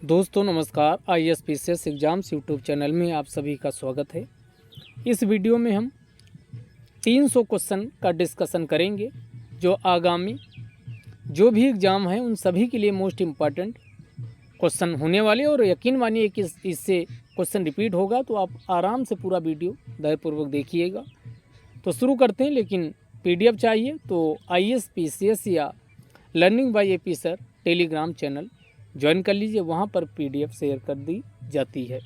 दोस्तों नमस्कार। ISPCS exams YouTube channel में आप सभी का स्वागत है। इस वीडियो में हम 300 क्वेश्चन का डिस्कशन करेंगे जो आगामी जो भी एग्ज़ाम है उन सभी के लिए मोस्ट इम्पॉर्टेंट क्वेश्चन होने वाले, और यकीन मानिए कि इससे क्वेश्चन रिपीट होगा, तो आप आराम से पूरा वीडियो धैर्यपूर्वक देखिएगा। तो शुरू करते हैं, लेकिन PDF चाहिए तो ISPCS या learning by AP sir Telegram channel join कर लीजिए, वहाँ पर PDF शेयर कर दी जाती है।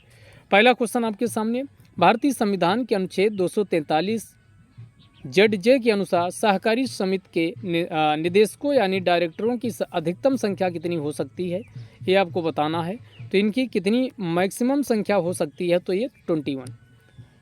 पहला क्वेश्चन आपके सामने, भारतीय संविधान के अनुच्छेद 243 ZJ के अनुसार सहकारी समिति के निदेशकों यानी डायरेक्टरों की अधिकतम संख्या कितनी हो सकती है, ये आपको बताना है। तो इनकी कितनी मैक्सिमम संख्या हो सकती है, तो ये 21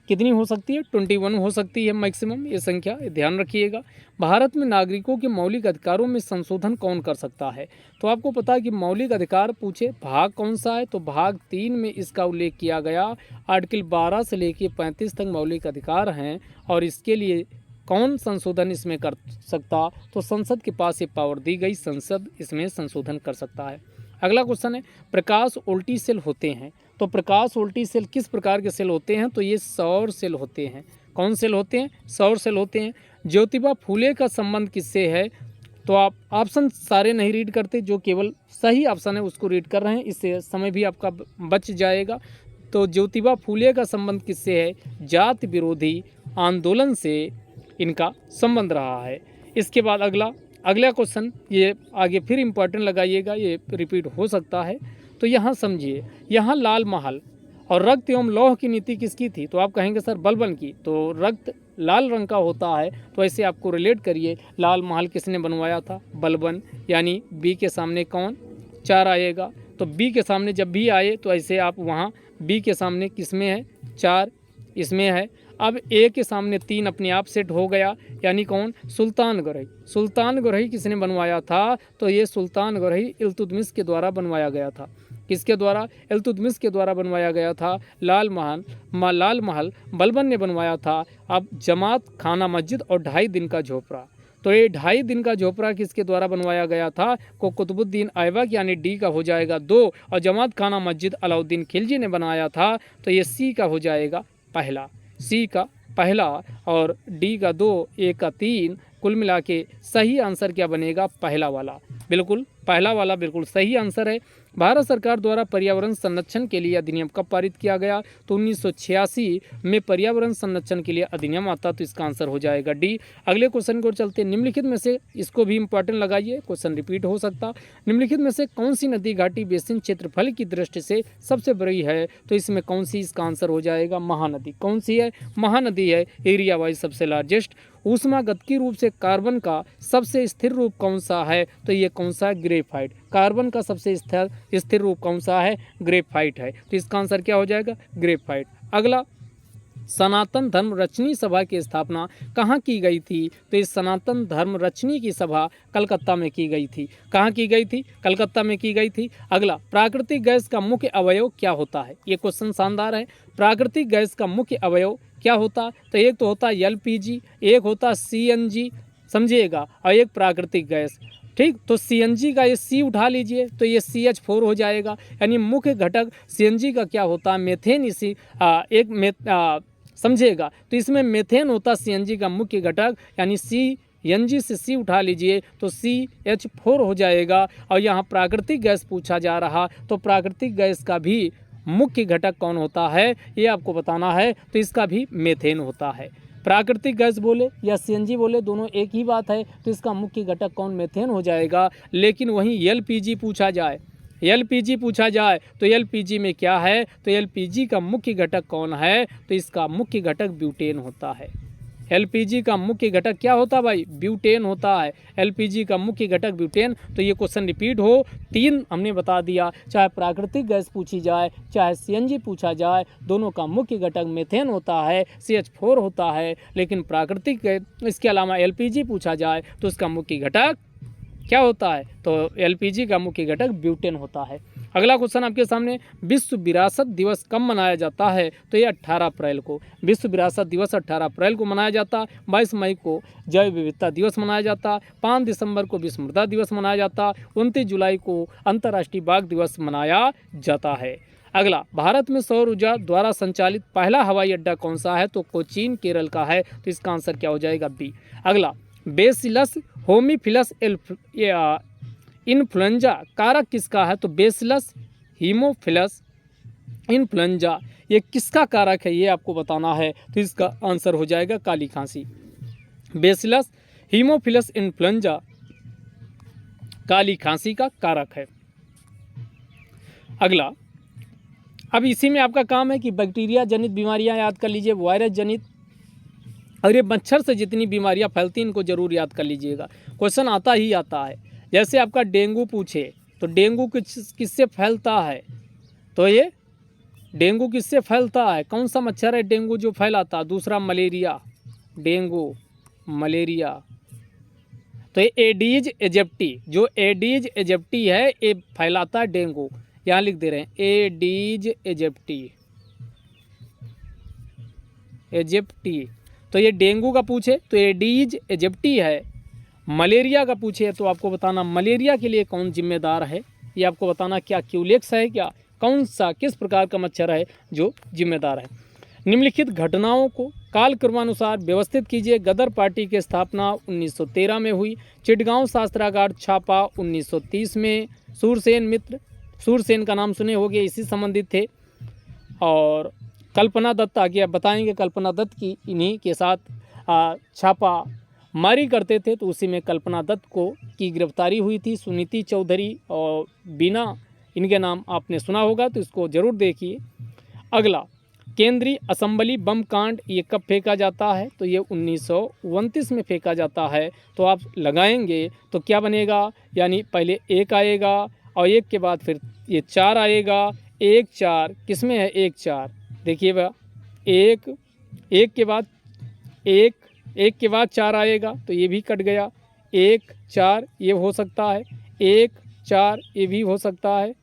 कितनी हो सकती है, 21 हो सकती है मैक्सिमम ये संख्या, ध्यान रखिएगा। भारत में नागरिकों के मौलिक अधिकारों में संशोधन कौन कर सकता है, तो आपको पता है कि मौलिक अधिकार पूछे भाग कौन सा है, तो भाग 3 में इसका उल्लेख किया गया। आर्टिकल 12 से लेकर 35 तक मौलिक अधिकार हैं, और इसके लिए कौन संशोधन इसमें कर सकता, तो संसद के पास ये पावर दी गई, संसद इसमें संशोधन कर सकता है। अगला क्वेश्चन है, प्रकाश उल्टी सेल होते हैं, तो प्रकाश उल्टी सेल किस प्रकार के सेल होते हैं, तो ये सौर सेल होते हैं। कौन सेल होते हैं, सौर सेल होते हैं। ज्योतिबा फूले का संबंध किससे है, तो आप ऑप्शन सारे नहीं रीड करते, जो केवल सही ऑप्शन है उसको रीड कर रहे हैं, इससे समय भी आपका बच जाएगा। तो ज्योतिबा फूले का संबंध किससे है, जाति विरोधी आंदोलन से इनका संबंध रहा है। इसके बाद अगला क्वेश्चन, ये आगे फिर इम्पोर्टेंट लगाइएगा, ये रिपीट हो सकता है। तो यहाँ समझिए, यहाँ लाल महल और रक्त एवं लौह की नीति किसकी थी, तो आप कहेंगे सर बलबन की, तो रक्त लाल रंग का होता है, तो ऐसे आपको रिलेट करिए। लाल महल किसने बनवाया था, बलबन, यानी बी के सामने कौन 4 आएगा, तो बी के सामने जब भी आए तो ऐसे आप वहाँ बी के सामने किस में है, 4 इसमें है। अब ए के सामने 3 अपने आप सेट हो गया, यानी कौन, सुल्तान गौरई। सुल्तान गौरई किसने बनवाया था, तो ये सुल्तान गौरई इल्तुतमिश के द्वारा बनवाया गया था। किसके द्वारा, इल्तुतमिश के द्वारा बनवाया गया था। लाल महल बलबन ने बनवाया था। अब जमात खाना मस्जिद और 2.5 दिन का झोपड़ा, तो ये 2.5 दिन का झोपड़ा किसके द्वारा बनवाया गया था, को कुतुबुद्दीन ऐबक यानी डी का हो जाएगा 2, और जमात खाना मस्जिद अलाउद्दीन खिलजी ने बनाया था, तो ये सी का हो जाएगा पहला, सी का पहला, और डी का 2, ए का 3, कुल मिला के सही आंसर क्या बनेगा, पहला वाला। बिल्कुल पहला वाला बिल्कुल सही आंसर है। भारत सरकार द्वारा पर्यावरण संरक्षण के लिए अधिनियम कब पारित किया गया, तो 1986 में पर्यावरण संरक्षण के लिए अधिनियम आता, तो इसका आंसर हो जाएगा डी। अगले क्वेश्चन को चलते हैं, निम्नलिखित में से, इसको भी इंपॉर्टेंट लगाइए, क्वेश्चन रिपीट हो सकता। निम्नलिखित में से कौन सी नदी घाटी बेसिन क्षेत्रफल की दृष्टि से सबसे बड़ी है, तो इसमें कौन सी, इसका आंसर हो जाएगा महानदी। कौन सी है, महानदी है, एरिया वाइज सबसे लार्जेस्ट। ऊष्मागतिकी रूप से कार्बन का सबसे स्थिर रूप कौन सा है, तो ये कौन सा है, ग्रेफाइट। कार्बन का सबसे स्थिर रूप कौन सा है, ग्रेफाइट है, तो इसका आंसर क्या हो जाएगा, ग्रेफाइट। अगला, सनातन धर्म रचनी सभा की स्थापना कहाँ की गई थी, तो इस सनातन धर्म रचनी की सभा कलकत्ता में की गई थी। कहाँ की गई थी, कलकत्ता में की गई थी। अगला, प्राकृतिक गैस का मुख्य अवयव क्या होता है, ये क्वेश्चन शानदार है। प्राकृतिक गैस का मुख्य अवयव क्या होता, तो एक तो होता है LPG, एक होता CNG, समझिएगा, और एक प्राकृतिक गैस। ठीक, तो CNG का ये C उठा लीजिए, तो ये CH4 हो जाएगा, यानी मुख्य घटक CNG का क्या होता है, मेथेन। इसी समझिएगा, तो इसमें मेथेन होता CNG का मुख्य घटक, यानी CNG से C उठा लीजिए तो CH4 हो जाएगा। और यहाँ प्राकृतिक गैस पूछा जा रहा, तो प्राकृतिक गैस का भी मुख्य घटक कौन होता है, ये आपको बताना है, तो इसका भी मेथेन होता है। प्राकृतिक गैस बोले या CNG बोले, दोनों एक ही बात है, तो इसका मुख्य घटक कौन, मेथेन हो जाएगा। लेकिन वहीं LPG पूछा जाए, LPG पूछा जाए तो LPG में क्या है, तो LPG का मुख्य घटक कौन है, तो इसका मुख्य घटक ब्यूटेन होता है। LPG का मुख्य घटक क्या होता है भाई, ब्यूटेन होता है। LPG का मुख्य घटक ब्यूटेन। तो ये क्वेश्चन रिपीट हो, 3 हमने बता दिया, चाहे प्राकृतिक गैस पूछी जाए, चाहे CNG पूछा जाए, दोनों का मुख्य घटक मेथेन होता है, CH4 होता है। लेकिन प्राकृतिक, इसके अलावा LPG पूछा जाए तो उसका मुख्य घटक क्या होता है, तो एलपीजी का मुख्य घटक ब्यूटेन होता है। अगला क्वेश्चन आपके सामने, विश्व विरासत दिवस कब मनाया जाता है, तो ये 18 अप्रैल को। विश्व विरासत दिवस 18 अप्रैल को मनाया जाता है। 22 मई को जैव विविधता दिवस मनाया जाता, 5 दिसंबर को विश्व मृदा दिवस मनाया जाता, 29 जुलाई को अंतर्राष्ट्रीय बाघ दिवस मनाया जाता है। अगला, भारत में सौर ऊर्जा द्वारा संचालित पहला हवाई अड्डा कौन सा है, तो कोचीन केरल का है, तो इसका आंसर क्या हो जाएगा, बी। अगला, बेसिलस होमीफिलस इन्फ्लुएंजा कारक किसका है, तो बेसिलस हीमोफिलस इन्फ्लुएंजा ये किसका कारक है, ये आपको बताना है, तो इसका आंसर हो जाएगा काली खांसी। बेसिलस हीमोफिलस इन्फ्लुएंजा काली खांसी का कारक है। अगला, अब इसी में आपका काम है कि बैक्टीरिया जनित बीमारियां याद कर लीजिए, वायरस जनित, और ये मच्छर से जितनी बीमारियां फैलती हैं इनको जरूर याद कर लीजिएगा, क्वेश्चन आता ही आता है। जैसे आपका डेंगू पूछे तो डेंगू किससे फैलता है, तो ये डेंगू किससे फैलता है, कौन सा मच्छर है डेंगू जो फैलाता है, दूसरा मलेरिया, डेंगू मलेरिया, तो ये एडीज एजिप्टी, जो एडीज एजिप्टी है ये फैलाता है डेंगू, यहाँ लिख दे रहे हैं एडीज एजिप्टी, तो ये डेंगू का पूछे तो एडीज एजिप्टी है। मलेरिया का पूछे तो आपको बताना मलेरिया के लिए कौन जिम्मेदार है, ये आपको बताना, क्या क्यूलेक्स है, क्या कौन सा किस प्रकार का मच्छर है जो जिम्मेदार है। निम्नलिखित घटनाओं को काल क्रमानुसार व्यवस्थित कीजिए। गदर पार्टी की स्थापना 1913 में हुई, चिटगांव शास्त्रागार छापा 1930 में, सूरसेन का नाम सुने होंगे, इसी संबंधित थे, और कल्पना दत्त आगे आप बताएंगे, कल्पना दत्त की इन्हीं के साथ छापा मारी करते थे, तो उसी में कल्पना दत्त की गिरफ्तारी हुई थी। सुनीति चौधरी और बीना, इनके नाम आपने सुना होगा, तो इसको जरूर देखिए। अगला, केंद्रीय असेंबली बम कांड ये कब फेंका जाता है, तो ये 1929 में फेंका जाता है। तो आप लगाएंगे तो क्या बनेगा, यानी पहले 1 आएगा और 1 के बाद फिर ये 4 आएगा, 1 4 किस में है, 1 4 देखिएगा, 1 के बाद 1 के बाद 4 आएगा, तो ये भी कट गया, 1 4 ये हो सकता है, 1 4 ये भी हो सकता है,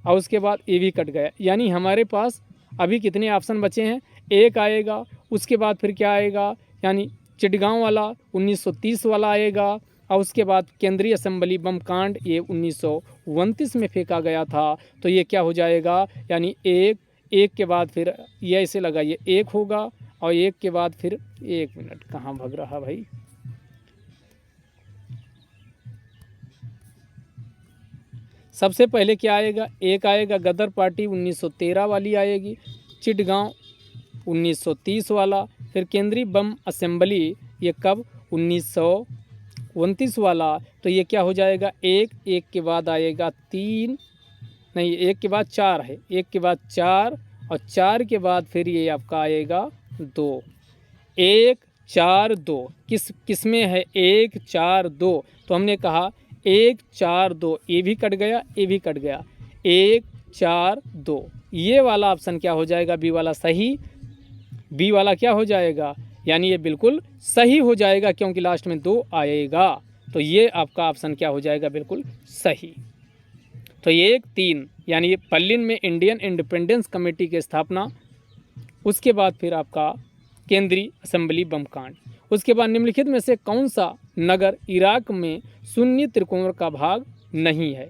और उसके बाद ये भी कट गया। यानी हमारे पास अभी कितने ऑप्शन बचे हैं, 1 आएगा, उसके बाद फिर क्या आएगा, यानी चिटगांव वाला 1930 वाला आएगा, और उसके बाद केंद्रीय असेंबली बम कांड ये 1929 में फेंका गया था। तो ये क्या हो जाएगा, यानी 1 के बाद फिर ये ऐसे लगाइए 1 होगा, और 1 के बाद फिर 1 मिनट कहाँ भाग रहा भाई, सबसे पहले क्या आएगा, 1 आएगा, गदर पार्टी 1913 वाली आएगी, चिटगांव 1930 वाला, फिर केंद्रीय बम असेंबली ये कब 1929 वाला, तो ये क्या हो जाएगा, 1 के बाद आएगा 3 नहीं, 1 के बाद 4 है, 1 के बाद 4, और 4 के बाद फिर ये आपका आएगा 2, 1 4 2 किस में है, 1 4 2, तो हमने कहा 1 4 2 ये भी कट गया, ये भी कट गया, 1 4 2 ये वाला ऑप्शन क्या हो जाएगा, बी वाला सही, बी वाला क्या हो जाएगा, यानी ये बिल्कुल सही हो जाएगा, क्योंकि लास्ट में 2 आएगा, तो ये आपका ऑप्शन क्या हो जाएगा, बिल्कुल सही। तो ये 1 3 यानी ये बर्लिन में इंडियन इंडिपेंडेंस कमेटी की स्थापना, उसके बाद फिर आपका केंद्रीय असेंबली बम कांड, उसके बाद निम्नलिखित में से कौन सा नगर इराक में सुन्नी त्रिकोण का भाग नहीं है,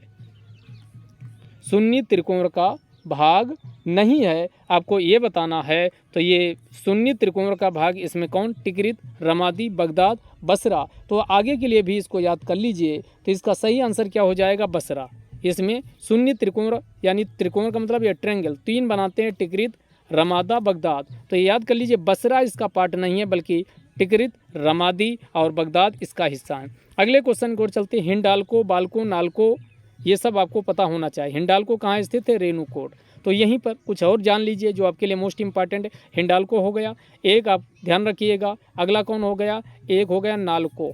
सुन्नी त्रिकोण का भाग नहीं है, आपको ये बताना है। तो ये सुन्नी त्रिकोण का भाग इसमें कौन, टिकरित, रमादी, बगदाद, बसरा, तो आगे के लिए भी इसको याद कर लीजिए। तो इसका सही आंसर क्या हो जाएगा, बसरा। इसमें सुन्नी त्रिकोण, यानी त्रिकोण का मतलब ये ट्रायंगल 3 बनाते हैं, टिकरित, रमादा, बगदाद, तो ये याद कर लीजिए, बसरा इसका पार्ट नहीं है, बल्कि टिकरित, रमादी और बगदाद इसका हिस्सा है। अगले क्वेश्चन की ओर चलते हैं। हिंडाल्को, बाल्को, नाल्को ये सब आपको पता होना चाहिए। हिंडाल्को कहाँ स्थित है, रेणुकूट, तो यहीं पर कुछ और जान लीजिए जो आपके लिए मोस्ट इंपॉर्टेंट है। हिंडाल्को हो गया, एक आप ध्यान रखिएगा। अगला कौन हो गया, एक हो गया नाल्को,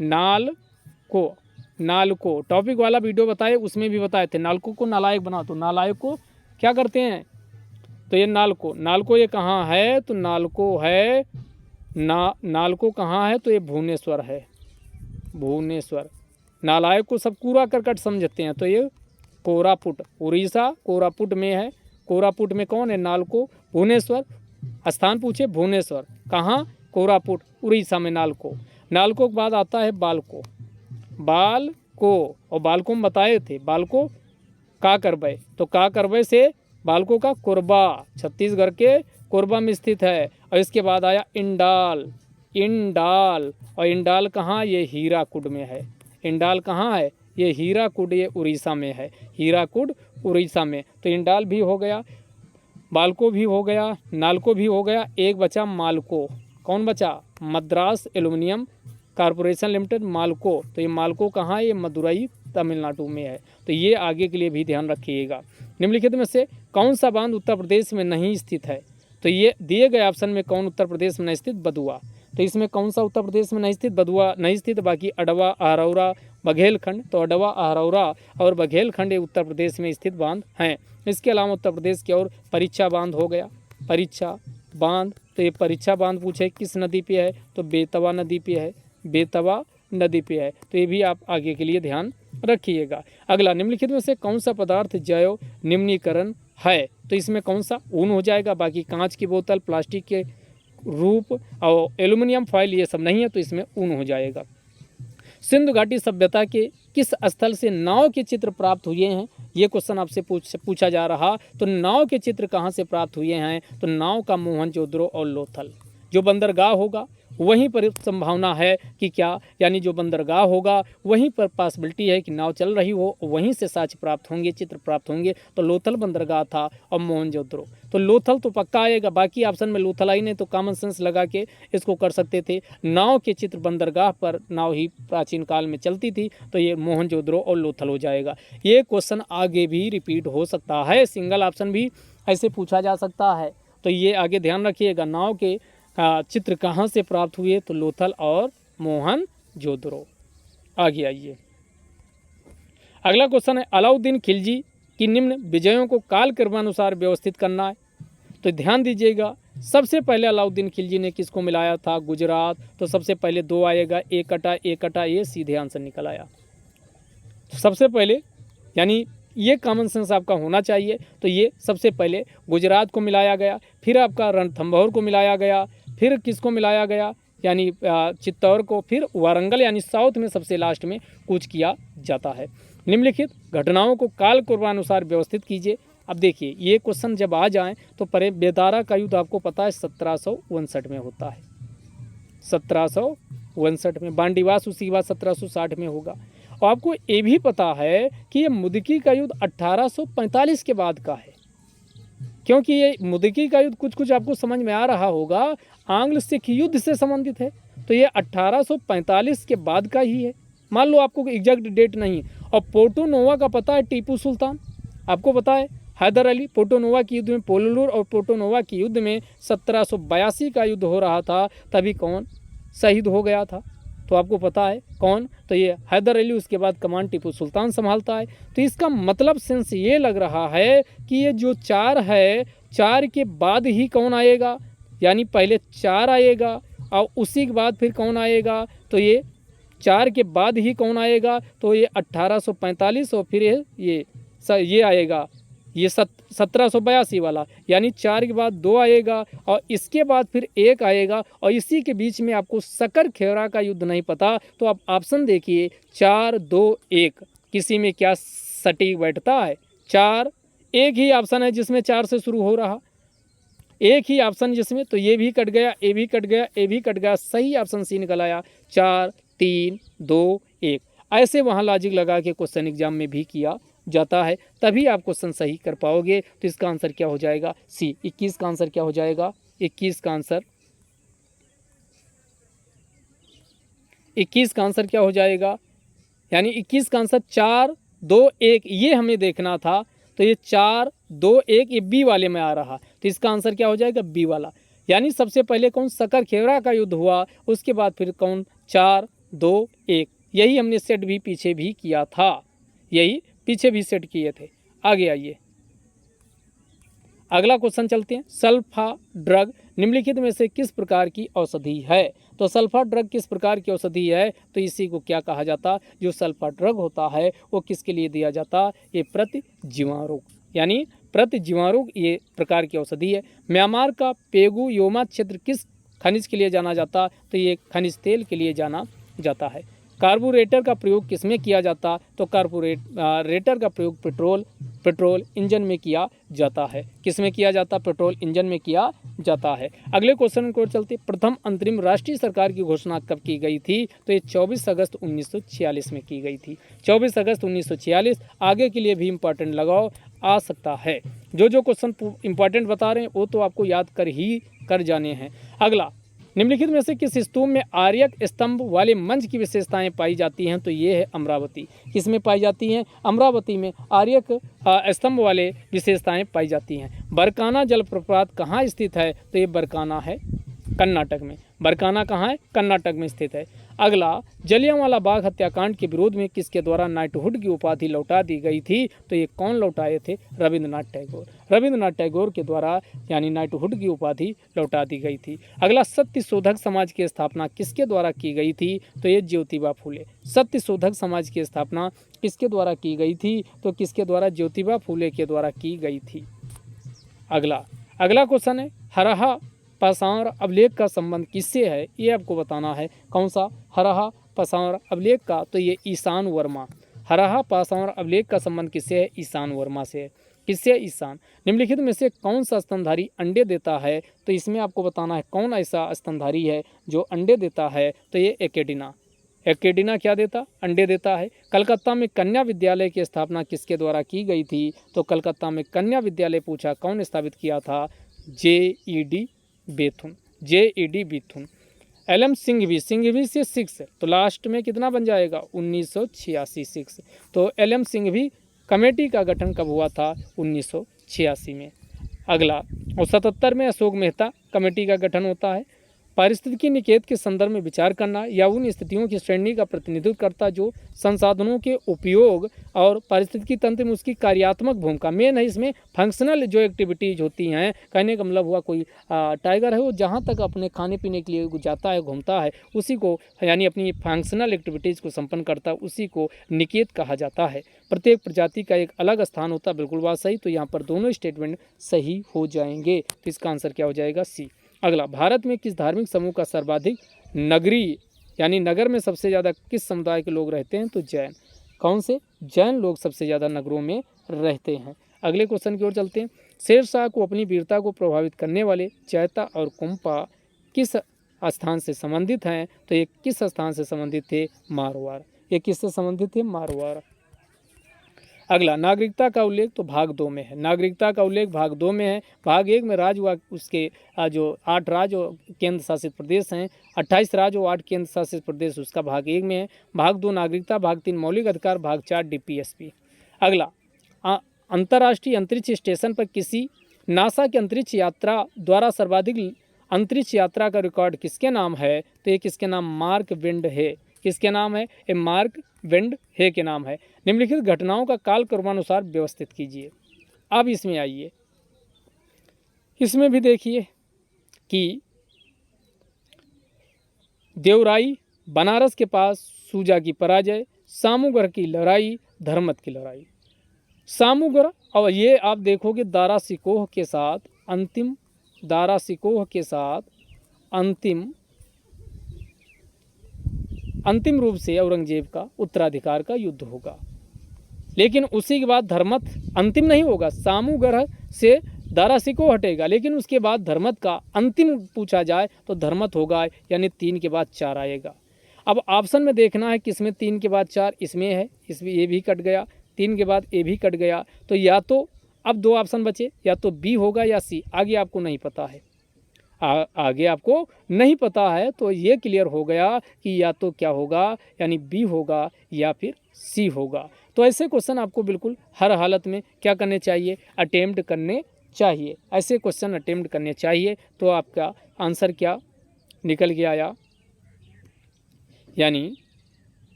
नाल्को, नाल्को टॉपिक वाला वीडियो बताए, उसमें भी बताए थे नाल्को को नालायक बना, तो नालायक को क्या करते हैं, तो ये नाल्को, नाल्को ये कहाँ है, तो नाल्को है नाल्को कहाँ है, तो ये भुवनेश्वर है, भुवनेश्वर। नालायक को सब कूड़ा करकट समझते हैं, तो ये कोरापुट, उड़ीसा कोरापुट में है। कोरापुट में कौन है? नालको। भुवनेश्वर, स्थान पूछे भुवनेश्वर, कहाँ? कोरापुट, उड़ीसा में नालको। नालको के बाद आता है बालको। बालको, और बालको में बताए थे, बालको का करबे, तो का करबे से बालको का कोरबा, छत्तीसगढ़ के कोरबा में स्थित है। और इसके बाद आया इंडाल। इंडाल, और इंडाल कहाँ? ये हीराकुड में है। इंडाल कहाँ है? ये हीराकुड, ये उड़ीसा में है। हीराकुड उड़ीसा में। तो इंडाल भी हो गया, बालको भी हो गया, नालको भी हो गया। एक बचा मालको। कौन बचा? Madras aluminium corporation limited, MALCO. तो ये मालको कहाँ है? ये मदुरई तमिलनाडु में है। तो ये आगे के लिए भी ध्यान रखिएगा। निम्नलिखित में से कौन सा बांध उत्तर प्रदेश में नहीं स्थित है? तो ये दिए गए ऑप्शन में कौन उत्तर प्रदेश में नहीं स्थित? बदुआ। तो इसमें कौन सा उत्तर प्रदेश में नहीं स्थित? बदुआ नहीं स्थित। बाकी अडवा, अहरौरा, बघेलखंड, तो अडवा, अहरौरा और बघेलखंड ये उत्तर प्रदेश में स्थित बांध हैं। इसके अलावा उत्तर प्रदेश की और परीक्षा बांध हो गया। परीक्षा बांध, तो ये परीक्षा बांध पूछे किस नदी पे है? तो बेतवा नदी पे है। बेतवा नदी पे है। तो ये भी आप आगे के लिए ध्यान रखिएगा। अगला, निम्नलिखित में से कौन सा पदार्थ जैव निम्नीकरण है? तो इसमें कौन सा? ऊन हो जाएगा। बाकी कांच की बोतल, प्लास्टिक के रूप और एल्युमिनियम फॉइल ये सब नहीं है, तो इसमें ऊन हो जाएगा। सिंधु घाटी सभ्यता के किस स्थल से नाव के चित्र प्राप्त हुए हैं? ये क्वेश्चन आपसे पूछा जा रहा। तो नाव के चित्र कहाँ से प्राप्त हुए हैं? तो नाव का मोहनजोदड़ो और लोथल। जो बंदरगाह होगा वहीं पर संभावना है कि क्या, यानी जो बंदरगाह होगा वहीं पर पॉसिबिलिटी है कि नाव चल रही हो, वहीं से साक्ष्य प्राप्त होंगे, चित्र प्राप्त होंगे। तो लोथल बंदरगाह था और मोहनजोदड़ो। तो लोथल तो पक्का आएगा। बाकी ऑप्शन में लोथल आई नहीं, तो कॉमन सेंस लगा के इसको कर सकते थे। नाव के चित्र बंदरगाह पर नाव ही प्राचीन काल में चलती थी, तो ये मोहनजोदड़ो और लोथल हो जाएगा। ये क्वेश्चन आगे भी रिपीट हो सकता है, सिंगल ऑप्शन भी ऐसे पूछा जा सकता है। तो ये आगे ध्यान रखिएगा। नाव के चित्र कहाँ से प्राप्त हुए? तो लोथल और मोहनजोदड़ो। आगे आइए, अगला क्वेश्चन है अलाउद्दीन खिलजी की निम्न विजयों को काल क्रमानुसार व्यवस्थित करना है। तो ध्यान दीजिएगा, सबसे पहले अलाउद्दीन खिलजी ने किसको मिलाया था? गुजरात। तो सबसे पहले 2 आएगा, एक कटा, ये सीधे आंसर निकल आया। तो सबसे पहले, यानी ये कॉमन सेंस आपका होना चाहिए। तो ये सबसे पहले गुजरात को मिलाया गया, फिर आपका रणथंभौर को मिलाया गया, फिर किसको मिलाया गया? यानी चित्तौड़ को, फिर वारंगल, यानी साउथ में सबसे लास्ट में कूच किया जाता है। निम्नलिखित घटनाओं को काल क्रमानुसार व्यवस्थित कीजिए। अब देखिए, ये क्वेश्चन जब आ जाएं तो परे बेदारा का युद्ध आपको पता है 1759 में होता है। 1759 में। बांडीवास उसी के बाद 1760 में होगा। और आपको ये भी पता है कि ये मुदकी का युद्ध 1845 के बाद का है, क्योंकि ये मुदकी का युद्ध कुछ आपको समझ में आ रहा होगा, आंग्ल सिख युद्ध से संबंधित है। तो ये 1845 के बाद का ही है। मान लो आपको एग्जैक्ट डेट नहीं। और पोर्टो नोवा का पता है? टीपू सुल्तान, आपको पता है हैदर अली। पोर्टो नोवा के युद्ध में, पोलूर और पोर्टो नोवा के युद्ध में 1782 का युद्ध हो रहा था, तभी कौन शहीद हो गया था? तो आपको पता है कौन? तो ये हैदर अली। उसके बाद कमान टीपू सुल्तान संभालता है। तो इसका मतलब सेंस ये लग रहा है कि ये जो 4 है, 4 के बाद ही कौन आएगा? यानी पहले 4 आएगा और उसी के बाद फिर कौन आएगा? तो ये 4 के बाद ही कौन आएगा? तो ये 1845 और फिर ये आएगा, ये 1782 वाला। यानी 4 के बाद 2 आएगा और इसके बाद फिर 1 आएगा, और इसी के बीच में आपको सकर खेवरा का युद्ध नहीं पता। तो आप ऑप्शन देखिए, 4, 2, 1, किसी में क्या सटीक बैठता है? 4, एक ही ऑप्शन है जिसमें 4 से शुरू हो रहा, एक ही ऑप्शन जिसमें। तो ये भी कट गया, ये भी कट गया, ये भी कट गया। सही ऑप्शन सी निकल आया, 4, 3, 2, 1। ऐसे वहाँ लॉजिक लगा के क्वेश्चन एग्जाम में भी किया जाता है, तभी आप क्वेश्चन सही कर पाओगे। तो इसका आंसर क्या हो जाएगा? सी। 21 का आंसर क्या हो जाएगा? 21 का आंसर 21 का आंसर क्या हो जाएगा? यानी 21 का आंसर 4, 2, 1 ये हमें देखना था। तो ये 4, 2, 1 ये बी वाले में आ रहा। तो इसका आंसर क्या हो जाएगा? बी वाला। यानी सबसे पहले कौन? सकर खेवरा का युद्ध हुआ, उसके बाद फिर कौन? 4, 2, 1। यही हमने सेट भी पीछे भी किया था, यही पीछे भी सेट किए थे। आगे आइए, अगला क्वेश्चन चलते हैं, सल्फा ड्रग निम्नलिखित में से किस प्रकार की औषधि है। तो सल्फा ड्रग किस प्रकार की औषधि है, तो इसी को क्या कहा जाता, जो सल्फा ड्रग होता है वो किसके लिए दिया जाता, ये प्रतिजीवाणु यानी प्रतिजीवाणु ये प्रकार की औषधि है। म्यांमार का पेगु योमा क्षेत्र किस खनिज के लिए जाना जाता, तो ये खनिज तेल के लिए जाना जाता है। कार्बोरेटर का प्रयोग किसमें किया जाता, तो कार्बोरेटर का प्रयोग पेट्रोल इंजन में किया जाता है। किसमें किया जाता, पेट्रोल इंजन में किया जाता है। अगले क्वेश्चन को चलते, प्रथम अंतरिम राष्ट्रीय सरकार की घोषणा कब की गई थी, तो ये 24 अगस्त 1946 में की गई थी। 24 अगस्त 1946। आगे के लिए भी इंपॉर्टेंट लगाओ, आ सकता है। जो क्वेश्चन इंपॉर्टेंट बता रहे हैं वो तो आपको याद कर जाने हैं। अगला, निम्नलिखित में से किस स्तूप में आर्यक स्तंभ वाले मंच की विशेषताएं पाई जाती हैं, तो ये है अमरावती। किसमें पाई जाती हैं, अमरावती में आर्यक स्तंभ वाले विशेषताएं पाई जाती हैं। बरकाना जलप्रपात कहाँ स्थित है, तो ये बरकाना है कर्नाटक में। बरकाना कहाँ है, कर्नाटक में स्थित है। अगला, जलियांवाला बाग हत्याकांड के विरोध में किसके द्वारा नाइटहुड की उपाधि लौटा दी गई थी, तो ये कौन लौटाए थे, रविंद्रनाथ टैगोर। रविंद्रनाथ टैगोर के द्वारा यानी नाइटहुड की उपाधि लौटा दी गई थी। अगला, सत्य शोधक समाज की स्थापना किसके द्वारा की गई थी, तो ये ज्योतिबा फूले। सत्य शोधक समाज की स्थापना किसके द्वारा की गई थी, तो किसके द्वारा, ज्योतिबा फूले के द्वारा की गई थी। अगला क्वेश्चन है, हरहा पाषाण अभिलेख का संबंध किससे है, ये आपको बताना है। कौन सा, हरहा पाषाण अभिलेख का, तो ये ईशान वर्मा। हरहा पाषाण अभिलेख का संबंध किससे है, ईशान वर्मा से है। किससे, ईशान। निम्नलिखित में से कौन सा स्तनधारी अंडे देता है, तो इसमें आपको बताना है कौन ऐसा स्तनधारी है जो अंडे देता है, तो ये एकेडिना। एकेडिना क्या देता, अंडे देता है। कलकत्ता में कन्या विद्यालय की स्थापना किसके द्वारा की गई थी, तो कलकत्ता में कन्या विद्यालय पूछा कौन स्थापित किया था, JED बेथुन। JED बेथुन। LM सिंघवी से 6, तो लास्ट में कितना बन जाएगा, 1986 6। तो LM सिंघवी कमेटी का गठन कब हुआ था, 1986 में। अगला, और 77 में अशोक मेहता कमेटी का गठन होता है। पारिस्थितिकी निकेत के संदर्भ में विचार करना या उन स्थितियों की श्रेणी का प्रतिनिधित्व करता जो संसाधनों के उपयोग और पारिस्थितिकी तंत्र में उसकी कार्यात्मक भूमिका मेन है। इसमें फंक्शनल जो एक्टिविटीज़ होती हैं, कहने का मतलब हुआ कोई टाइगर है वो जहाँ तक अपने खाने पीने के लिए जाता है, घूमता है, उसी को यानी अपनी फंक्शनल एक्टिविटीज़ को संपन्न करता है, उसी को निकेत कहा जाता है। प्रत्येक प्रजाति का एक अलग स्थान होता है, बिल्कुल बात सही। तो यहाँ पर दोनों स्टेटमेंट सही हो जाएंगे। तो इसका आंसर क्या हो जाएगा, C। अगला, भारत में किस धार्मिक समूह का सर्वाधिक नगरीय यानी नगर में सबसे ज़्यादा किस समुदाय के लोग रहते हैं, तो जैन। कौन से, जैन लोग सबसे ज़्यादा नगरों में रहते हैं। अगले क्वेश्चन की ओर चलते हैं। शेरशाह को अपनी वीरता को प्रभावित करने वाले चैता और कुंपा किस स्थान से संबंधित हैं, तो ये किस स्थान से संबंधित थे, मारवाड़। ये किससे संबंधित थे, मारवाड़। अगला, नागरिकता का उल्लेख तो भाग 2 में है। नागरिकता का उल्लेख भाग 2 में है। भाग 1 में राज्य व उसके जो 8 राज्य और केंद्र शासित प्रदेश हैं, 28 राज्य और 8 केंद्र शासित प्रदेश, उसका भाग 1 में है। भाग 2 नागरिकता, भाग 3 मौलिक अधिकार, भाग 4 DPSP। अगला, अंतर्राष्ट्रीय अंतरिक्ष स्टेशन पर किसी नासा की अंतरिक्ष यात्रा द्वारा सर्वाधिक अंतरिक्ष यात्रा का रिकॉर्ड किसके नाम है, तो ये किसके नाम, मार्क विंड है। किसके नाम है, ये मार्क विंड हे के नाम है। निम्नलिखित घटनाओं का काल क्रमानुसार व्यवस्थित कीजिए। अब इसमें आइए, इसमें भी देखिए कि देवराई, बनारस के पास सूजा की पराजय, सामूगढ़ की लड़ाई, धर्मत की लड़ाई। सामूगढ़, और ये आप देखोगे दारा सिकोह के साथ अंतिम रूप से औरंगजेब का उत्तराधिकार का युद्ध होगा। लेकिन उसी के बाद धर्मत अंतिम नहीं होगा, सामूगढ़ से दारा सिकोह हटेगा, लेकिन उसके बाद धर्मत का अंतिम पूछा जाए तो धर्मत होगा, यानी 3 के बाद 4 आएगा। अब ऑप्शन में देखना है किसमें 3 के बाद 4, इसमें है, इसमें ये भी कट गया, 3 के बाद ए भी कट गया। तो या तो अब 2 ऑप्शन बचे, या तो बी होगा या सी। आगे आपको नहीं पता है, आगे आपको नहीं पता है, तो ये क्लियर हो गया कि या तो क्या होगा, यानी बी होगा या फिर सी होगा। तो ऐसे क्वेश्चन आपको बिल्कुल हर हालत में क्या करने चाहिए, अटेम्प्ट करने चाहिए। ऐसे क्वेश्चन अटेम्प्ट करने चाहिए। तो आपका आंसर क्या निकल के आया, यानी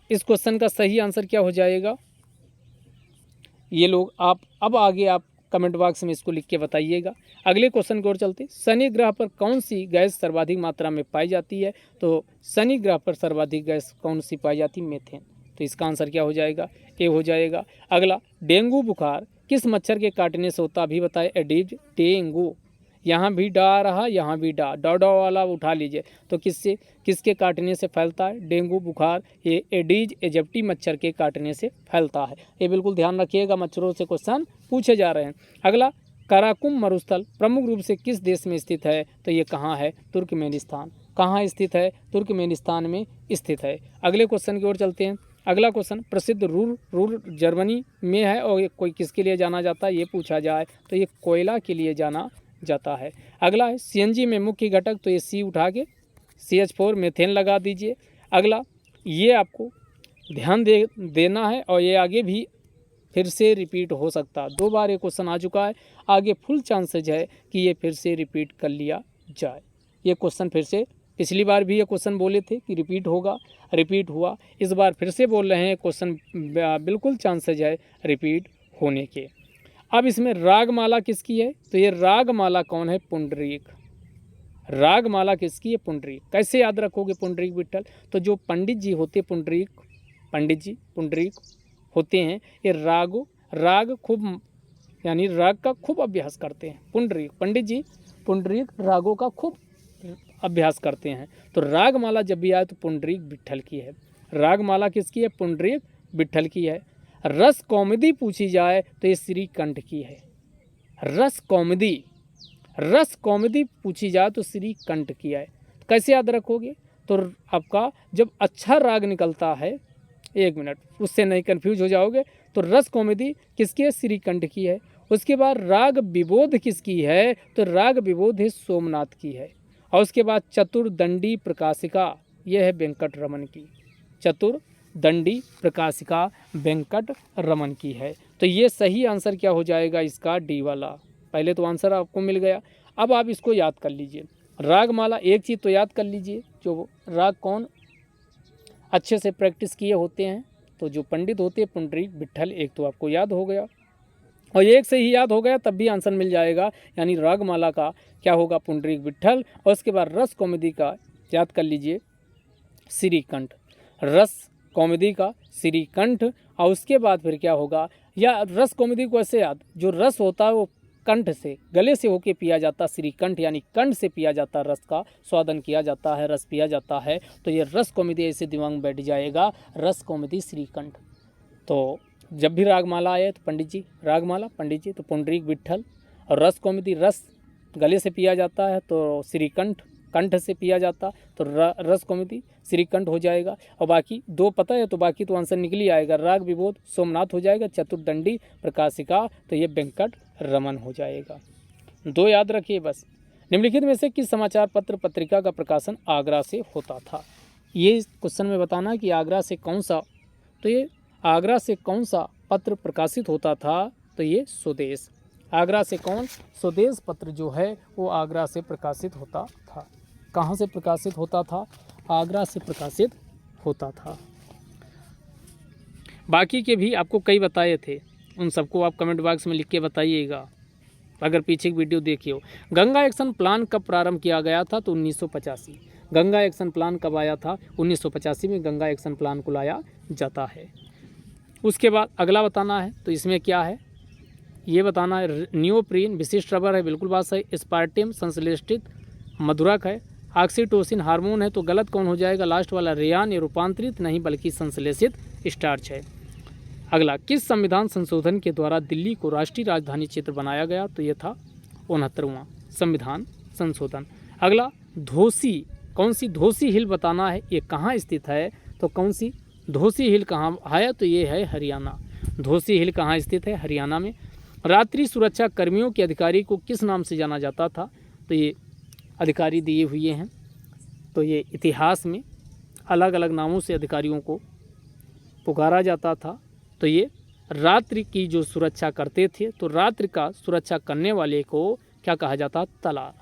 इस क्वेश्चन का सही आंसर क्या हो जाएगा, ये लोग आप अब आगे आप कमेंट बॉक्स में इसको लिख के बताइएगा। अगले क्वेश्चन की ओर चलते। शनि ग्रह पर कौन सी गैस सर्वाधिक मात्रा में पाई जाती है? तो शनि ग्रह पर सर्वाधिक गैस कौन सी पाई जाती है? मीथेन। तो इसका आंसर क्या हो जाएगा? ए हो जाएगा। अगला, डेंगू बुखार किस मच्छर के काटने से होता? अभी बताए, एडिज डेंगू। यहाँ भी डा रहा, यहाँ भी डा, डॉ डॉ वाला उठा लीजिए। तो किसके काटने से फैलता है डेंगू बुखार? ये एडीज एजिप्टी मच्छर के काटने से फैलता है। ये बिल्कुल ध्यान रखिएगा, मच्छरों से क्वेश्चन पूछे जा रहे हैं। अगला, काराकुम मरुस्थल प्रमुख रूप से किस देश में स्थित है? तो ये कहाँ है? तुर्कमेनिस्तान। कहाँ स्थित है? तुर्कमेनिस्तान में स्थित है। अगले क्वेश्चन की ओर चलते हैं। अगला क्वेश्चन, प्रसिद्ध रूर जर्मनी में है और ये कोई किसके लिए जाना जाता है? ये पूछा जाए तो ये कोयला के लिए जाना जाता है। अगला है सीएनजी में मुख्य घटक, तो ये सी उठा के CH4 मीथेन लगा दीजिए। अगला, ये आपको ध्यान देना है और ये आगे भी फिर से रिपीट हो सकता है। 2 बार ये क्वेश्चन आ चुका है, आगे फुल चांसेज है कि ये फिर से रिपीट कर लिया जाए। ये क्वेश्चन फिर से, पिछली बार भी ये क्वेश्चन बोले थे कि रिपीट होगा, रिपीट हुआ। इस बार फिर से बोल रहे हैं, क्वेश्चन बिल्कुल चांसेज है रिपीट होने के। अब इसमें रागमाला किसकी है? तो ये रागमाला कौन है? पुंडरीक। रागमाला किसकी है? पुंडरीक। कैसे याद रखोगे पुंडरीक विठल? तो जो पंडित जी होते पंडित जी पुंडरीक होते हैं, ये राग खूब, यानी राग का खूब अभ्यास करते हैं। पुंडरीक पंडित जी पुंडरीक रागों का खूब अभ्यास करते हैं। तो रागमाला जब भी आए तो पुंडरीक विठल की है। रागमाला किसकी है? पुंडरीक विठल की है। रस कौमुदी पूछी जाए तो ये श्रीकंठ की है। रस कौमुदी पूछी जाए तो श्रीकंठ की है। कैसे याद रखोगे? तो आपका जब अच्छा राग निकलता है, 1 मिनट, उससे नहीं कंफ्यूज हो जाओगे। तो रस कौमुदी किसकी है? श्रीकंठ की है। उसके बाद राग विबोध किसकी है? तो राग विबोध है सोमनाथ की है। और उसके बाद चतुर्दंडी प्रकाशिका, यह है वेंकट रमन की। चतुर्दंडी प्रकाशिका वेंकट रमन की है। तो ये सही आंसर क्या हो जाएगा इसका? डी वाला। पहले तो आंसर आपको मिल गया, अब आप इसको याद कर लीजिए। रागमाला एक चीज़ तो याद कर लीजिए, जो राग कौन अच्छे से प्रैक्टिस किए होते हैं, तो जो पंडित होते हैं पुंडरीक विठल, एक तो आपको याद हो गया, और एक से ही याद हो गया तब भी आंसर मिल जाएगा। यानी रागमाला का क्या होगा? पुंडरीक विठल। और उसके बाद रस कौमुदी का याद कर लीजिए श्रीकंठ। रस कौमुदी का श्रीकंठ। और उसके बाद फिर क्या होगा? या रस कौमुदी को ऐसे याद, जो रस होता है वो कंठ से, गले से होके पिया जाता, श्रीकंठ यानी कंठ से पिया जाता, रस का स्वादन किया जाता है, रस पिया जाता है। तो ये रस कौमुदी ऐसे दिमाग में बैठ जाएगा, रस कौमुदी श्रीकंठ। तो जब भी रागमाला आए तो पंडित जी रागमाला, पंडित जी तो पुंडरीक विठल। और रस कौमुदी, रस गले से पिया जाता है तो श्रीकंठ, कंठ से पिया जाता तो रस कौमुदी श्रीकंठ हो जाएगा। और बाकी 2 पता है तो बाकी तो आंसर निकल ही आएगा। राग विबोध सोमनाथ हो जाएगा, चतुर्दंडी प्रकाशिका तो ये वेंकट रमन हो जाएगा। 2 याद रखिए बस। निम्नलिखित में से किस समाचार पत्र पत्रिका का प्रकाशन आगरा से होता था? ये क्वेश्चन में बताना कि आगरा से कौन सा, तो ये आगरा से कौन सा पत्र प्रकाशित होता था? तो ये स्वदेश। आगरा से कौन? स्वदेश पत्र जो है वो आगरा से प्रकाशित होता था। कहाँ से प्रकाशित होता था? आगरा से प्रकाशित होता था। बाकी के भी आपको कई बताए थे, उन सबको आप कमेंट बॉक्स में लिख के बताइएगा अगर पीछे की वीडियो देखी हो। गंगा एक्शन प्लान कब प्रारंभ किया गया था? तो 1985। गंगा एक्शन प्लान कब आया था? 1985 में गंगा एक्शन प्लान को लाया जाता है। उसके बाद अगला बताना है, तो इसमें क्या है ये बताना है। नियोप्रीन विशिष्ट रबर है, बिल्कुल बात सही। स्पार्टियम संश्लेषित मधुरक है। ऑक्सीटोसिन हार्मोन है, तो गलत कौन हो जाएगा? लास्ट वाला। रेयान ये रूपांतरित नहीं बल्कि संश्लेषित स्टार्च है। अगला, किस संविधान संशोधन के द्वारा दिल्ली को राष्ट्रीय राजधानी क्षेत्र बनाया गया? तो ये था 69वां संविधान संशोधन। अगला, धोसी, कौन सी धोसी हिल बताना है, ये कहाँ स्थित है? तो कौन सी धोसी हिल कहाँ है? तो ये है हरियाणा। धोसी हिल कहाँ स्थित है? हरियाणा में। रात्रि सुरक्षा कर्मियों के अधिकारी को किस नाम से जाना जाता था? तो ये अधिकारी दिए हुए हैं, तो ये इतिहास में अलग अलग नामों से अधिकारियों को पुकारा जाता था। तो ये रात्रि की जो सुरक्षा करते थे, तो रात्रि का सुरक्षा करने वाले को क्या कहा जाता? तलार।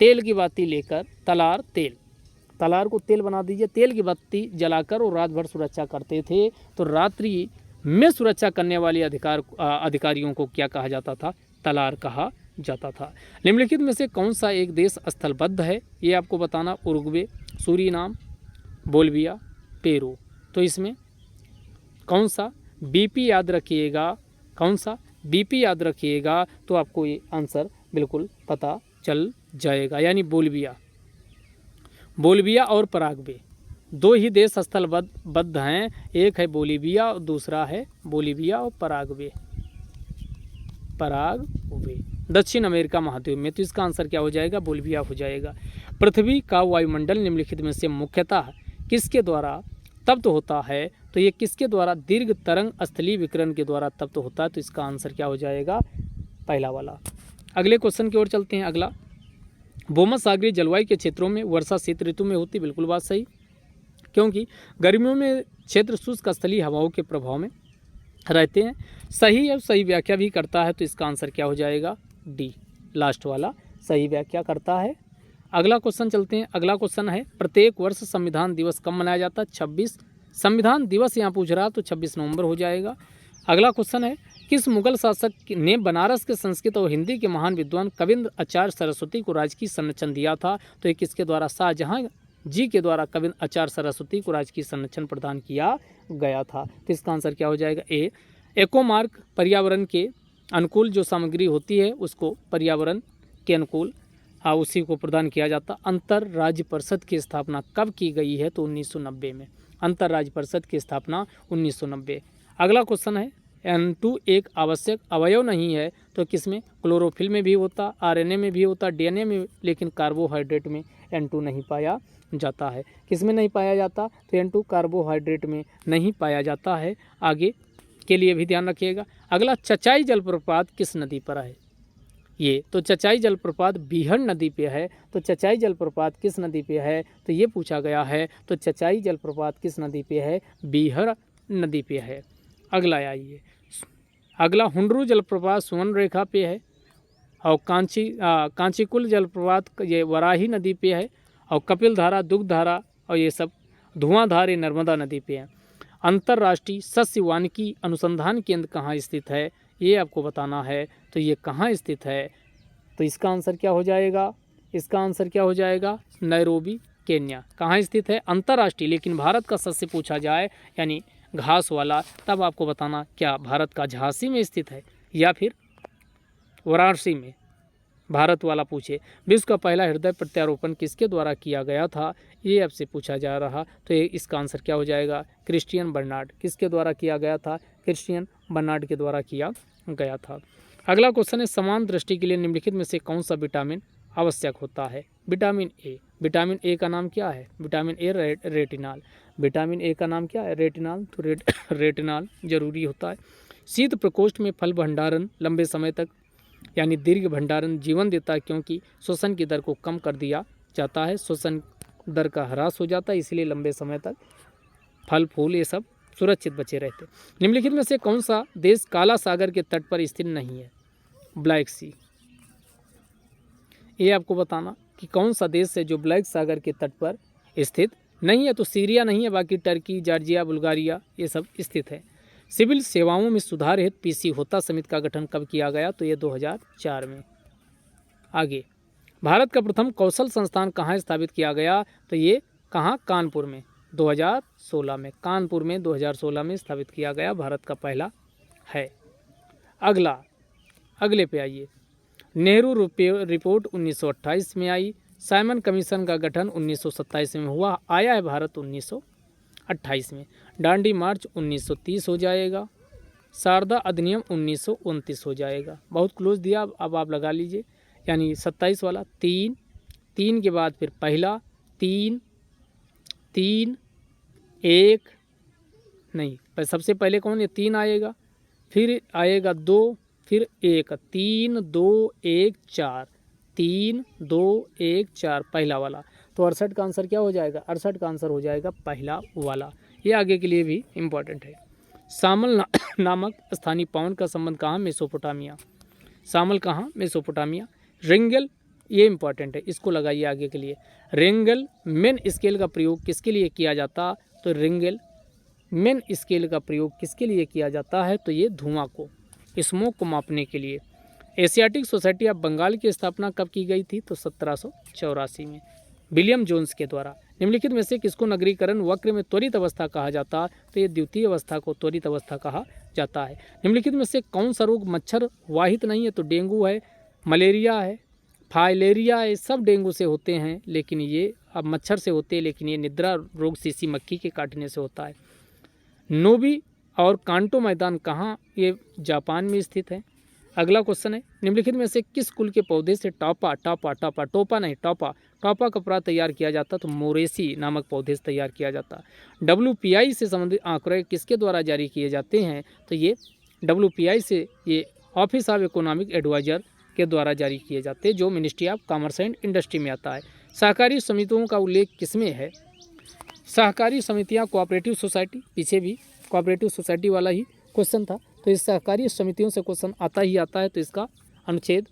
तेल की बत्ती लेकर, तलार तेल, तलार को तेल बना दीजिए, तेल की बत्ती जलाकर और रात भर सुरक्षा करते थे। तो रात्रि में सुरक्षा करने वाले अधिकारियों को क्या कहा जाता था? तलार कहा जाता था। निम्नलिखित में से कौन सा एक देश स्थलबद्ध है? ये आपको बताना। Uruguay, Suriname, Bolivia, Peru. तो इसमें कौन सा बीपी याद रखिएगा, कौन सा बीपी याद रखिएगा तो आपको ये आंसर बिल्कुल पता चल जाएगा, यानी बोल्विया। बोल्विया और पराग्वे दो ही देश स्थलबद्ध हैं, एक है बोलीविया और दूसरा है बोलीविया और पराग्वे। दक्षिण अमेरिका महाद्वीप में। तो इसका आंसर क्या हो जाएगा? बोल्विया हो जाएगा। पृथ्वी का वायुमंडल निम्नलिखित में से मुख्यतः किसके द्वारा तप्त होता है? तो ये किसके द्वारा? दीर्घ तरंग स्थलीय विकिरण के द्वारा तप्त होता है। तो इसका आंसर क्या हो जाएगा? पहला वाला। अगले क्वेश्चन की ओर चलते हैं। अगला, भूमध्यसागरीय जलवायु के क्षेत्रों में वर्षा शीत ऋतु में होती। बिल्कुल बात सही, क्योंकि गर्मियों में क्षेत्र शुष्क स्थलीय हवाओं के प्रभाव में रहते हैं। सही और सही व्याख्या भी करता है। तो इसका आंसर क्या हो जाएगा? डी, लास्ट वाला सही व्याख्या करता है। अगला क्वेश्चन चलते हैं। अगला क्वेश्चन है, प्रत्येक वर्ष संविधान दिवस कब मनाया जाता है? 26 संविधान दिवस यहाँ पूछ रहा, तो 26 नवंबर हो जाएगा। अगला क्वेश्चन है, किस मुगल शासक ने बनारस के संस्कृत और हिंदी के महान विद्वान कविंद्र आचार्य सरस्वती को राजकीय संरक्षण दिया था? तो ये किसके द्वारा? शाहजहां जी के द्वारा कविंद्र आचार्य सरस्वती को राजकीय संरक्षण प्रदान किया गया था। तो इसका आंसर क्या हो जाएगा? ए, एकोमार्क पर्यावरण के अनुकूल जो सामग्री होती है उसको पर्यावरण के अनुकूल उसी को प्रदान किया जाता। अंतर राज्य परिषद की स्थापना कब की गई है? तो 1990 में। अंतर राज्य परिषद की स्थापना 1990। अगला क्वेश्चन है, N2 एक आवश्यक अवयव नहीं है, तो किसमें? क्लोरोफिल में भी होता, RNA में भी होता, DNA में, लेकिन कार्बोहाइड्रेट में N2 नहीं पाया जाता है। किसमें नहीं पाया जाता? तो N2 कार्बोहाइड्रेट में नहीं पाया जाता है। आगे के लिए भी ध्यान रखिएगा। अगला, चचाई जलप्रपात किस नदी पर है? ये तो चचाई जलप्रपात बीहड़ नदी पे है। तो चचाई जलप्रपात किस नदी पे है? तो ये पूछा गया है। तो चचाई जलप्रपात किस नदी पे है? बीहड़ नदी पे है। अगला आइए, अगला, हुंडरू जलप्रपात सुवर्ण रेखा पे है, और कांचीकुल जलप्रपात ये वराही नदी पे है, और कपिल धारा, दुग्ध धारा और ये सब धुआंधार नर्मदा नदी पे है। अंतर्राष्ट्रीय सस्य वानिकी अनुसंधान केंद्र कहाँ स्थित है? ये आपको बताना है। तो ये कहाँ स्थित है? तो इसका आंसर क्या हो जाएगा? इसका आंसर क्या हो जाएगा? Nairobi, Kenya. कहाँ स्थित है? अंतर्राष्ट्रीय। लेकिन भारत का सस्य पूछा जाए, यानी घास वाला, तब आपको बताना क्या भारत का झांसी में स्थित है या फिर वाराणसी में। भारत वाला पूछे, विश्व का पहला हृदय प्रत्यारोपण किसके द्वारा किया गया था? ये आपसे पूछा जा रहा। तो इसका आंसर क्या हो जाएगा? Christian Barnard. किसके द्वारा किया गया था? क्रिश्चियन बर्नार्ड के द्वारा किया गया था। अगला क्वेश्चन है, समान दृष्टि के लिए निम्नलिखित में से कौन सा विटामिन आवश्यक होता है? Vitamin A. विटामिन ए का नाम क्या है? Vitamin A retinol. Vitamin A का नाम क्या है? रेटिनॉल। तो रेटिनॉल जरूरी होता है। शीत प्रकोष्ठ में फल भंडारण लंबे समय तक, यानी दीर्घ भंडारण जीवन देता है, क्योंकि श्वसन की दर को कम कर दिया जाता है। श्वसन दर का ह्रास हो जाता है, इसलिए लंबे समय तक फल फूल ये सब सुरक्षित बचे रहते। निम्नलिखित में से कौन सा देश काला सागर के तट पर स्थित नहीं है? ब्लैक सी। ये आपको बताना कि कौन सा देश है जो ब्लैक सागर के तट पर स्थित नहीं है। तो सीरिया नहीं है, बाकी टर्की, जॉर्जिया, बुल्गारिया ये सब स्थित है। सिविल सेवाओं में सुधार हेतु पीसी होता समिति का गठन कब किया गया? तो ये 2004 में। आगे, भारत का प्रथम कौशल संस्थान कहाँ स्थापित किया गया? तो ये कहाँ? कानपुर में 2016 में। कानपुर में 2016 में स्थापित किया गया, भारत का पहला है। अगले पे आइए, नेहरू रिपोर्ट 1928 में आई। साइमन कमीशन का गठन 1927 में हुआ, आया है भारत 1928 में। डांडी मार्च 1930 हो जाएगा। शारदा अधिनियम 1929 हो जाएगा। बहुत क्लोज दिया, अब आप लगा लीजिए, यानी 27 वाला। तीन के बाद फिर पहला, 3 1 नहीं, सबसे पहले कौन है? 3 आएगा, फिर आएगा 2, फिर 1, 3 2 1 4, 3 2 1 4 पहला वाला। तो 68 का आंसर क्या हो जाएगा? 68 का आंसर हो जाएगा पहला वाला। ये आगे के लिए भी इम्पॉर्टेंट है। सामल नामक स्थानीय पाउंड का संबंध कहाँ? मेसोपोटामिया। सामल कहाँ? मेसोपोटामिया। रिंगल, ये इम्पॉर्टेंट है, इसको लगाइए आगे के लिए। रिंगल मेन स्केल का प्रयोग किसके लिए किया जाता? तो रिंगल मेन स्केल का प्रयोग किसके लिए किया जाता है? तो ये धुआं को, स्मोक को मापने के लिए। एशियाटिक सोसाइटी ऑफ बंगाल की स्थापना कब की गई थी? तो 1784 में विलियम जोन्स के द्वारा। निम्नलिखित में से किसको नगरीकरण वक्र में त्वरित अवस्था कहा जाता है? तो ये द्वितीय अवस्था को त्वरित अवस्था कहा जाता है। निम्नलिखित में से कौन सा रोग मच्छर वाहित नहीं है? तो डेंगू है, मलेरिया है, फाइलेरिया है, सब डेंगू से होते हैं, लेकिन ये अब मच्छर से होते हैं, लेकिन ये निद्रा रोग सीसी मक्खी के काटने से होता है। नोबी और कांटो मैदान कहाँ? ये जापान में स्थित है। अगला क्वेश्चन है, निम्नलिखित में से किस कुल के पौधे से टोपा कपड़ा तैयार किया जाता? तो मोरेसी नामक पौधे से तैयार किया जाता। WPI से संबंधित आंकड़े किसके द्वारा जारी किए जाते हैं? तो ये WPI से ये ऑफिस ऑफ इकोनॉमिक एडवाइजर के द्वारा जारी किए जाते हैं, जो ministry of commerce and industry में आता है। सहकारी समितियों का उल्लेख किसमें है? सहकारी समितियां कोऑपरेटिव सोसाइटी, पीछे भी कोऑपरेटिव सोसाइटी वाला ही क्वेश्चन था, तो इस सहकारी समितियों से क्वेश्चन आता ही आता है। तो इसका अनुच्छेद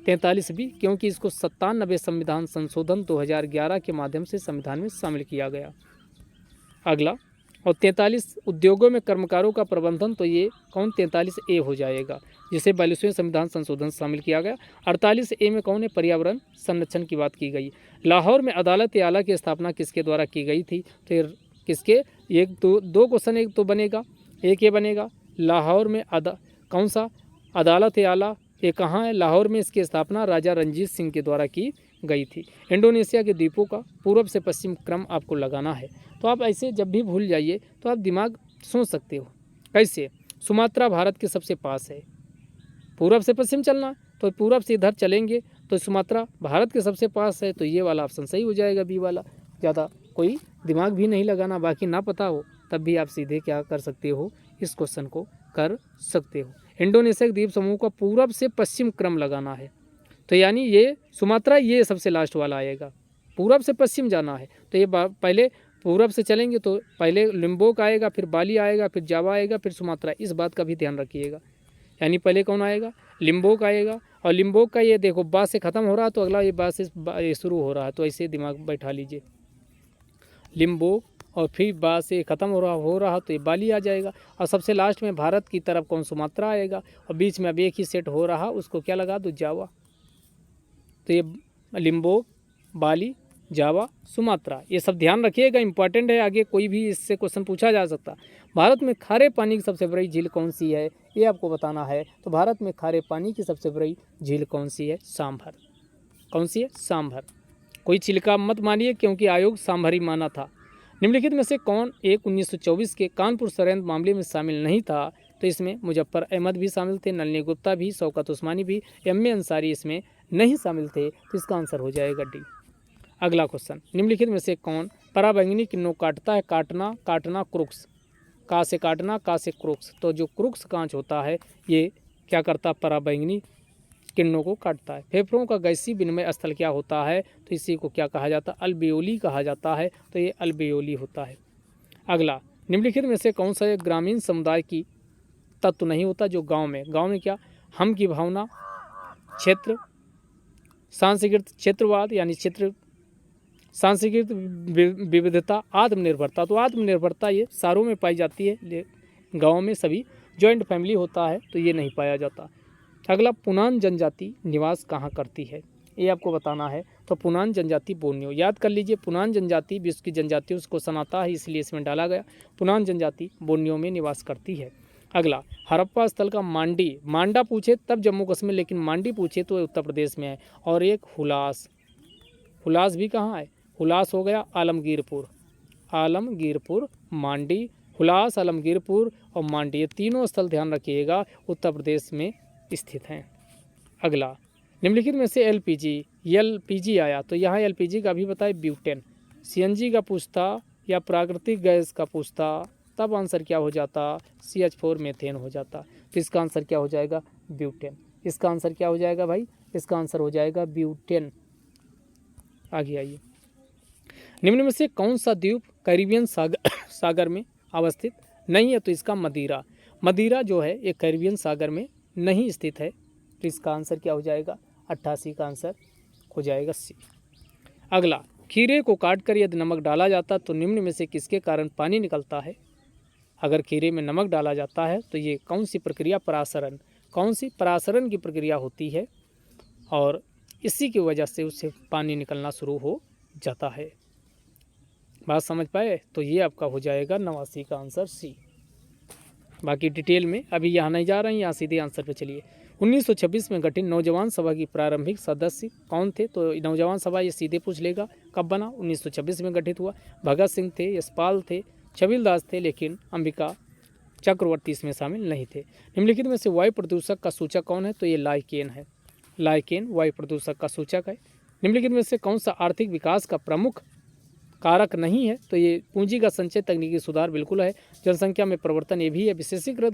43 भी, क्योंकि इसको 97 संविधान संशोधन 2011 के माध्यम से संविधान में शामिल किया गया। अगला, और 43 उद्योगों में कर्मकारों का प्रबंधन, तो ये कौन? 43A हो जाएगा, जिसे 42वें संविधान संशोधन शामिल किया गया। 48A में कौन है? पर्यावरण संरक्षण की बात की गई। लाहौर में अदालत आला की स्थापना किसके द्वारा की गई थी? तो किसके? एक तो दो क्वेश्चन एक तो बनेगा, एक ये बनेगा लाहौर में कौन सा अदालत आला, ये कहाँ है? लाहौर में इसकी स्थापना राजा रंजीत सिंह के द्वारा की गई थी। इंडोनेशिया के द्वीपों का पूर्व से पश्चिम क्रम आपको लगाना है। तो आप ऐसे जब भी भूल जाइए तो आप दिमाग सोच सकते हो कैसे। सुमात्रा भारत के सबसे पास है, पूर्व से पश्चिम चलना, तो पूर्व से इधर चलेंगे तो सुमात्रा भारत के सबसे पास है, तो ये वाला ऑप्शन सही हो जाएगा, बी वाला। ज़्यादा कोई दिमाग भी नहीं लगाना, बाकी ना पता हो तब भी आप सीधे क्या कर सकते हो, इस क्वेश्चन को कर सकते हो। इंडोनेशिया द्वीप समूह का पूर्व से पश्चिम क्रम लगाना है, तो यानी ये सुमात्रा ये सबसे लास्ट वाला आएगा, पूर्व से पश्चिम जाना है। तो ये पहले पूर्व से चलेंगे तो पहले लिम्बोक आएगा, फिर बाली आएगा, फिर जावा आएगा, फिर सुमात्रा। इस बात का भी ध्यान रखिएगा, यानी पहले कौन आएगा? लिम्बोक आएगा, और लिम्बोक का ये देखो बा से ख़त्म हो रहा है, तो अगला ये बा से शुरू हो रहा है, तो ऐसे दिमाग बैठा लीजिए। लिम्बोक और फिर बा से ख़त्म हो रहा तो ये बाली आ जाएगा, और सबसे लास्ट में भारत की तरफ कौन? सुमात्रा आएगा, और बीच में अब एक ही सेट हो रहा, उसको क्या लगा दो? जावा। तो ये लिम्बोक, बाली, जावा, सुमात्रा, ये सब ध्यान रखिएगा, इंपॉर्टेंट है, आगे कोई भी इससे क्वेश्चन पूछा जा सकता। भारत में खारे पानी की सबसे बड़ी झील कौन सी है? ये आपको बताना है। तो भारत में खारे पानी की सबसे बड़ी झील कौन सी है? सांभर। कौन सी है? सांभर। कोई चिल्का मत मानिए, क्योंकि आयोग सांभर ही माना था। निम्नलिखित में से कौन एक 1924 के कानपुर षड्यंत्र मामले में शामिल नहीं था? तो इसमें मुजफ्फर अहमद भी शामिल थे, नलिनी गुप्ता भी, शौकत उस्मानी भी, M.A. अंसारी इसमें नहीं शामिल थे, तो इसका आंसर हो जाएगा डी। अगला क्वेश्चन, निम्नलिखित में से कौन पराबैंगनी किरणों काटता है? काटना, काटना, क्रुक्स, का से काटना, का से क्रुक्स। तो जो क्रुक्स कांच होता है ये क्या करता है? पराबैंगनी किरणों को काटता है। फेफड़ों का गैसीय विनिमय स्थल क्या होता है? तो इसी को क्या कहा जाता है? अल्वेओली कहा जाता है, तो ये अल्वेओली होता है। अगला, निम्नलिखित में से कौन सा एक ग्रामीण समुदाय की तत्व नहीं होता? जो गांव में क्या? हम की भावना, क्षेत्र, सांस्कृतिक क्षेत्रवाद यानी क्षेत्र, सांस्कृतिक विविधता, आत्मनिर्भरता। तो आत्मनिर्भरता ये शहरों में पाई जाती है, गाँव में सभी जॉइंट फैमिली होता है, तो ये नहीं पाया जाता। अगला, पुनान जनजाति निवास कहाँ करती है? ये आपको बताना है। तो पुनान जनजाति बोर्नियो, याद कर लीजिए, पुनान जनजाति विश्व की जनजातियों को सनाता है, इसलिए इसमें डाला गया। पुनान जनजाति बोर्नियो में निवास करती है। अगला, हड़प्पा स्थल का मांडी, मांडा पूछे तब जम्मू कश्मीर, लेकिन मांडी पूछे तो उत्तर प्रदेश में है। और एक हुलास, हुलास भी कहाँ है? हुलास हो गया आलमगीरपुर, आलमगीरपुर, मांडी, हुलास, आलमगीरपुर और मांडी, ये तीनों स्थल ध्यान रखिएगा उत्तर प्रदेश में स्थित हैं। अगला, निम्नलिखित में से एलपीजी आया, तो यहाँ एलपीजी का भी बताए ब्यूटेन। सीएनजी का पूछता या प्राकृतिक गैस का पूछता, तब आंसर क्या हो जाता? CH4 मीथेन हो जाता। तो इसका आंसर क्या हो जाएगा? ब्यूटेन। इसका आंसर क्या हो जाएगा भाई? इसका आंसर हो जाएगा ब्यूटेन। आगे आइए, निम्न में से कौन सा द्वीप कैरिबियन सागर में अवस्थित नहीं है? तो इसका मदिरा। मदिरा जो है ये कैरिबियन सागर में नहीं स्थित है, तो इसका आंसर क्या हो जाएगा? 88 का आंसर हो जाएगा सी। अगला, खीरे को काटकर यदि नमक डाला जाता तो निम्न में से किसके कारण पानी निकलता है? अगर खीरे में नमक डाला जाता है तो ये कौन सी प्रक्रिया, परासरण, कौन सी परासरण की प्रक्रिया होती है और इसी की वजह से उससे पानी निकलना शुरू हो जाता है। बात समझ पाए? तो ये आपका हो जाएगा 89 का आंसर सी। बाकी डिटेल में अभी यहाँ नहीं जा रहे हैं, यहाँ सीधे आंसर पे चलिए। 1926 में गठित नौजवान सभा की प्रारंभिक सदस्य कौन थे? तो नौजवान सभा ये सीधे पूछ लेगा कब बना, 1926 में गठित हुआ। भगत सिंह थे, यशपाल थे, छबीलदास थे, लेकिन अंबिका चक्रवर्ती इसमें शामिल नहीं थे। निम्नलिखित में से वायु प्रदूषक का सूचक कौन है? तो ये लाइकेन है। लाइकेन वायु प्रदूषक का सूचक है। निम्नलिखित में से कौन सा आर्थिक विकास का प्रमुख कारक नहीं है? तो ये पूंजी का संचय, तकनीकी सुधार बिल्कुल है। जनसंख्या में परिवर्तन ये भी है। विशेषीकृत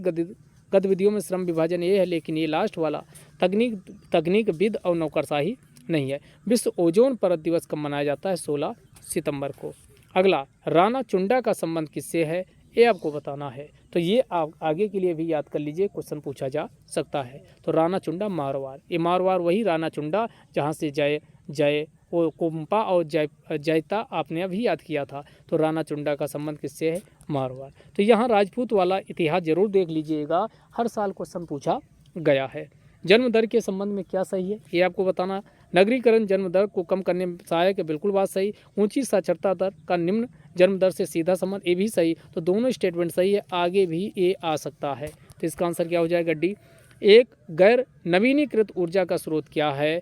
गतिविधियों में श्रम विभाजन ये है, लेकिन ये लास्ट वाला तकनीक विद और नौकरशाही नहीं है। विश्व ओजोन परत दिवस कब मनाया जाता है? 16 सितंबर को। अगला, राणा चुंडा का संबंध किससे है? ये आपको बताना है। तो ये आप आगे के लिए भी याद कर लीजिए, क्वेश्चन पूछा जा सकता है। तो राणा चुंडा मारवाड़, ये मारवाड़ वही राणा चुंडा जहाँ से जय वो कोम्पा और जयता आपने अभी याद किया था। तो राणा चुंडा का संबंध किससे है? मारवाड़। तो यहाँ राजपूत वाला इतिहास जरूर देख लीजिएगा, हर साल क्वेश्चन पूछा गया है। जन्म दर के संबंध में क्या सही है? ये आपको बताना। नगरीकरण जन्म दर को कम करने में सहायक है, बिल्कुल बात सही। ऊंची साक्षरता दर का निम्न जन्म दर से सीधा संबंध, ये भी सही। तो दोनों स्टेटमेंट सही है, आगे भी ये आ सकता है। तो इसका आंसर क्या हो जाएगा? डी। एक गैर नवीनीकृत ऊर्जा का स्रोत क्या है?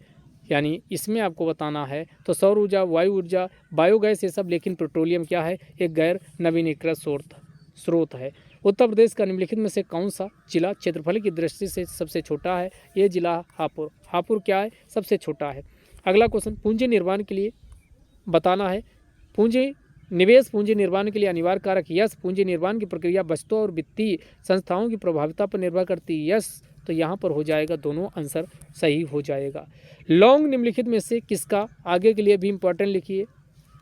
यानी इसमें आपको बताना है। तो सौर ऊर्जा, वायु ऊर्जा, बायोगैस, ये सब, लेकिन पेट्रोलियम क्या है? एक गैर नवीनीकृत स्रोत है। उत्तर प्रदेश का निम्नलिखित में से कौन सा जिला क्षेत्रफल की दृष्टि से सबसे छोटा है? ये जिला हापुड़। हापुड़ क्या है? सबसे छोटा है। अगला क्वेश्चन, पूंजी निर्माण के लिए बताना है। निवेश पूंजी निर्माण के लिए अनिवार्य कारक यस। पूंजी निर्माण की प्रक्रिया बचतों और वित्तीय संस्थाओं की प्रभाविता पर निर्भर करती है, यस। तो यहाँ पर हो जाएगा, दोनों आंसर सही हो जाएगा। लौंग निम्नलिखित में से किसका, आगे के लिए भी इंपॉर्टेंट लिखिए,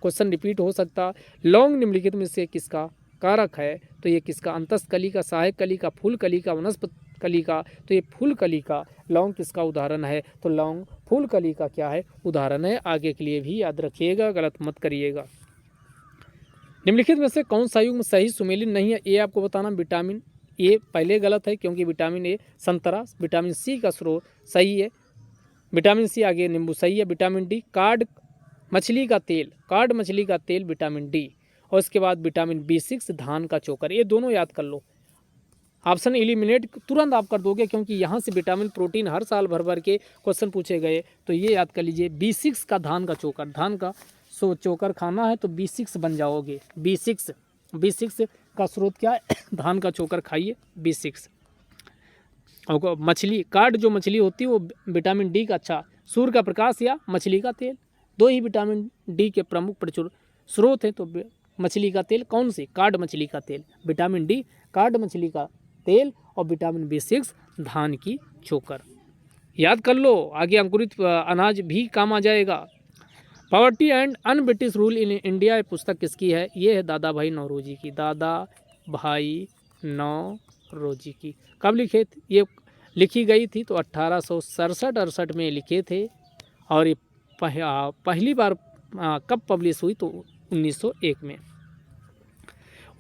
क्वेश्चन रिपीट हो सकता। लौंग निम्नलिखित में से किसका कारक है? तो ये किसका? अंतस्थ कली का, सहायक कली का, फूल कली का, वनस्पति कली का। तो ये फूल कली का लौंग किसका उदाहरण है? तो लौंग फूल कली का क्या है? उदाहरण है। आगे के लिए भी याद रखिएगा, गलत मत करिएगा। निम्नलिखित में से कौन सा युग्म सही सुमेलित नहीं है? ये आपको बताना। विटामिन ए पहले गलत है, क्योंकि विटामिन ए संतरा। विटामिन सी का स्रोत सही है, विटामिन सी आगे नींबू सही है। विटामिन डी कार्ड मछली का तेल विटामिन डी। और इसके बाद विटामिन B6 धान का चोकर। ये दोनों याद कर लो, ऑप्शन एलिमिनेट तुरंत आप कर दोगे, क्योंकि यहाँ से विटामिन प्रोटीन हर साल भर के क्वेश्चन पूछे गए। तो ये याद कर लीजिए, B6 का धान का चोकर, धान का चोकर खाना है तो B6 बन जाओगे। B6 का स्रोत क्या है? धान का चोकर खाइए, B6। और मछली कार्ड जो मछली होती है वो विटामिन डी का, अच्छा, सूर्य का प्रकाश या मछली का तेल, दो ही विटामिन डी के प्रमुख प्रचुर स्रोत हैं। तो मछली का तेल कौन सी? कार्ड मछली का तेल, विटामिन डी कार्ड मछली का तेल, और विटामिन B6 धान की चोकर। याद कर लो, आगे अंकुरित अनाज भी काम आ जाएगा। Poverty and un British rule in India, ये पुस्तक किसकी है? ये है दादा भाई नौरोजी की। दादा भाई नौरोजी की। कब लिखे थे? ये लिखी गई थी तो 1867-68 में लिखे थे। और ये पहली बार कब पब्लिश हुई? तो 1901 में।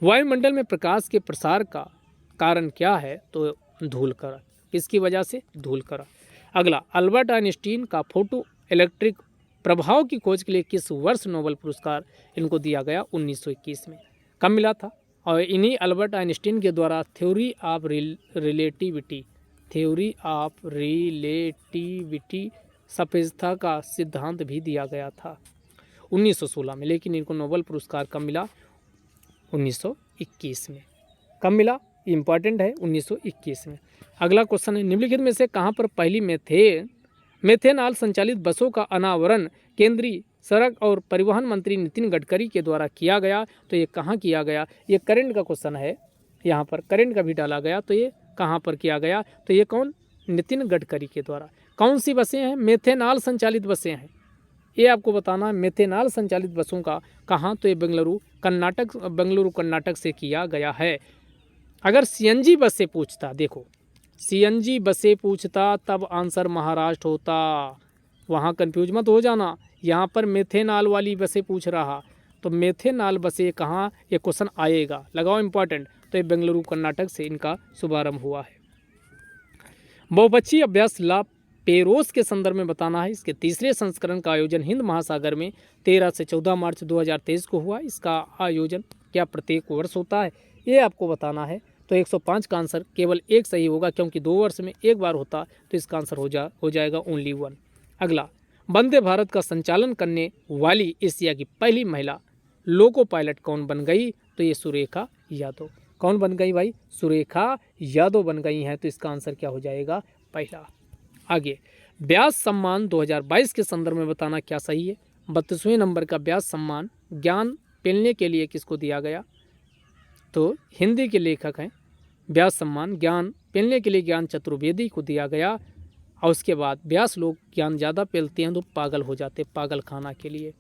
वायुमंडल में प्रकाश के प्रसार का कारण क्या है? तो धूलकणा। किसकी वजह से? धूलकणा। अगला, अल्बर्ट आइंस्टीन का फोटो इलेक्ट्रिक प्रभाव की खोज के लिए किस वर्ष नोबेल पुरस्कार इनको दिया गया? 1921 में। कब मिला था? और इन्हीं अल्बर्ट आइंस्टीन के द्वारा थ्योरी ऑफ रिलेटिविटी सापेक्षता का सिद्धांत भी दिया गया था 1916 में। लेकिन इनको नोबेल पुरस्कार कब मिला? 1921 में। कब मिला? इम्पॉर्टेंट है, 1921 में। अगला क्वेश्चन है, निम्नलिखित में से कहाँ पर पहली मेथेनॉल संचालित बसों का अनावरण केंद्रीय सड़क और परिवहन मंत्री नितिन गडकरी के द्वारा किया गया? तो ये कहाँ किया गया? ये करंट का क्वेश्चन है, यहाँ पर करंट का भी डाला गया। तो ये कहाँ पर किया गया? तो ये कौन? नितिन गडकरी के द्वारा। कौन सी बसें हैं? मेथेनॉल संचालित बसें हैं, ये आपको बताना है। मेथेनॉल संचालित बसों का कहाँ? तो ये बेंगलुरु कर्नाटक से किया गया है। अगर CNG बस से पूछता, देखो CNG बस से पूछता तब आंसर महाराष्ट्र होता, वहाँ कंफ्यूज मत हो जाना। यहाँ पर मेथेनॉल वाली बसें पूछ रहा, तो मेथेनॉल बसें कहाँ ये क्वेश्चन आएगा, लगाओ इंपॉर्टेंट। तो ये बेंगलुरु कर्नाटक से इनका शुभारंभ हुआ है। बहुपक्षीय अभ्यास ला पेरोस के संदर्भ में बताना है। इसके तीसरे संस्करण का आयोजन हिंद महासागर में 13 से 14 मार्च 2023 को हुआ। इसका आयोजन क्या प्रत्येक वर्ष होता है, ये आपको बताना है। तो 105 का आंसर केवल एक सही होगा, क्योंकि 2 वर्ष में एक बार होता, तो इसका आंसर हो जाएगा ओनली 1। अगला, वंदे भारत का संचालन करने वाली एशिया की पहली महिला लोको पायलट कौन बन गई, तो ये सुरेखा यादव। कौन बन गई भाई, सुरेखा यादव बन गई हैं। तो इसका आंसर क्या हो जाएगा, पहला। आगे, व्यास सम्मान 2022 के संदर्भ में बताना क्या सही है। 32वें नंबर का व्यास सम्मान ज्ञान पेलने के लिए किसको दिया गया, तो हिंदी के लेखक हैं। व्यास सम्मान ज्ञान पेलने के लिए ज्ञान चतुर्वेदी को दिया गया। और उसके बाद व्यास लोग ज्ञान ज़्यादा पेलते हैं तो पागल हो जाते, पागल खाना के लिए।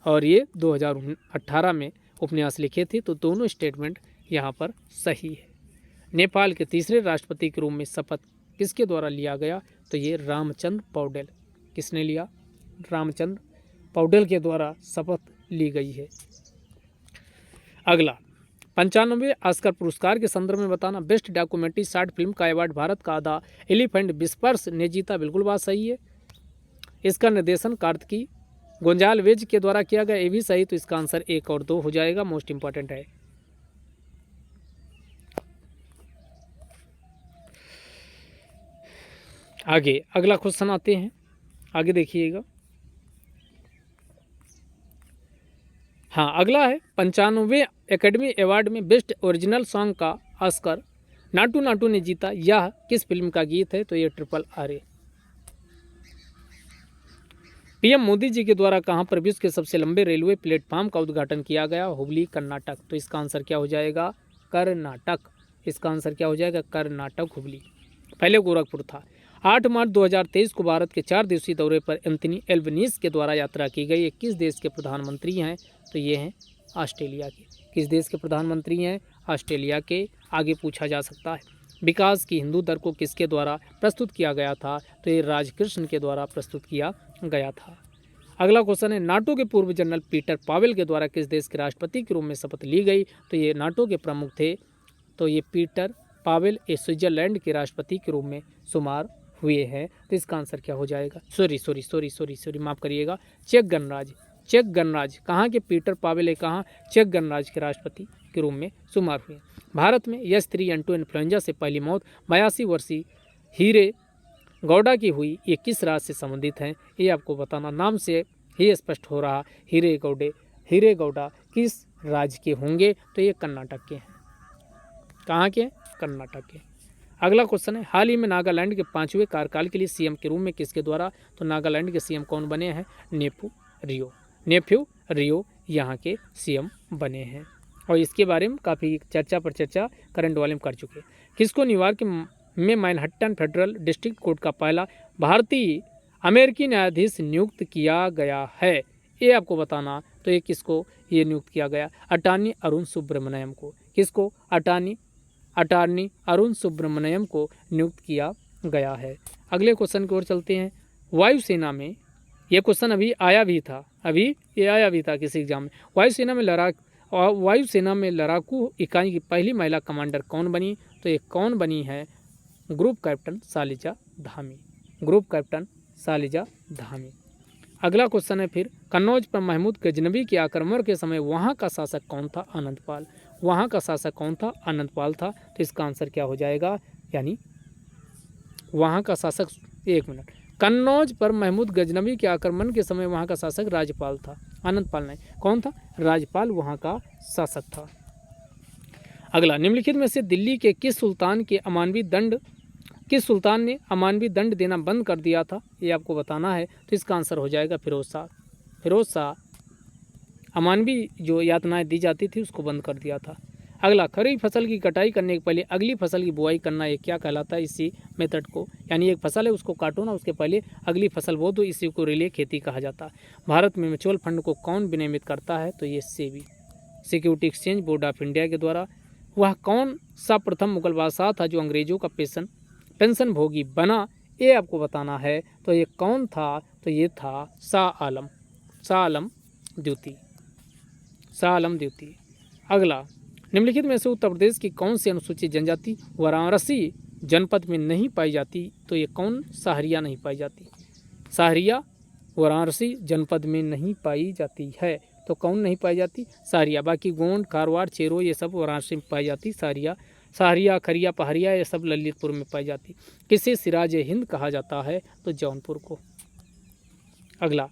और ये 2018 में उपन्यास लिखे थे। तो दोनों स्टेटमेंट यहाँ पर सही है। नेपाल के तीसरे राष्ट्रपति के रूप में शपथ किसके द्वारा लिया गया, तो ये रामचंद्र पौडेल। किसने लिया, रामचंद्र पौडेल के द्वारा शपथ ली गई है। अगला, 95वें ऑस्कर पुरस्कार के संदर्भ में बताना। बेस्ट डॉक्यूमेंट्री शॉर्ट फिल्म का अवार्ड भारत का द एलिफेंट विस्पर्स ने जीता। बिल्कुल बात सही है। इसका निर्देशन कार्तिकी गोंजाल्वेज के द्वारा किया गया, ये भी सही। तो इसका आंसर 1 और 2 हो जाएगा, मोस्ट इंपॉर्टेंट है। आगे अगला क्वेश्चन आते हैं, आगे देखिएगा। हाँ, अगला है 95वें एकेडमी अवार्ड में बेस्ट ओरिजिनल सॉन्ग का ऑस्कर नाटू नाटू ने जीता। यह किस फिल्म का गीत है, तो ये RRR। पीएम मोदी जी के द्वारा कहाँ पर विश्व के सबसे लंबे रेलवे प्लेटफॉर्म का उद्घाटन किया गया, हुबली कर्नाटक। तो इसका आंसर क्या हो जाएगा, कर्नाटक। इसका आंसर क्या हो जाएगा, कर्नाटक, हुबली। पहले गोरखपुर था। 8 मार्च 2023 को भारत के 4 दिवसीय दौरे पर एंथनी एल्बनीज़ के द्वारा यात्रा की गई। ये किस देश के प्रधानमंत्री हैं, तो ये हैं ऑस्ट्रेलिया के। किस देश के प्रधानमंत्री हैं, ऑस्ट्रेलिया के। आगे पूछा जा सकता है, विकास की हिंदू दर को किसके द्वारा प्रस्तुत किया गया था, तो ये राजकृष्ण के द्वारा प्रस्तुत किया गया था। अगला क्वेश्चन है, नाटो के पूर्व जनरल पीटर पावेल के द्वारा किस देश के राष्ट्रपति के रूप में शपथ ली गई, तो ये नाटो के प्रमुख थे। तो ये पीटर पावेल स्विट्जरलैंड के राष्ट्रपति के रूप में शुमार हुए हैं। तो इसका आंसर क्या हो जाएगा, सॉरी माफ़ करिएगा, चेक गणराज्य। चेक गणराज्य कहाँ के पीटर पावेल है, कहाँ, चेक गणराज्य के राष्ट्रपति के रूप में शुमार हुए। भारत में H3N2 इन्फ्लुएंजा से पहली मौत 82 वर्षीय हीरे गौडा की हुई। ये किस राज्य से संबंधित हैं, ये आपको बताना। नाम से ही स्पष्ट हो रहा, हीरे गौडा किस राज्य के होंगे, तो ये कर्नाटक के हैं। कहाँ के, कर्नाटक के। अगला क्वेश्चन है, हाल ही में नागालैंड के 5वें कार्यकाल के लिए सीएम के रूप में किसके द्वारा, तो नागालैंड के सीएम कौन बने हैं, नेफ्यू रियो यहाँ के सीएम बने हैं। और इसके बारे में काफ़ी चर्चा करंट वाले में कर चुके। किसको न्यूयॉर्क में मैनहट्टन फेडरल डिस्ट्रिक्ट कोर्ट का पहला भारतीय अमेरिकी न्यायाधीश नियुक्त किया गया है, ये आपको बताना। तो ये किसको ये नियुक्त किया गया, अटॉर्नी अरुण सुब्रमण्यम को। किसको, अटॉर्नी अरुण सुब्रमण्यम को नियुक्त किया गया है। अगले क्वेश्चन की ओर चलते हैं। वायुसेना में, ये क्वेश्चन अभी आया भी था किसी एग्जाम में। वायुसेना में लड़ाकू इकाई की पहली महिला कमांडर कौन बनी, तो ये कौन बनी है, ग्रुप कैप्टन सालिजा धामी। अगला क्वेश्चन है फिर, कन्नौज पर महमूद गजनबी के आक्रमण के समय वहाँ का शासक कौन था, आनंदपाल। वहाँ का शासक कौन था, आनंदपाल था। तो इसका आंसर क्या हो जाएगा, यानी वहाँ का शासक, एक मिनट, कन्नौज पर महमूद गजनबी के आक्रमण के समय वहाँ का शासक राज्यपाल था, आनंदपाल नहीं। कौन था, राज्यपाल वहाँ का शासक था। अगला, निम्नलिखित में से दिल्ली के किस सुल्तान ने अमानवीय दंड देना बंद कर दिया था, ये आपको बताना है। तो इसका आंसर हो जाएगा फिरोज शाह। अमानवीय जो यातनाएं दी जाती थी उसको बंद कर दिया था। अगला, खरीफ फसल की कटाई करने के पहले अगली फसल की बुआई करना, ये क्या कहलाता है, इसी मेथड को, यानी एक फसल है उसको काटो ना, उसके पहले अगली फसल बो दो, इसी को रिले खेती कहा जाता है। भारत में म्यूचुअल फंड को कौन विनियमित करता है, तो ये SEBI, security exchange board of India के द्वारा। वह कौन सा प्रथम मुगल बादशाह था जो अंग्रेजों का पेंशन भोगी बना, ये आपको बताना है। तो ये कौन था, तो ये था शाह आलम द्वितीय। शाह आलम द्वितीय। अगला, निम्नलिखित में से उत्तर प्रदेश की कौन सी अनुसूचित जनजाति वाराणसी जनपद में नहीं पाई जाती? तो ये कौन? सहरिया नहीं पाई जाती। सहरिया वाराणसी जनपद में नहीं पाई जाती है। तो कौन नहीं पाई जाती? सहरिया। बाकी गोंड, कारवार, चेरो ये सब वाराणसी में पाई जाती। सहरिया, खरिया, पहरिया ये सब ललितपुर में पाई जाती। किसे सिराज हिंद कहा जाता है? तो जौनपुर को। अगला,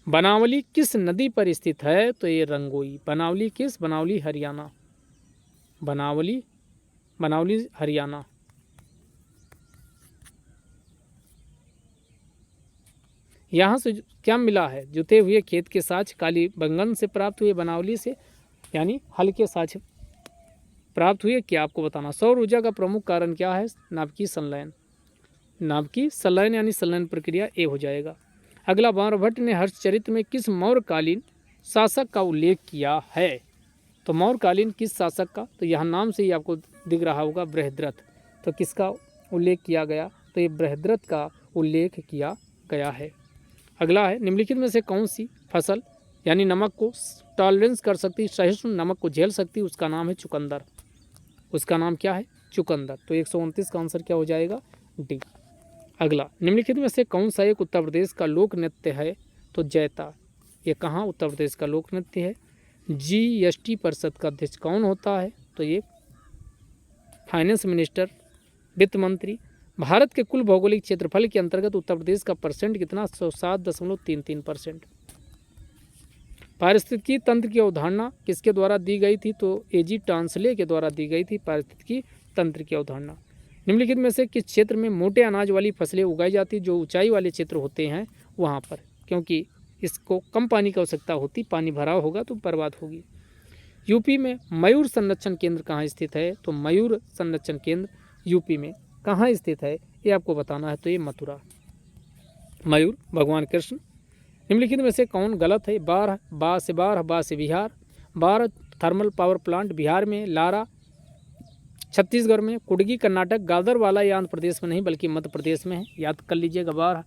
बनावली किस नदी पर स्थित है? तो ये रंगोई। बनावली किस? बनावली हरियाणा। बनावली हरियाणा। यहाँ से क्या मिला है? जुते हुए खेत के साज कालीबंगन से प्राप्त हुए, बनावली से, यानी हल्के साज प्राप्त हुए। क्या आपको बताना। सौर ऊर्जा का प्रमुख कारण क्या है? नाभिकीय संलयन। नाभिकीय संलयन यानी संलयन प्रक्रिया ए हो जाएगा। अगला, बाणभट्ट ने हर्षचरित में किस मौर्यकालीन शासक का उल्लेख किया है? तो मौर्यकालीन किस शासक का? तो यहाँ नाम से ही आपको दिख रहा होगा बृहद्रथ। तो किसका उल्लेख किया गया? तो ये बृहद्रथ का उल्लेख किया गया है। अगला है, निम्नलिखित में से कौन सी फसल यानी नमक को टॉलरेंस कर सकती, सहिष्णु नमक को झेल सकती, उसका नाम है चुकंदर। उसका नाम क्या है? चुकंदर। तो 129 का आंसर क्या हो जाएगा? डी। अगला, निम्नलिखित में से कौन सा एक उत्तर प्रदेश का लोक नृत्य है? तो जैता। ये कहाँ उत्तर प्रदेश का लोक नृत्य है? जीएसटी परिषद का अध्यक्ष कौन होता है? तो ये फाइनेंस मिनिस्टर, वित्त मंत्री। भारत के कुल भौगोलिक क्षेत्रफल के अंतर्गत उत्तर प्रदेश का परसेंट कितना? 107.33%। पारिस्थितिकी तंत्र की अवधारणा किसके द्वारा दी गई थी? तो एजी टांसले के द्वारा दी गई थी पारिस्थितिकी तंत्र की अवधारणा। निम्नलिखित में से किस क्षेत्र में मोटे अनाज वाली फसलें उगाई जाती? जो ऊंचाई वाले क्षेत्र होते हैं वहाँ पर, क्योंकि इसको कम पानी की आवश्यकता होती, पानी भरा होगा तो बर्बाद होगी। यूपी में मयूर संरक्षण केंद्र कहाँ स्थित है? तो मयूर संरक्षण केंद्र यूपी में कहाँ स्थित है ये आपको बताना है। तो ये मथुरा। मयूर भगवान कृष्ण। निम्नलिखित में से कौन गलत है? बा से बिहार। बारह थर्मल पावर प्लांट बिहार में, लारा छत्तीसगढ़ में, कुडगी कर्नाटक, गादरवाला ये आंध्र प्रदेश में नहीं बल्कि मध्य प्रदेश में है। याद कर लीजिएगा, बारह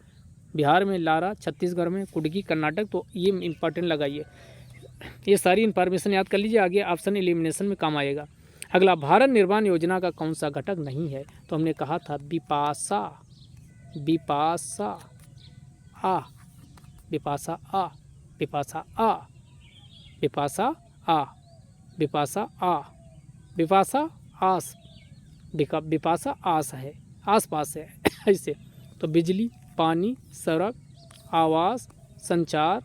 बिहार में, लारा छत्तीसगढ़ में, कुडगी कर्नाटक। तो ये इंपॉर्टेंट लगाइए, ये सारी इन्फॉर्मेशन याद कर लीजिए, आगे ऑप्शन एलिमिनेशन में काम आएगा। अगला, भारत निर्माण योजना का कौन सा घटक नहीं है? तो हमने कहा था बिपाशा। बिपाशा आ, बिपाशा आ, बिपाशा आ, बिपाशा आ, बिपाशा आ, बिपाशा आस, बिपाशा आस है, आसपास है ऐसे। तो बिजली, पानी, सड़क, आवास, संचार,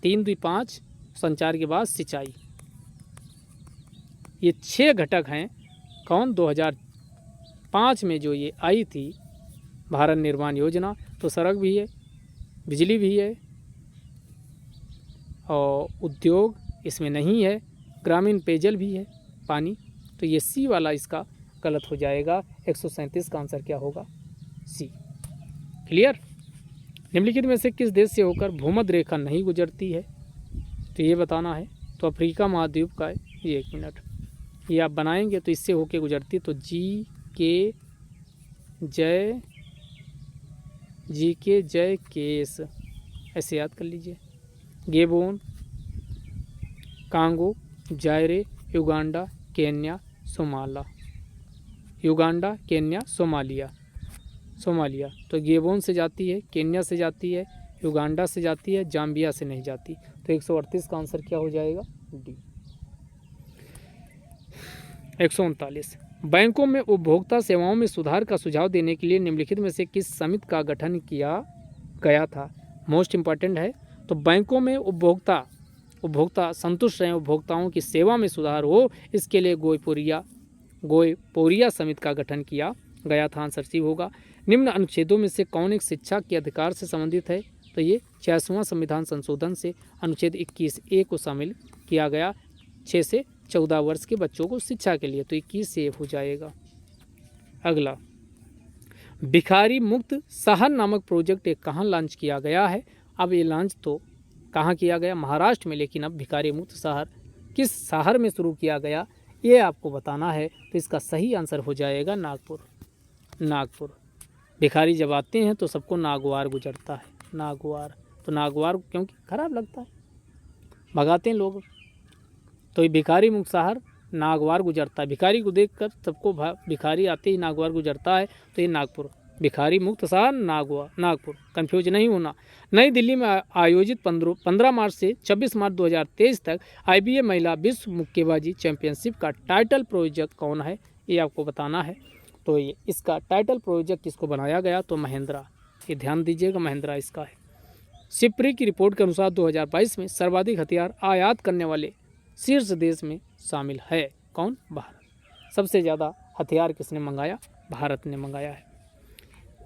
3-5 संचार के बाद सिंचाई, ये 6 घटक हैं। कौन? 2005 में जो ये आई थी भारत निर्माण योजना। तो सड़क भी है, बिजली भी है और उद्योग इसमें नहीं है, ग्रामीण पेयजल भी है, पानी। तो ये सी वाला इसका गलत हो जाएगा। 137 का आंसर क्या होगा? सी। क्लियर। निम्नलिखित में से किस देश से होकर भूमध्य रेखा नहीं गुजरती है? तो ये बताना है। तो अफ्रीका महाद्वीप का है। ये 1 मिनट, ये आप बनाएंगे तो इससे होके गुजरती। तो जी के जय केस, ऐसे याद कर लीजिए। गेबोन, कांगो, जायरे, युगांडा, केन्या, सोमालिया। तो गेबोन से जाती है, केन्या से जाती है, युगांडा से जाती है, जाम्बिया से नहीं जाती। तो 138 का आंसर क्या हो जाएगा? डी। 139, बैंकों में उपभोक्ता सेवाओं में सुधार का सुझाव देने के लिए निम्नलिखित में से किस समिति का गठन किया गया था? मोस्ट इम्पॉर्टेंट है। तो बैंकों में उपभोक्ता संतुष्ट रहें, उपभोक्ताओं की सेवा में सुधार हो, इसके लिए गोयपोरिया समिति का गठन किया गया था। आंसर सी होगा। निम्न अनुच्छेदों में से कौन एक शिक्षा के अधिकार से संबंधित है? तो ये 86वां संविधान संशोधन से अनुच्छेद 21A को शामिल किया गया, 6 से 14 वर्ष के बच्चों को शिक्षा के लिए। तो 21 से हो जाएगा। अगला, भिखारी मुक्त शहर नामक प्रोजेक्ट एक कहाँ लॉन्च किया गया है? अब ये लॉन्च तो कहाँ किया गया? महाराष्ट्र में, लेकिन अब भिखारी मुक्त शहर किस शहर में शुरू किया गया ये आपको बताना है। तो इसका सही आंसर हो जाएगा नागपुर। भिखारी जब आते हैं तो सबको नागवार गुजरता है, नागवार। तो नागवार क्योंकि खराब लगता है, भगाते हैं लोग तो ये भिखारी मुक्त शहर नागवार गुजरता है। भिखारी को देखकर सबको भिखारी आते ही नागवार गुजरता है, तो ये नागपुर, भिखारी मुक्त शहर नागपुर, कंफ्यूज नहीं होना। नई दिल्ली में आयोजित 15 मार्च से 26 मार्च 2023 तक IBA महिला विश्व मुक्केबाजी चैंपियनशिप का टाइटल प्रोजेक्ट कौन है, ये आपको बताना है। तो ये इसका टाइटल प्रोजेक्ट किसको बनाया गया, तो महिंद्रा, ये ध्यान दीजिएगा, महिंद्रा इसका है। सिप्री की रिपोर्ट के अनुसार 2022 में सर्वाधिक हथियार आयात करने वाले शीर्ष देश में शामिल है कौन, भारत। सबसे ज़्यादा हथियार किसने मंगाया, भारत ने मंगाया है।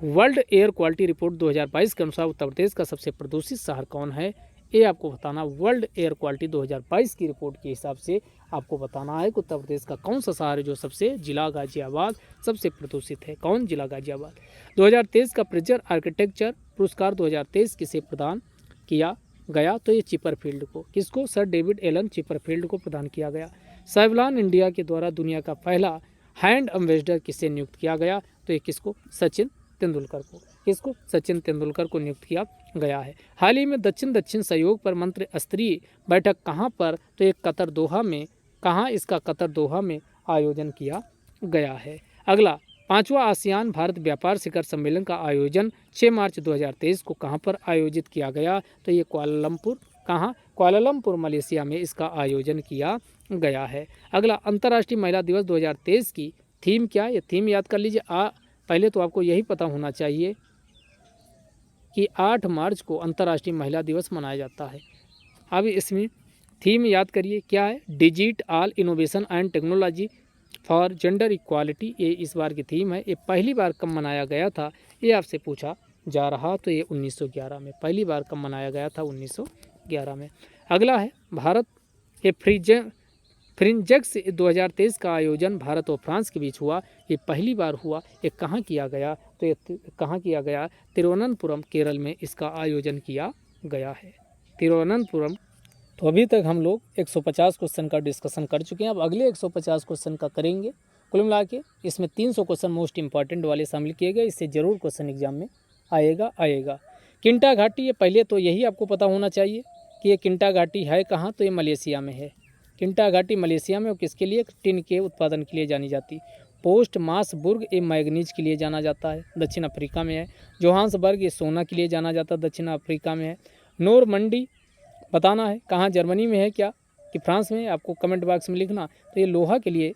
वर्ल्ड एयर क्वालिटी रिपोर्ट 2022 के अनुसार उत्तर प्रदेश का सबसे प्रदूषित शहर कौन है, ये आपको बताना। वर्ल्ड एयर क्वालिटी 2022 की रिपोर्ट के हिसाब से आपको बताना है कि उत्तर प्रदेश का कौन सा शहर है जो सबसे, जिला गाजियाबाद सबसे प्रदूषित है, कौन, जिला गाजियाबाद। 2023 का प्रिजर आर्किटेक्चर पुरस्कार 2023 किसे प्रदान किया गया, तो ये चिपरफील्ड को, किसको, सर डेविड एलन चिपरफील्ड को प्रदान किया गया। सेवलॉन इंडिया के द्वारा दुनिया का पहला हैंड एम्बेसडर किसे नियुक्त किया गया, तो ये किसको, सचिन तेंदुलकर को, किसको, सचिन तेंदुलकर को नियुक्त किया गया है। हाल ही में दक्षिण सहयोग पर मंत्री स्तरीय बैठक कहाँ पर, तो ये कतर दोहा में, कहाँ, इसका कतर दोहा में आयोजन किया गया है। अगला 5वां आसियान भारत व्यापार शिखर सम्मेलन का आयोजन 6 मार्च 2023 को कहाँ पर आयोजित किया गया, तो ये कुआलालंपुर, कहाँ, कुआलालंपुर मलेशिया में इसका आयोजन किया गया है। अगला अंतर्राष्ट्रीय महिला दिवस 2023 की थीम क्या है, ये थीम याद कर लीजिए। पहले तो आपको यही पता होना चाहिए कि 8 मार्च को अंतर्राष्ट्रीय महिला दिवस मनाया जाता है। अब इसमें थीम याद करिए क्या है, digit all innovation and technology for gender equality, ये इस बार की थीम है। ये पहली बार कब मनाया गया था, ये आपसे पूछा जा रहा, तो ये 1911 में, पहली बार कब मनाया गया था, 1911 में। अगला है भारत, ये फ्रिंजेक्स 2023 का आयोजन भारत और फ्रांस के बीच हुआ, ये पहली बार हुआ। ये कहाँ किया गया, तो ये कहाँ किया गया, तिरुवनंतपुरम केरल में इसका आयोजन किया गया है, तिरुवनंतपुरम। तो अभी तक हम लोग 150 क्वेश्चन का डिस्कशन कर चुके हैं। अब अगले 150 क्वेश्चन का करेंगे। कुल मिला के इसमें 300 क्वेश्चन मोस्ट इंपॉर्टेंट वाले शामिल किए गए, इससे ज़रूर क्वेश्चन एग्जाम में आएगा। किंटा घाटी, ये पहले तो यही आपको पता होना चाहिए कि ये किंटा घाटी है कहाँ, तो ये मलेशिया में है। किंटा घाटी मलेशिया में, और किसके लिए, टिन के उत्पादन के लिए जानी जाती। पोस्ट मासबुर्ग ये मैग्नीज के लिए जाना जाता है, दक्षिण अफ्रीका में है। जोहान्सबर्ग ये सोना के लिए जाना जाता है, दक्षिण अफ्रीका में है। नोरमंडी बताना है कहाँ, जर्मनी में है क्या कि फ्रांस में, आपको कमेंट बॉक्स में लिखना। तो ये लोहा के लिए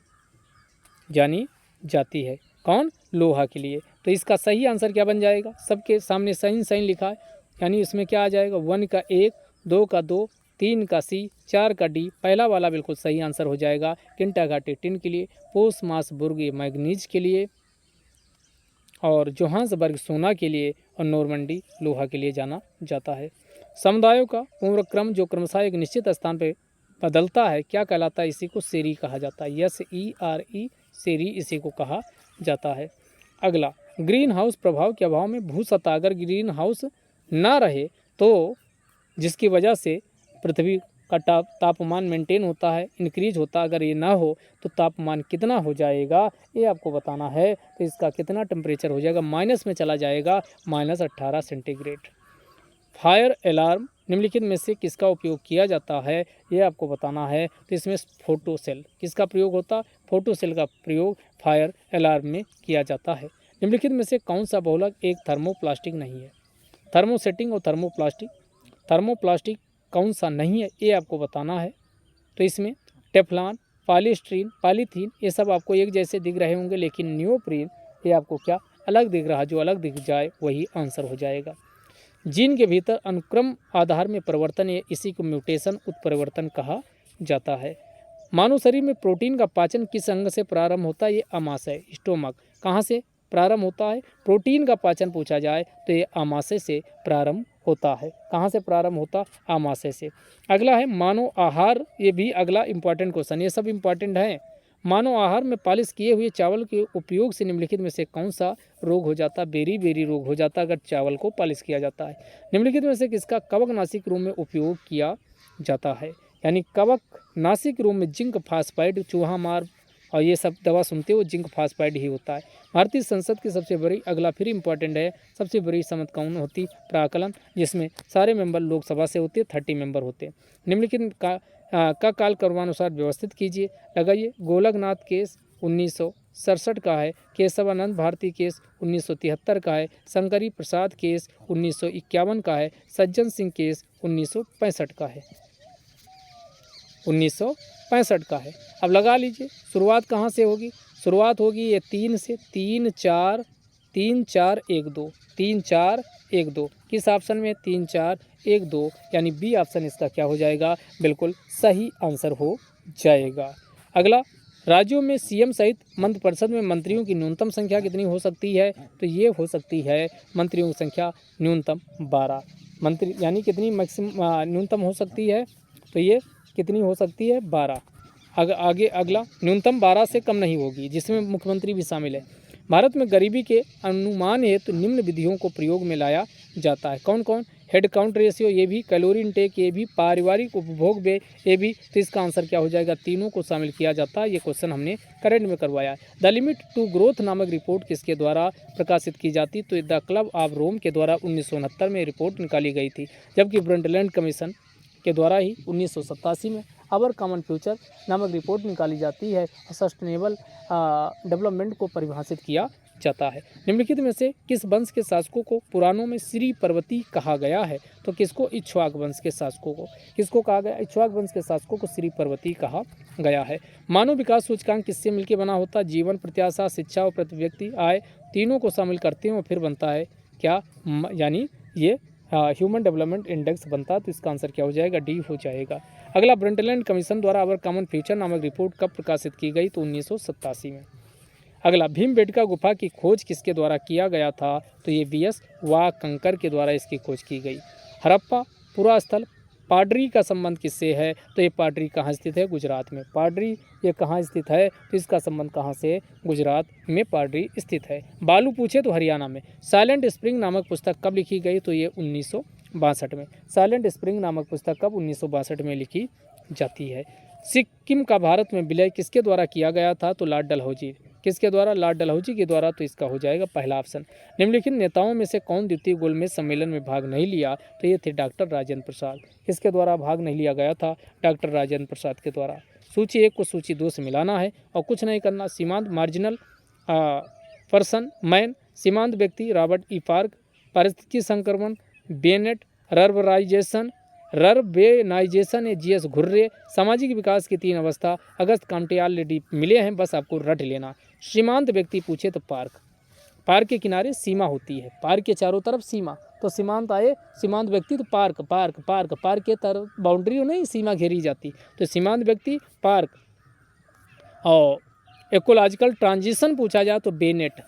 जानी जाती है, कौन, लोहा के लिए। तो इसका सही आंसर क्या बन जाएगा, सबके सामने सही लिखा है, यानी इसमें क्या आ जाएगा, 1 का 1, 2 का 2, 3 का C, 4 का D, पहला वाला बिल्कुल सही आंसर हो जाएगा। किंटा घाटी टिन के लिए, पोस्ट मासबुर्ग मैग्नीज के लिए, और जोहान्सबर्ग सोना के लिए, और नोरमंडी लोहा के लिए जाना जाता है। समुदायों का पूर्वक्रम जो क्रमशः एक निश्चित स्थान पर बदलता है, क्या कहलाता है, इसी को सेरी कहा जाता है। SERE, सेरी इसी को कहा जाता है। अगला, ग्रीन हाउस प्रभाव के अभाव में भू सतह अगर ग्रीन हाउस ना रहे, तो जिसकी वजह से पृथ्वी का तापमान मेंटेन होता है, इंक्रीज होता है, अगर ये ना हो तो तापमान कितना हो जाएगा, ये आपको बताना है। तो इसका कितना टेम्परेचर हो जाएगा, माइनस में चला जाएगा, -18 सेंटीग्रेड। फायर अलार्म निम्नलिखित में से किसका उपयोग किया जाता है, ये आपको बताना है। तो इसमें फोटो सेल किसका प्रयोग होता, फोटो सेल का प्रयोग फायर अलार्म में किया जाता है। निम्नलिखित में से कौन सा बहुलक एक थर्मोप्लास्टिक नहीं है, थर्मोसेटिंग और थर्मोप्लास्टिक कौन सा नहीं है, ये आपको बताना है। तो इसमें टेफ्लॉन, पॉलीस्टीरीन, पॉलीथीन ये सब आपको एक जैसे दिख रहे होंगे, लेकिन नियोप्रीन ये आपको क्या अलग दिख रहा, जो अलग दिख जाए वही आंसर हो जाएगा। जीन के भीतर अनुक्रम आधार में परिवर्तन है, इसी को म्यूटेशन उत्परिवर्तन कहा जाता है। मानव शरीर में प्रोटीन का पाचन किस अंग से प्रारंभ होता है, ये आमाशय, स्टोमक। कहाँ से प्रारंभ होता है, प्रोटीन का पाचन पूछा जाए तो ये आमाशय से प्रारंभ होता है। कहाँ से प्रारंभ होता, आमाशय से। अगला है मानव आहार, ये भी अगला इंपॉर्टेंट क्वेश्चन, ये सब इंपॉर्टेंट हैं। मानव आहार में पालिश किए हुए चावल के उपयोग से निम्नलिखित में से कौन सा रोग हो जाता, बेरी रोग हो जाता अगर चावल को पालिश किया जाता है। निम्नलिखित में से किसका कवकनाशी रूप में उपयोग किया जाता है, यानी कवकनाशी रूप में जिंक फास्फाइड, चूहा मार और ये सब दवा सुनते हो, जिंक फास्फाइड ही होता है। भारतीय संसद की सबसे बड़ी, अगला फिर इंपॉर्टेंट है, सबसे बड़ी समिति कौन होती, प्राक्कलन, जिसमें सारे मेंबर लोकसभा से होते, 30 मेंबर होते। निम्नलिखित का का काल क्रमानुसार व्यवस्थित कीजिए। लगाइए। गोलकनाथ केस 1967 का है। केशवानंद भारती केस 1973 का है। शंकरी प्रसाद केस 1951 का है। सज्जन सिंह केस 1965 का है। 1965 का है। अब लगा लीजिए शुरुआत कहाँ से होगी। शुरुआत होगी ये 3 से। 3 4 3 4 1 2 3 4 1 2 किस ऑप्शन में 3 4 1 2 यानी बी ऑप्शन इसका क्या हो जाएगा, बिल्कुल सही आंसर हो जाएगा। अगला, राज्यों में सीएम सहित मंत्रिपरिषद में मंत्रियों की न्यूनतम संख्या कितनी हो सकती है, तो ये हो सकती है मंत्रियों की संख्या न्यूनतम 12 मंत्री, यानी कितनी मैक्सिमम न्यूनतम हो सकती है, तो ये कितनी हो सकती है 12। आगे अगला, न्यूनतम 12 से कम नहीं होगी, जिसमें मुख्यमंत्री भी शामिल है। भारत में गरीबी के अनुमान हेतु तो निम्न विधियों को प्रयोग में लाया जाता है। कौन कौन, हेड काउंट रेशियो ये भी, कैलोरी इनटेक ये भी, पारिवारिक उपभोग व्यय ये भी। तो इसका आंसर क्या हो जाएगा, तीनों को शामिल किया जाता है। ये क्वेश्चन हमने करंट में करवाया है। द लिमिट टू ग्रोथ नामक रिपोर्ट किसके द्वारा प्रकाशित की जाती, तो द क्लब ऑफ रोम के द्वारा 1969 में रिपोर्ट निकाली गई थी, जबकि ब्रंडलैंड कमीशन के द्वारा ही 1987 में अवर कॉमन फ्यूचर नामक रिपोर्ट निकाली जाती है और सस्टेनेबल डेवलपमेंट को परिभाषित किया जाता है। निम्नलिखित में से किस वंश के शासकों को पुराणों में श्री पर्वती कहा गया है, तो किसको, इक्ष्वाक वंश के शासकों को, किसको कहा गया, इक्ष्वाक वंश के शासकों को श्री पर्वती कहा गया है। मानव विकास सूचकांक किससे मिलकर बना होता है, जीवन, प्रत्याशा, शिक्षा और प्रति व्यक्ति आय तीनों को शामिल करते हैं और फिर बनता है क्या, यानी ये ह्यूमन डेवलपमेंट इंडेक्स बनता है। तो इसका आंसर क्या हो जाएगा, डी हो जाएगा। अगला, ब्रंडलैंड कमीशन द्वारा अवर कॉमन फ्यूचर नामक रिपोर्ट कब प्रकाशित की गई, तो 1987 में। अगला, भीमबेटका गुफा की खोज किसके द्वारा किया गया था, तो ये वीएस वाकंकर के द्वारा इसकी खोज की गई। हड़प्पा पुरास्थल पाडरी का संबंध किससे है, तो ये पाडरी कहाँ स्थित है, गुजरात में। पाडरी ये कहाँ स्थित है, तो इसका संबंध कहाँ से, गुजरात में पाडरी स्थित है। बालू पूछे तो हरियाणा में। साइलेंट स्प्रिंग नामक पुस्तक कब लिखी गई, तो ये 1962 में। साइलेंट स्प्रिंग नामक पुस्तक कब, 1962 में लिखी जाती है। सिक्किम का भारत में विलय किसके द्वारा किया गया था, तो लॉर्ड डलहौजी, किसके द्वारा, लॉर्ड डलहौजी के द्वारा। तो इसका हो जाएगा पहला ऑप्शन। निम्नलिखित नेताओं में से कौन द्वितीय गोलमेज सम्मेलन में भाग नहीं लिया, तो ये थे डॉक्टर राजेंद्र प्रसाद। किसके द्वारा भाग नहीं लिया गया था, डॉक्टर राजेंद्र प्रसाद के द्वारा। सूची 1 को सूची 2 से मिलाना है और कुछ नहीं करना। सीमांत मार्जिनल पर्सन मैन, सीमांत व्यक्ति रॉबर्ट ई पार्क, पारिस्थितिकी संक्रमण बेनेट, रर्बराइजेशन या जीएस घुर्रे, सामाजिक विकास की 3 अवस्था अगस्त कामटे ऑलरेडी मिले हैं, बस आपको रट लेना। सीमांत व्यक्ति पूछे तो पार्क, पार्क के किनारे सीमा होती है, पार्क के चारों तरफ सीमा, तो सीमांत आए, सीमांत व्यक्ति तो पार्क, पार्क पार्क पार्क के तरफ बाउंड्री हो नहीं, सीमा घेरी जाती, तो सीमांत व्यक्ति पार्क। और इकोलॉजिकल ट्रांजिशन पूछा जाए तो Bennett,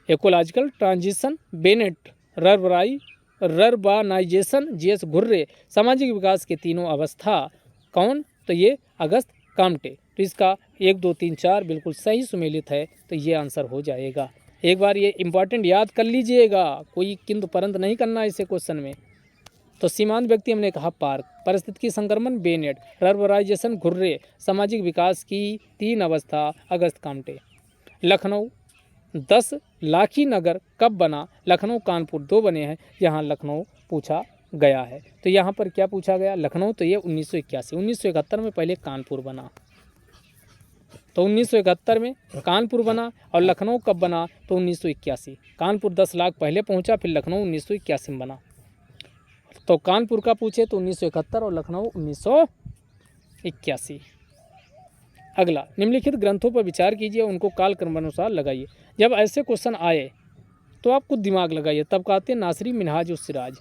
ecological transition Bennett, rurbanisation GS Ghurye, सामाजिक विकास के 3 अवस्था कौन, तो ये अगस्त कामटे। तो इसका 1 2 3 4 बिल्कुल सही सुमेलित है, तो ये आंसर हो जाएगा। एक बार ये इंपॉर्टेंट याद कर लीजिएगा, कोई किंतु परंत नहीं करना इसे क्वेश्चन में। तो सीमांत व्यक्ति हमने कहा पार्क, पारिस्थितिकी संक्रमण बेनेट, रर्बराइजेशन घुर्रे, सामाजिक विकास की 3 अवस्था अगस्त कामटे। लखनऊ 10 लाखी नगर कब बना, लखनऊ कानपुर 2 बने हैं, यहाँ लखनऊ पूछा गया है। तो यहाँ पर क्या पूछा गया, लखनऊ, तो ये 1981, 1971 में पहले कानपुर बना, तो 1971 में कानपुर बना। और लखनऊ कब बना, तो 1981। कानपुर 10 लाख पहले पहुँचा, फिर लखनऊ 1981 में बना। तो कानपुर का पूछे तो 1971 और लखनऊ 1981। अगला, निम्नलिखित ग्रंथों पर विचार कीजिए, उनको काल क्रमानुसार लगाइए। जब ऐसे क्वेश्चन आए तो आप कुछ दिमाग लगाइए, तब कहते हैं नासरी मिनहाज उस सिराज,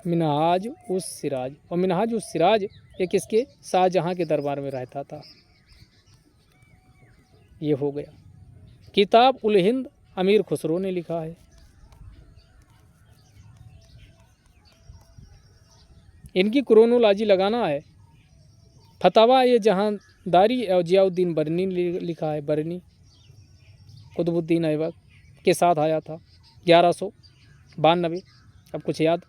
मिनहाज उस सिराज। और मिनहाज उस सिराज ये किसके, शाहजहाँ के दरबार में रहता था, ये हो गया। किताब उल हिंद अमीर खुसरो ने लिखा है। इनकी क्रोनोलॉजी लगाना है। फतवा ये जहांदारी और जियाउद्दीन बरनी लिखा है, बरनी कुतुबुद्दीन ऐबक के साथ आया था 1192। अब कुछ याद,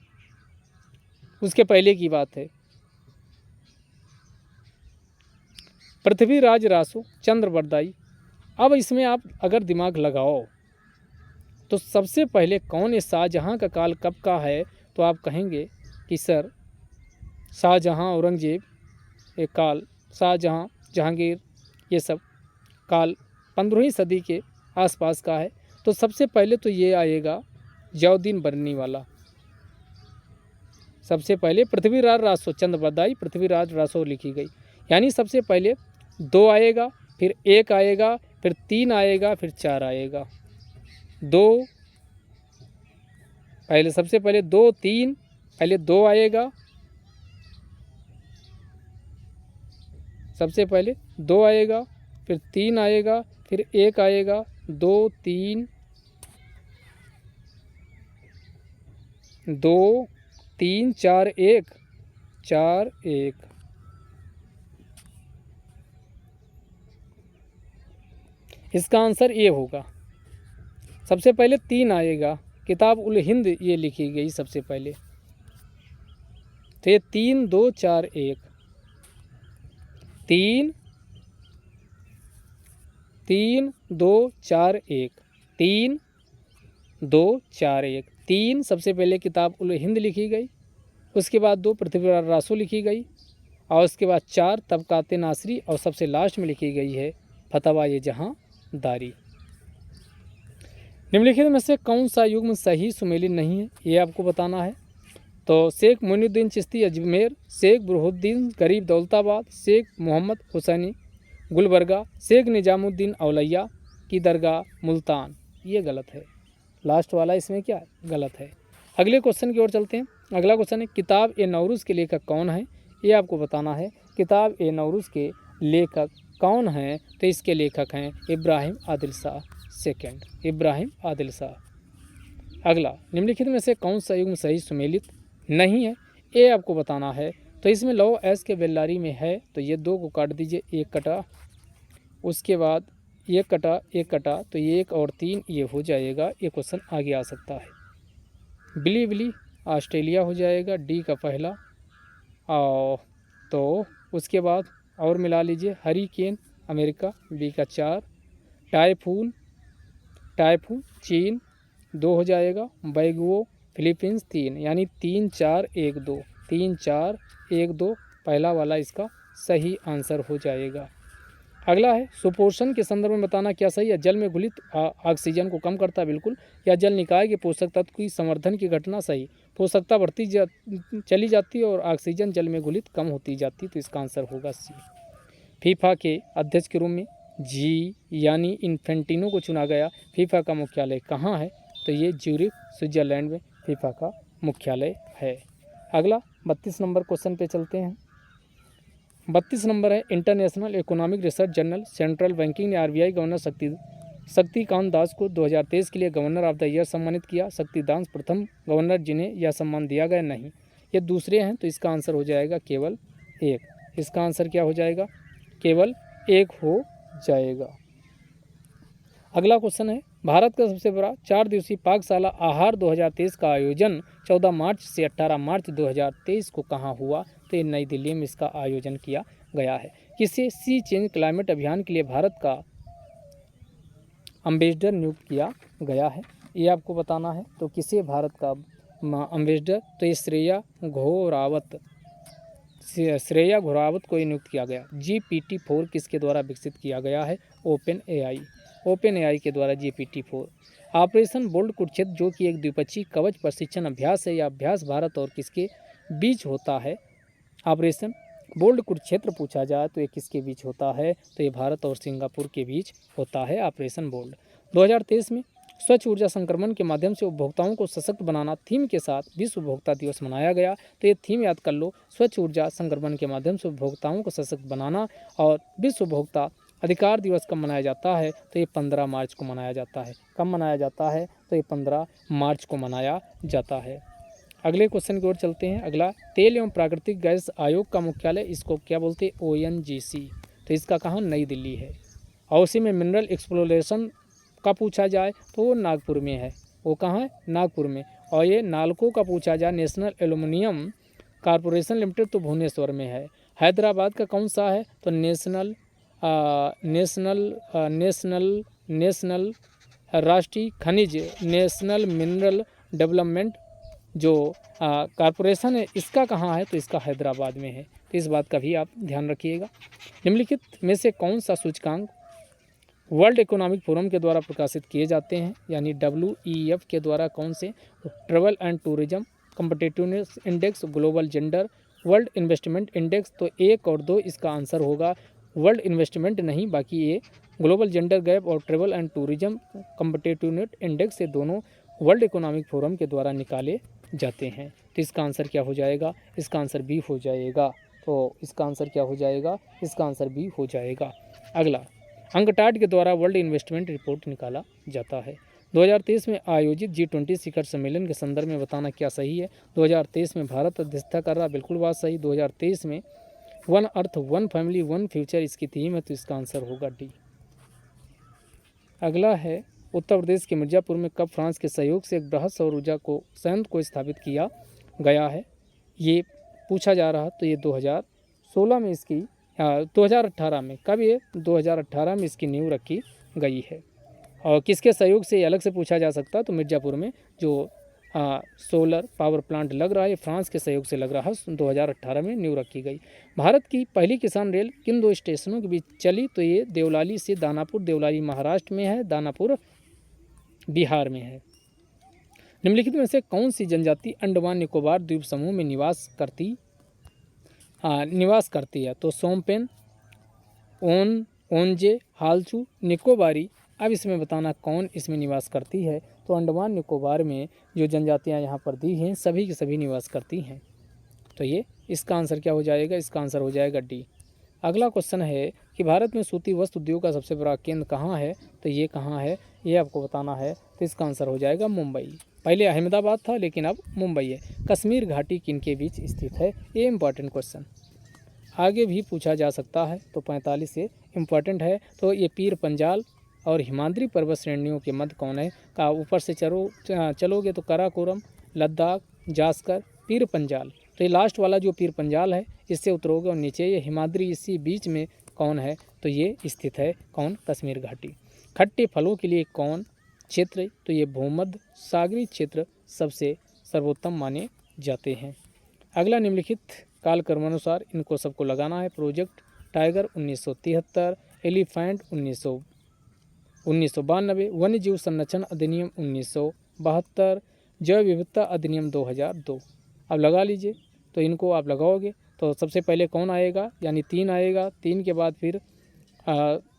उसके पहले की बात है। पृथ्वीराज रासो चंद्रवरदाई। अब इसमें आप अगर दिमाग लगाओ तो सबसे पहले कौन है, शाहजहाँ का काल कब का है, तो आप कहेंगे कि सर शाहजहाँ, औरंगजेब, ये काल, शाहजहाँ, जहांगीर, ये सब काल 15वीं सदी के आसपास का है। तो सबसे पहले तो ये आएगा जयउद्दीन बरनी वाला। सबसे पहले पृथ्वीराज रासो, चंद्रबरदाई पृथ्वीराज रासो लिखी गई। यानी सबसे पहले 2 आएगा, फिर 1 आएगा, फिर 3 आएगा, फिर 4 आएगा। 2 पहले, सबसे पहले 2 3, पहले 2 आएगा, सबसे पहले 2 आएगा, फिर 3 आएगा, फिर 1 आएगा, 2 3 2 3 4 1 4 1। इसका आंसर ये होगा। सबसे पहले 3 आएगा, किताब उल हिंद ये लिखी गई सबसे पहले। तो ये 3 2 4 1, 3 3 2 4 1, 3 2 4 1। 3 सबसे पहले किताब उल हिंद लिखी गई, उसके बाद 2 पृथ्वीराज रासो लिखी गई, और उसके बाद 4 तबकात नासरी, और सबसे लास्ट में लिखी गई है फतवा ये जहां दारी। निम्नलिखित में से कौन सा युग्म सही सुमेलित नहीं है, ये आपको बताना है। तो शेख मोइनुद्दीन चिश्ती अजमेर, शेख बुरहुद्दीन गरीब दौलताबाद, शेख मोहम्मद हुसैनी गुलबर्गा, शेख निजामुद्दीन औलैया की दरगाह मुल्तान, ये गलत है। लास्ट वाला इसमें क्या है, गलत है। अगले क्वेश्चन की ओर चलते हैं। अगला क्वेश्चन है किताब ए नौरूज़ के लेखक कौन है, ये आपको बताना है। किताब ए नौरूज़ के लेखक कौन हैं, तो इसके लेखक हैं इब्राहिम आदिल शाह सेकंड, इब्राहिम आदिल शाह। अगला, निम्नलिखित में से कौन सा युग्म सही सुमेलित नहीं है, ये आपको बताना है। तो इसमें लौ एस के बेल्लारी में है, तो ये 2 को काट दीजिए, 1 कटा, उसके बाद 1 कटा, 1 कटा, तो ये 1 और 3 ये हो जाएगा। ये क्वेश्चन आगे आ सकता है। बिली बिली ऑस्ट्रेलिया हो जाएगा, डी का पहला। और तो उसके बाद और मिला लीजिए, हरिकेन अमेरिका, बी का 4, टाइफून, टाइफून चीन 2 हो जाएगा, बैगुओ फिलीपींस 3, यानी 3 4 1 2, 3 4 1 2 पहला वाला इसका सही आंसर हो जाएगा। अगला है सुपोषण के संदर्भ में बताना क्या सही है। जल में घुलित ऑक्सीजन को कम करता है, बिल्कुल। या जल निकाय के पोषक तत्व की संवर्धन की घटना, सही। पोषकता बढ़ती चली जाती है और ऑक्सीजन जल में घुलित कम होती जाती है, तो इसका आंसर होगा सी। फीफा के अध्यक्ष के रूप में जी यानी इन्फेंटिनो को चुना गया। फीफा का मुख्यालय कहाँ है, तो ये ज्यूरिख स्विट्जरलैंड में फीफा का मुख्यालय है। अगला 32 नंबर क्वेश्चन पे चलते हैं। 32 नंबर है international economic research journal central banking ने आरबीआई गवर्नर शक्तिकांत दास को 2023 के लिए गवर्नर ऑफ द ईयर सम्मानित किया। शक्तिदास प्रथम गवर्नर जिन्हें यह सम्मान दिया गया नहीं, ये दूसरे हैं, तो इसका आंसर हो जाएगा केवल 1। इसका आंसर क्या हो जाएगा, केवल 1 हो जाएगा। अगला क्वेश्चन है भारत का सबसे बड़ा 4 दिवसीय पाकशाला आहार 2023 का आयोजन 14 मार्च से 18 मार्च 2023 को कहाँ हुआ, तो ये नई दिल्ली में इसका आयोजन किया गया है। किसे सी चेंज क्लाइमेट अभियान के लिए भारत का एम्बेसडर नियुक्त किया गया है, ये आपको बताना है। तो किसे भारत का एम्बेसडर, तो ये श्रेया घोरावत को नियुक्त किया गया। GPT-4 किसके द्वारा विकसित किया गया है, ओपन एआई के द्वारा GPT-4। ऑपरेशन बोल्ट कुरुक्षेत्र जो कि एक द्विपक्षीय कवच प्रशिक्षण अभ्यास है, यह अभ्यास भारत और किसके बीच होता है। ऑपरेशन बोल्ट कुरुक्षेत्र पूछा जाए तो ये किसके बीच होता है, तो ये भारत और सिंगापुर के बीच होता है ऑपरेशन बोल्ट। 2023 में स्वच्छ ऊर्जा संक्रमण के माध्यम से उपभोक्ताओं को सशक्त बनाना थीम के साथ विश्व उपभोक्ता दिवस मनाया गया। तो ये थीम याद कर लो, स्वच्छ ऊर्जा संक्रमण के माध्यम से उपभोक्ताओं को सशक्त बनाना। और विश्व उपभोक्ता अधिकार दिवस कब मनाया जाता है, तो ये 15 मार्च को मनाया जाता है। कब मनाया जाता है, तो ये 15 मार्च को मनाया जाता है। अगले क्वेश्चन की ओर चलते हैं। अगला, तेल एवं प्राकृतिक गैस आयोग का मुख्यालय इसको क्या बोलते हैं, ONGC। तो इसका कहाँ, नई दिल्ली है। और उसी में मिनरल एक्सप्लोरेशन का पूछा जाए तो वो नागपुर में है। वो कहाँ है, नागपुर में। और ये नालको का पूछा जाए, नेशनल एल्युमिनियम कॉरपोरेशन लिमिटेड, तो भुवनेश्वर में है। हैदराबाद का कौन सा है, तो नेशनल राष्ट्रीय खनिज, नेशनल मिनरल डेवलपमेंट जो कॉरपोरेशन है इसका कहाँ है, तो इसका हैदराबाद में है। तो इस बात का भी आप ध्यान रखिएगा। निम्नलिखित में से कौन सा सूचकांक वर्ल्ड इकोनॉमिक फोरम के द्वारा प्रकाशित किए जाते हैं, यानी WEF के द्वारा कौन से? Travel and tourism, competitiveness index, global gender, world investment index. तो 1 और 2 इसका आंसर होगा। वर्ल्ड इन्वेस्टमेंट नहीं, बाकी ये ग्लोबल जेंडर गैप और travel and tourism competitiveness index, ये दोनों वर्ल्ड इकोनॉमिक फोरम के द्वारा निकाले जाते हैं। तो इसका आंसर क्या हो जाएगा? इसका आंसर बी हो जाएगा। तो इसका आंसर क्या हो जाएगा? इसका आंसर बी हो जाएगा। अगला, अंकटाड के द्वारा वर्ल्ड इन्वेस्टमेंट रिपोर्ट निकाला जाता है। 2023 में आयोजित G20 शिखर सम्मेलन के संदर्भ में बताना क्या सही है? 2023 में भारत अध्यक्षता कर रहा, बिल्कुल बात सही। 2023 में one earth one family one future इसकी थीम है, तो इसका आंसर होगा डी। अगला है, उत्तर प्रदेश के मिर्ज़ापुर में कब फ्रांस के सहयोग से एक बृहद सौर ऊर्जा को संयंत्र को स्थापित किया गया है? ये पूछा जा रहा, तो ये 2016 में इसकी 2018 में, कब ये 2018 में इसकी नींव रखी गई है। और किसके सहयोग से, अलग से पूछा जा सकता है। तो मिर्ज़ापुर में जो सोलर पावर प्लांट लग रहा है, फ्रांस के सहयोग से लग रहा है। 2018 में नींव रखी गई। भारत की पहली किसान रेल किन 2 स्टेशनों के बीच चली? तो ये देवलाली से दानापुर, देवलाली महाराष्ट्र में है, दानापुर बिहार में है। निम्नलिखित में से कौन सी जनजाति अंडमान निकोबार द्वीप समूह में निवास करती है? तो सोमपेन, ओंजे, हालचू, निकोबारी। अब इसमें बताना कौन इसमें निवास करती है। तो अंडमान निकोबार में जो जनजातियां यहाँ पर दी हैं, सभी की सभी निवास करती हैं। तो ये इसका आंसर क्या हो जाएगा? इसका आंसर हो जाएगा डी। अगला क्वेश्चन है कि भारत में सूती वस्त्र उद्योग का सबसे बड़ा केंद्र कहाँ है? तो ये कहाँ है, ये आपको बताना है। तो इसका आंसर हो जाएगा मुंबई। पहले अहमदाबाद था, लेकिन अब मुंबई है। कश्मीर घाटी किन के बीच स्थित है? ये इंपॉर्टेंट क्वेश्चन आगे भी पूछा जा सकता है। तो 45 से इम्पॉर्टेंट है। तो ये पीर पंजाल और हिमाद्री पर्वत श्रेणियों के मध्य कौन है? का ऊपर से चलोगे तो काराकोरम, लद्दाख, जास्कर, पीर पंजाल। तो ये लास्ट वाला जो पीर पंजाल है, इससे उतरोगे और नीचे ये हिमाद्री, इसी बीच में कौन है? तो ये स्थित है कौन? कश्मीर घाटी। खट्टे फलों के लिए कौन क्षेत्र? तो ये भूमध्य सागरीय क्षेत्र सबसे सर्वोत्तम माने जाते हैं। अगला, निम्नलिखित कालक्रमानुसार इनको सबको लगाना है। प्रोजेक्ट टाइगर 1973, एलिफेंट 1992, वन्य जीव संरक्षण अधिनियम 1972, जैव विविधता अधिनियम 2002। अब लगा लीजिए। तो इनको आप लगाओगे तो सबसे पहले कौन आएगा? यानी 3 आएगा, 3 के बाद फिर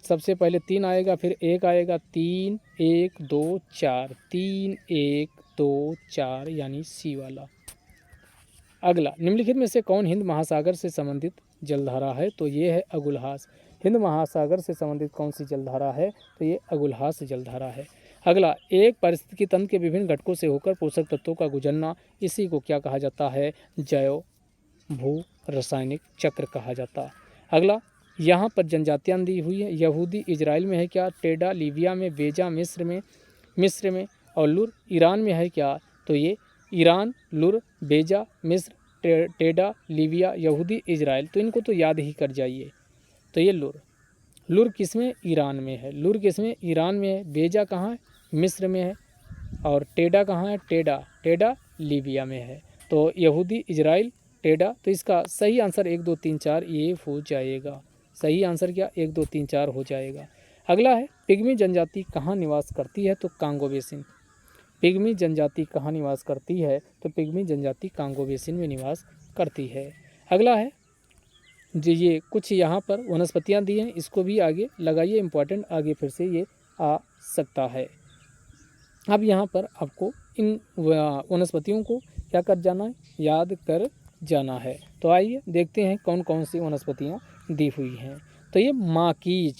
सबसे पहले 3 आएगा, फिर 1 आएगा, 3 1 2 4, 3 1 2 4, यानी सी वाला। अगला, निम्नलिखित में से कौन हिंद महासागर से संबंधित जलधारा है? तो ये है अगुलहास। हिंद महासागर से संबंधित कौन सी जलधारा है? तो ये अगुलहास जलधारा है। अगला, एक पारिस्थितिकी तंत्र के विभिन्न घटकों से होकर पोषक तत्वों का गुजरना, इसी को क्या कहा जाता है? जैव भू रासायनिक चक्र कहा जाता है। अगला, यहाँ पर जनजातियाँ दी हुई है। यहूदी इजराइल में है क्या? टेडा लीबिया में, बेजा मिस्र में और लुर ईरान में है क्या? तो ये ईरान, लुर, बेजा, मिस्र, टेडा, लीबिया, यहूदी, इजराइल। तो इनको तो याद ही कर जाइए। तो ये लुर किस में? ईरान में है। लुर किस में? ईरान में है। बेजा कहाँ है? मिस्र में है। और टेडा कहाँ है? टेडा लीबिया में है। तो यहूदी, इजराइल, टेडा। तो इसका सही आंसर 1 2 3 4 ये हो जाएगा। सही आंसर क्या? 1 2 3 4 हो जाएगा। अगला है, पिग्मी जनजाति कहाँ निवास करती है? तो कांगो बेसिन। पिग्मी जनजाति कहाँ निवास करती है? तो पिग्मी जनजाति कांगो बेसिन में निवास करती है। अगला है, जो ये कुछ यहाँ पर वनस्पतियाँ दी हैं, इसको भी आगे लगाइए, इंपॉर्टेंट आगे फिर से ये आ सकता है। अब यहाँ पर आपको इन वनस्पतियों को क्या कर जाना है? याद कर जाना है। तो आइए देखते हैं कौन कौन सी वनस्पतियाँ दी हुई हैं। तो ये माकवी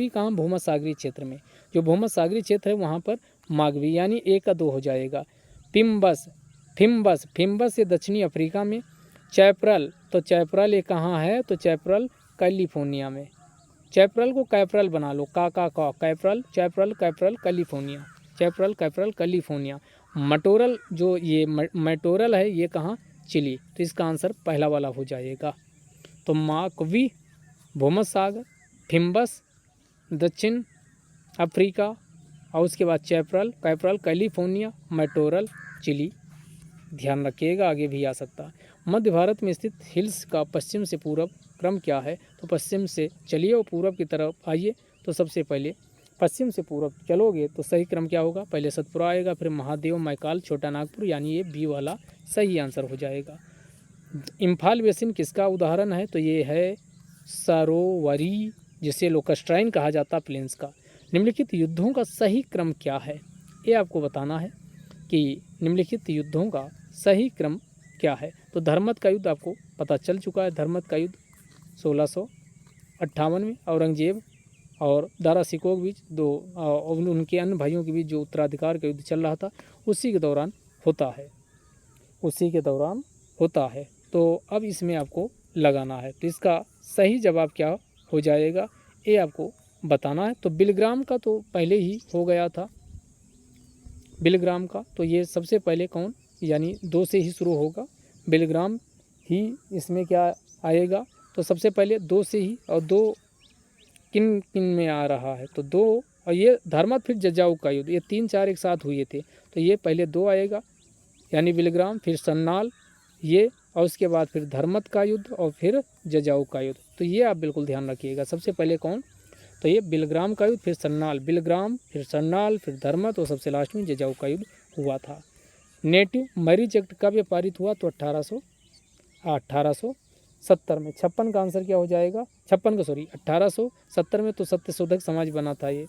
कहाँ? भूमध्य सागरीय क्षेत्र में। जो भूमध्य सागरीय क्षेत्र है वहाँ पर माकवी, यानी 1 का 2 हो जाएगा। फिम्बस ये दक्षिणी अफ्रीका में। चैपरल, तो चैपरल ये कहाँ है? तो चैपरल कैलिफोर्निया में। चैपरल को कैपरल बना लो, कैपरल, चैपरल, कैपरल, कैलिफोर्निया, चैपरल, कैपरल, कैलिफोर्निया। मटोरल, जो ये मैटोरल है, ये कहाँ? चिली। तो इसका आंसर पहला वाला हो जाएगा। तो माकवी, भूमध्य सागर, फिम्बस दक्षिण अफ्रीका, और उसके बाद कैपरल कैलिफोर्निया, मैटोरल चिली। ध्यान रखिएगा, आगे भी आ सकता है। मध्य भारत में स्थित हिल्स का पश्चिम से पूरब क्रम क्या है? तो पश्चिम से चलिए और पूरब की तरफ आइए। तो सबसे पहले पश्चिम से पूरब चलोगे तो सही क्रम क्या होगा? पहले सतपुरा आएगा, फिर महादेव, मैकाल, छोटा नागपुर, यानी ये बी वाला सही आंसर हो जाएगा। इम्फाल बेसिन किसका उदाहरण है? तो ये है सरोवरी, जिसे लोकस्ट्राइन कहा जाता प्लेन्स का। निम्नलिखित युद्धों का सही क्रम क्या है? ये आपको बताना है कि निम्नलिखित युद्धों का सही क्रम क्या है। तो धर्मत का युद्ध आपको पता चल चुका है। धर्मत का युद्ध 1658 में औरंगजेब और दारा सिकोह के बीच और उनके अन्य भाइयों के बीच जो उत्तराधिकार का युद्ध चल रहा था, उसी के दौरान होता है। तो अब इसमें आपको लगाना है। तो इसका सही जवाब क्या हो जाएगा, ये आपको बताना है। तो बिलग्राम का तो पहले ही हो गया था, बिलग्राम का। तो ये सबसे पहले कौन, यानी 2 से ही शुरू होगा, बिलग्राम ही इसमें क्या आएगा? तो सबसे पहले 2 से ही, और 2 किन किन में आ रहा है? तो 2, और ये धर्मत फिर जजाऊ का युद्ध, ये 3 4 एक साथ हुए थे। तो ये पहले 2 आएगा, यानी बिलग्राम, फिर सन्नाल ये, और उसके बाद फिर धर्मत का युद्ध और फिर जजाऊ का युद्ध। तो ये आप बिल्कुल ध्यान रखिएगा। सबसे पहले कौन? तो ये बिलग्राम का युद्ध, फिर सन्नाल, बिलग्राम, फिर सन्नाल, फिर धर्मत, और सबसे लास्ट में जजाऊ का युद्ध हुआ था। नेटिव मैरिज एक्ट कब ये पारित हुआ? तो 1870 में। 56 का आंसर क्या हो जाएगा? 1870 में तो सत्यशोधक समाज बना था ये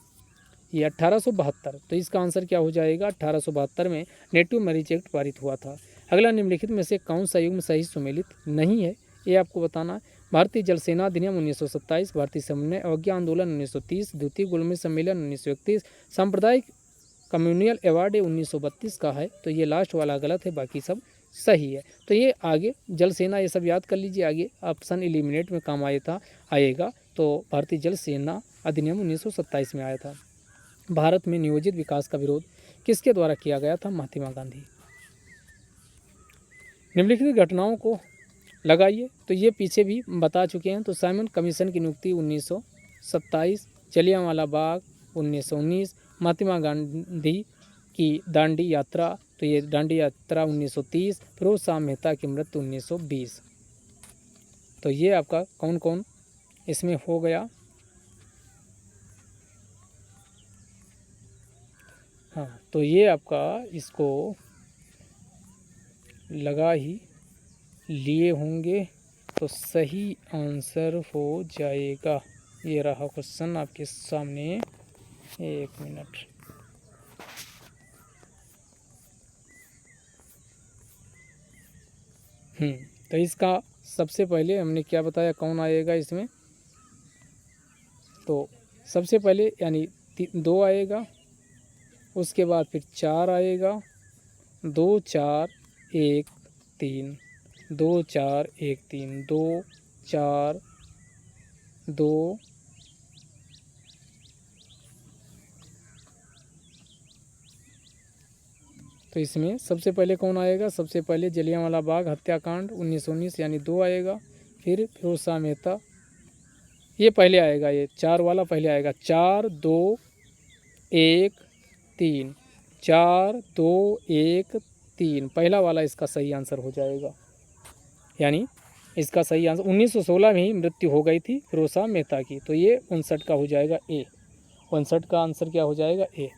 1872। तो इसका आंसर क्या हो जाएगा? 1872 में नेटिव मैरिज एक्ट पारित हुआ था। अगला, निम्नलिखित में से कौन सा युग्म सही सुमेलित नहीं है? ये आपको बताना है। भारतीय जल सेना अधिनियम 1927, भारतीय समन्वय अवज्ञा आंदोलन 1930, द्वितीय गोलमेज सम्मेलन 1931, सांप्रदायिक कम्युनियल अवार्ड 1932 का है। तो ये लास्ट वाला गलत है, बाकी सब सही है। तो ये आगे जल सेना, ये सब याद कर लीजिए, आगे ऑप्शन एलिमिनेट में काम आएगा। तो भारतीय जल सेना अधिनियम 1927 में आया था। भारत में नियोजित विकास का विरोध किसके द्वारा किया गया था? महात्मा गांधी। निम्नलिखित घटनाओं को लगाइए। तो ये पीछे भी बता चुके हैं। तो साइमन कमीशन की नियुक्ति 1927, जलियांवाला बाग 1919, महात्मा गांधी की दांडी यात्रा, तो ये दांडी यात्रा 1930, फिरोज शाह मेहता की मृत्यु 1920। तो ये आपका कौन कौन इसमें हो गया? हाँ, तो ये आपका इसको लगा ही लिए होंगे, तो सही आंसर हो जाएगा। ये रहा क्वेश्चन आपके सामने। 1 मिनट। तो इसका सबसे पहले हमने क्या बताया, कौन आएगा इसमें? तो सबसे पहले यानी 2 आएगा, उसके बाद फिर 4 आएगा, 2 4 1 3, 2 4 1 3, 2 4 2 तो इसमें सबसे पहले कौन आएगा? सबसे पहले जलियांवाला बाग हत्याकांड 1919 यानी 2 आएगा, फिर फिरोज शाह मेहता, ये पहले आएगा, ये 4 वाला पहले आएगा। 4 2 1 3, 4 2 1 3, पहला वाला इसका सही आंसर हो जाएगा। यानी इसका सही आंसर 1916 में ही मृत्यु हो गई थी फिरोज शाह मेहता की। तो ये 59 का हो जाएगा ए। 59 का आंसर क्या हो जाएगा? ए।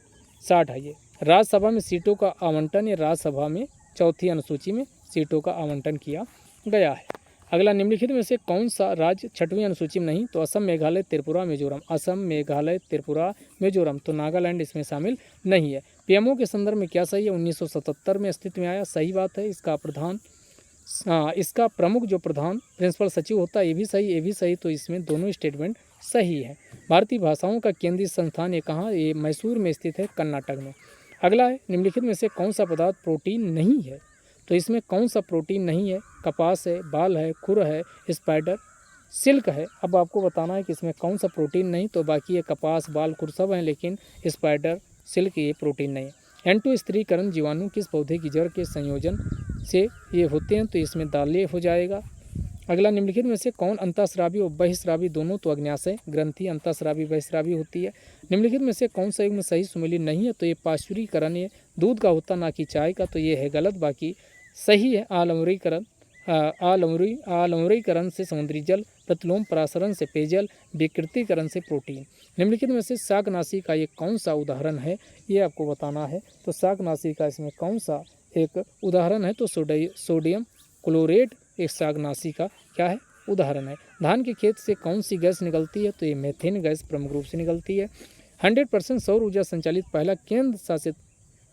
60 है ये। राज्यसभा में सीटों का आवंटन, या राज्यसभा में 4थी अनुसूची में सीटों का आवंटन किया गया है। अगला, निम्नलिखित में से कौन सा राज्य 6वीं अनुसूची में नहीं? तो असम, मेघालय, त्रिपुरा, मिजोरम। असम, मेघालय, त्रिपुरा, मिजोरम। तो नागालैंड इसमें शामिल नहीं है। पीएमओ के संदर्भ में क्या सही है? 1977 में अस्तित्व में आया, सही बात है। इसका प्रमुख जो प्रधान प्रिंसिपल सचिव होता है, ये भी सही। तो इसमें दोनों स्टेटमेंट सही है। भारतीय भाषाओं का केंद्रीय संस्थान ये कहाँ? ये मैसूर में स्थित है, कर्नाटक में। अगला है, निम्नलिखित में से कौन सा पदार्थ प्रोटीन नहीं है? तो इसमें कौन सा प्रोटीन नहीं है? कपास है, बाल है, खुर है, स्पाइडर सिल्क है। अब आपको बताना है कि इसमें कौन सा प्रोटीन नहीं। तो बाकी ये कपास, बाल, खुर सब हैं, लेकिन स्पाइडर सिल्क ये प्रोटीन नहीं है। N2 स्त्रीकरण जीवाणु किस पौधे की जड़ के संयोजन से ये होते हैं? तो इसमें दाले हो जाएगा। अगला, निम्नलिखित में से कौन अंतःस्रावी और बहिस्रावी दोनों तो अग्न्याशय ग्रंथि अंतःस्रावी बहिस्रावी होती है। निम्नलिखित में से कौन सा युग्म सही सुमेलित नहीं है, तो ये पाश्चुरीकरण है, दूध का होता ना कि चाय का, तो ये है गलत। बाकी सही है आलमरीकरण, आलमरीकरण से समुद्री जल, प्रतिलोम परासरण से पेयजल, विकृतीकरण से प्रोटीन। निम्नलिखित में से शाकनाशी का ये कौन सा उदाहरण है, ये आपको बताना है। तो शाकनाशी का इसमें कौन सा एक उदाहरण है, तो सोडियम क्लोरेट एक शाकनाशी का क्या है, उदाहरण है। धान के खेत से कौन सी गैस निकलती है, तो ये मेथेन गैस प्रमुख रूप से निकलती है। 100% सौर ऊर्जा संचालित पहला केंद्र शासित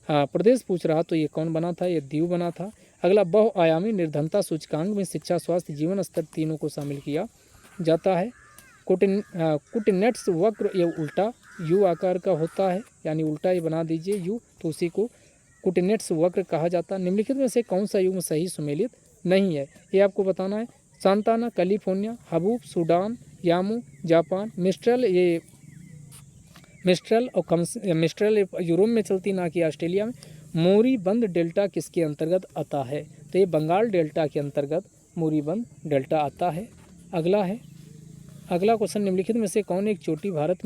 प्रदेश पूछ रहा, तो ये कौन बना था, ये दीव बना था। अगला, बहुआयामी निर्धनता सूचकांक में शिक्षा, स्वास्थ्य, जीवन स्तर तीनों को शामिल किया जाता है। कुटिनेट्स वक्र ये उल्टा यू आकार का होता है, यानी उल्टा ये बना दीजिए यू, तो उसी को कुटिनेट्स वक्र कहा जाता है। निम्नलिखित में से कौन सा युग्म सही सुमेलित नहीं है, ये आपको बताना है। सांताना कैलिफोर्निया, हबूब सूडान, यामू जापान, मिस्ट्रल ये मिस्ट्रल और मिस्ट्रल यूरोप में चलती ना कि ऑस्ट्रेलिया में। मोरीबंद डेल्टा किसके अंतर्गत आता है, तो ये बंगाल डेल्टा के अंतर्गत मोरीबंद डेल्टा आता है। अगला क्वेश्चन, निम्नलिखित में से कौन एक चोटी भारत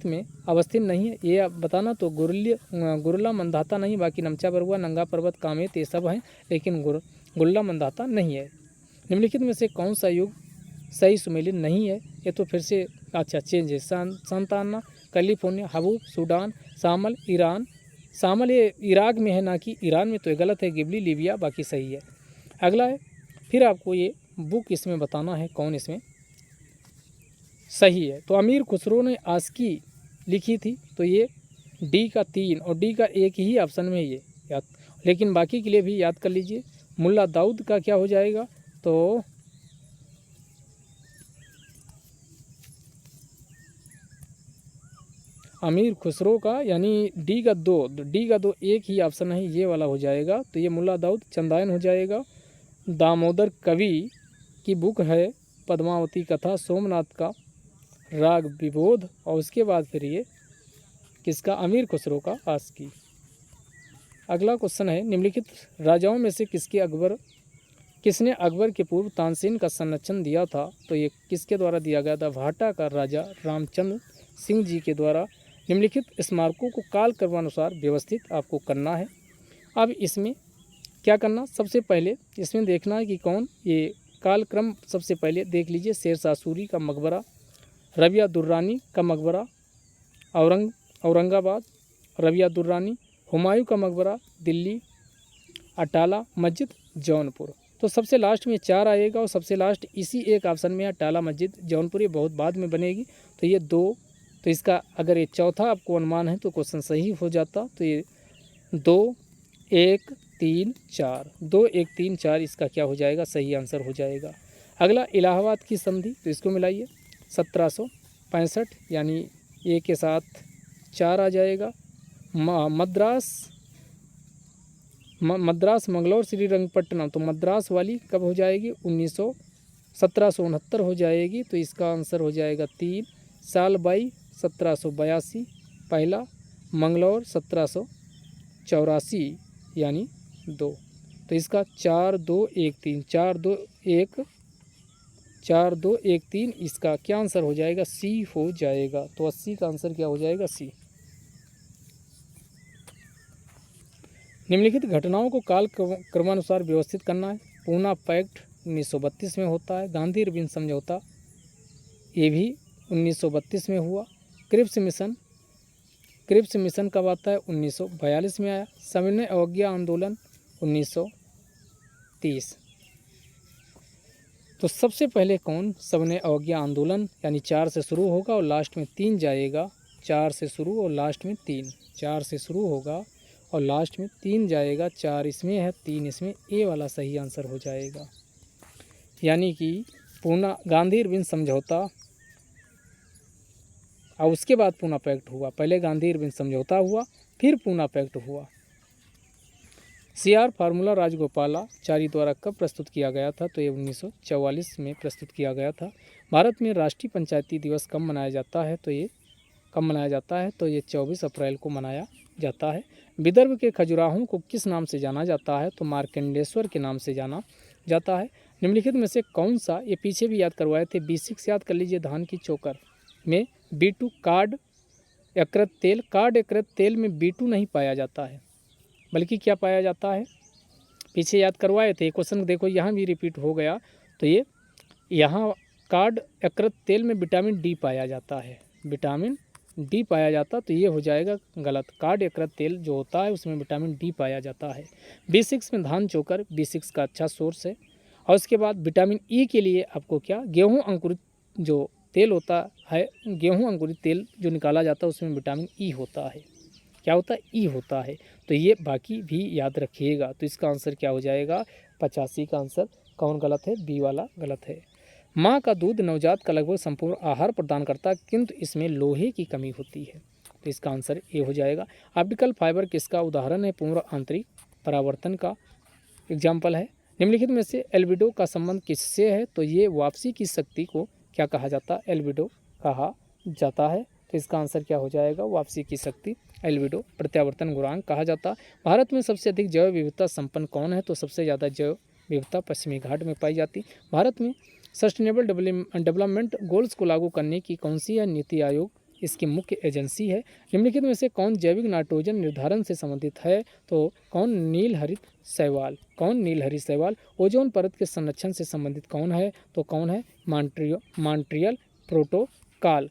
में अवस्थित नहीं है, ये आप बताना। तो गुरुला मंदाता नहीं, बाकी नमचा बरुआ, नंगा पर्वत, कामेत ये सब हैं, लेकिन गुरुला मंदाता नहीं है। निम्नलिखित में से कौन सा युग सही सुमेलित नहीं है, ये तो फिर से अच्छा चेंज है। सांताना कैलिफोर्निया, हबूब सूडान, शामल ईरान, शामल ये इराक में है ना कि ईरान में, तो ये गलत है। गिबली लीबिया, बाकी सही है। अगला है, फिर आपको ये बुक इसमें बताना है कौन इसमें सही है। तो अमीर खुसरो ने आस्की लिखी थी, तो ये डी का 3 और डी का 1 ही ऑप्शन में ये याद, लेकिन बाकी के लिए भी याद कर लीजिए। मुल्ला दाऊद का क्या हो जाएगा, तो अमीर खुसरो का यानी डी का 2 एक ही ऑप्शन है, ये वाला हो जाएगा। तो ये मुल्ला दाऊद चंदायन हो जाएगा। दामोदर कवि की बुक है पद्मावती कथा, सोमनाथ का राग विबोध, और उसके बाद फिर ये किसका, अमीर खुसरो का आस्की। अगला क्वेश्चन है, निम्नलिखित राजाओं में से किसने अकबर के पूर्व तानसेन का संरक्षण दिया था, तो ये किसके द्वारा दिया गया था, भाटा का राजा रामचंद्र सिंह जी के द्वारा। निम्नलिखित स्मारकों को कालक्रमानुसार व्यवस्थित आपको करना है। अब इसमें क्या करना, सबसे पहले इसमें देखना है कि कौन ये कालक्रम, सबसे पहले देख लीजिए। शेरशाह सूरी का मकबरा, रबिया दुर्रानी का मकबरा औरंगाबाद, रबिया दुर्रानी, हुमायूं का मकबरा दिल्ली, अटाला मस्जिद जौनपुर। तो सबसे लास्ट में 4 आएगा और सबसे लास्ट इसी एक ऑप्शन में अटाला मस्जिद जौनपुर, ये बहुत बाद में बनेगी। तो ये 2, तो इसका अगर ये चौथा आपको अनुमान है तो क्वेश्चन सही हो जाता। तो ये 2 1 3 4 2 1 3 4 इसका क्या हो जाएगा, सही आंसर हो जाएगा। अगला, इलाहाबाद की संधि, तो इसको मिलाइए 1765, यानी ए के साथ 4 आ जाएगा। मद्रास मंगलौर श्रीरंगपट्टनम, तो मद्रास वाली कब हो जाएगी, 1769 हो जाएगी। तो इसका आंसर हो जाएगा 3। सालबाई 1782 पहला, मंगलौर 1784 यानी 2। तो इसका 4 2 1 3 4 2 1 3 इसका क्या आंसर हो जाएगा, सी हो जाएगा। तो 80 का आंसर क्या हो जाएगा, सी। निम्नलिखित घटनाओं को काल क्रमानुसार व्यवस्थित करना है। पूना पैक्ट 1932 में होता है। गांधी इरविन समझौता ये भी 1932 में हुआ। क्रिप्स मिशन कब आता है, 1942 में आया। सविनय अवज्ञा आंदोलन 1930। तो सबसे पहले कौन, सविनय अवज्ञा आंदोलन, यानी 4 से शुरू होगा और लास्ट में 3 जाएगा। 4 से शुरू और लास्ट में 3, 4 से शुरू होगा और लास्ट में 3 जाएगा। 4 इसमें है, 3 इसमें, ए वाला सही आंसर हो जाएगा। यानी कि पूना गांधी इरविन समझौता और उसके बाद पूना पैक्ट हुआ। पहले गांधी इरविन समझौता हुआ, फिर पूना पैक्ट हुआ। CR फार्मूला राजगोपालाचारी द्वारा कब प्रस्तुत किया गया था, तो ये 1944 में प्रस्तुत किया गया था। भारत में राष्ट्रीय पंचायती दिवस कब मनाया जाता है, तो ये 24 अप्रैल को मनाया जाता है। विदर्भ के खजुराहों को किस नाम से जाना जाता है, तो मार्कंडेश्वर के नाम से जाना जाता है। निम्नलिखित में से कौन सा, ये पीछे भी याद करवाए थे, B6 याद कर लीजिए, धान की चोकर में B2 कार्ड यकृत तेल, कार्ड यकृत तेल में B2 नहीं पाया जाता है, बल्कि क्या पाया जाता है, पीछे याद करवाए थे। क्वेश्चन देखो यहाँ भी रिपीट हो गया, तो ये यहाँ कार्ड यकृत तेल में विटामिन डी पाया जाता है, विटामिन डी पाया जाता, तो ये हो जाएगा गलत। कार्ड यकृत तेल जो होता है उसमें विटामिन डी पाया जाता है। B6 में धान चोकर B6 का अच्छा सोर्स है। और उसके बाद विटामिन ई के लिए आपको क्या, गेहूं अंकुरित जो तेल होता है, गेहूं अंकुरित तेल जो निकाला जाता है उसमें विटामिन ई होता है, क्या होता है, ई होता है। तो ये बाकी भी याद रखिएगा। तो इसका आंसर क्या हो जाएगा, 85 का आंसर कौन गलत है, बी वाला गलत है। माँ का दूध नवजात का लगभग संपूर्ण आहार प्रदान करता है, किंतु इसमें लोहे की कमी होती है, तो इसका आंसर ए हो जाएगा। ऑप्टिकल फाइबर किसका उदाहरण है, पूर्ण आंतरिक परावर्तन का एग्जाम्पल है। निम्नलिखित में से एल्बिडो का संबंध किससे है, तो ये वापसी की शक्ति को क्या कहा जाता है, एल्बिडो कहा जाता है। तो इसका आंसर क्या हो जाएगा, वापसी की शक्ति एल्बिडो प्रत्यावर्तन गुणांक कहा जाता है। भारत में सबसे अधिक जैव विविधता संपन्न कौन है, तो सबसे ज़्यादा जैव विविधता पश्चिमी घाट में पाई जाती। भारत में सस्टेनेबल डेवलपमेंट गोल्स को लागू करने की कौन सी है, नीति आयोग इसकी मुख्य एजेंसी है। निम्नलिखित में से कौन जैविक नाइट्रोजन निर्धारण से संबंधित है, तो कौन, नील हरित शैवाल, कौन, नील हरित शैवाल। ओजोन परत के संरक्षण से संबंधित कौन है, तो कौन है, मॉन्ट्रियल प्रोटोकॉल।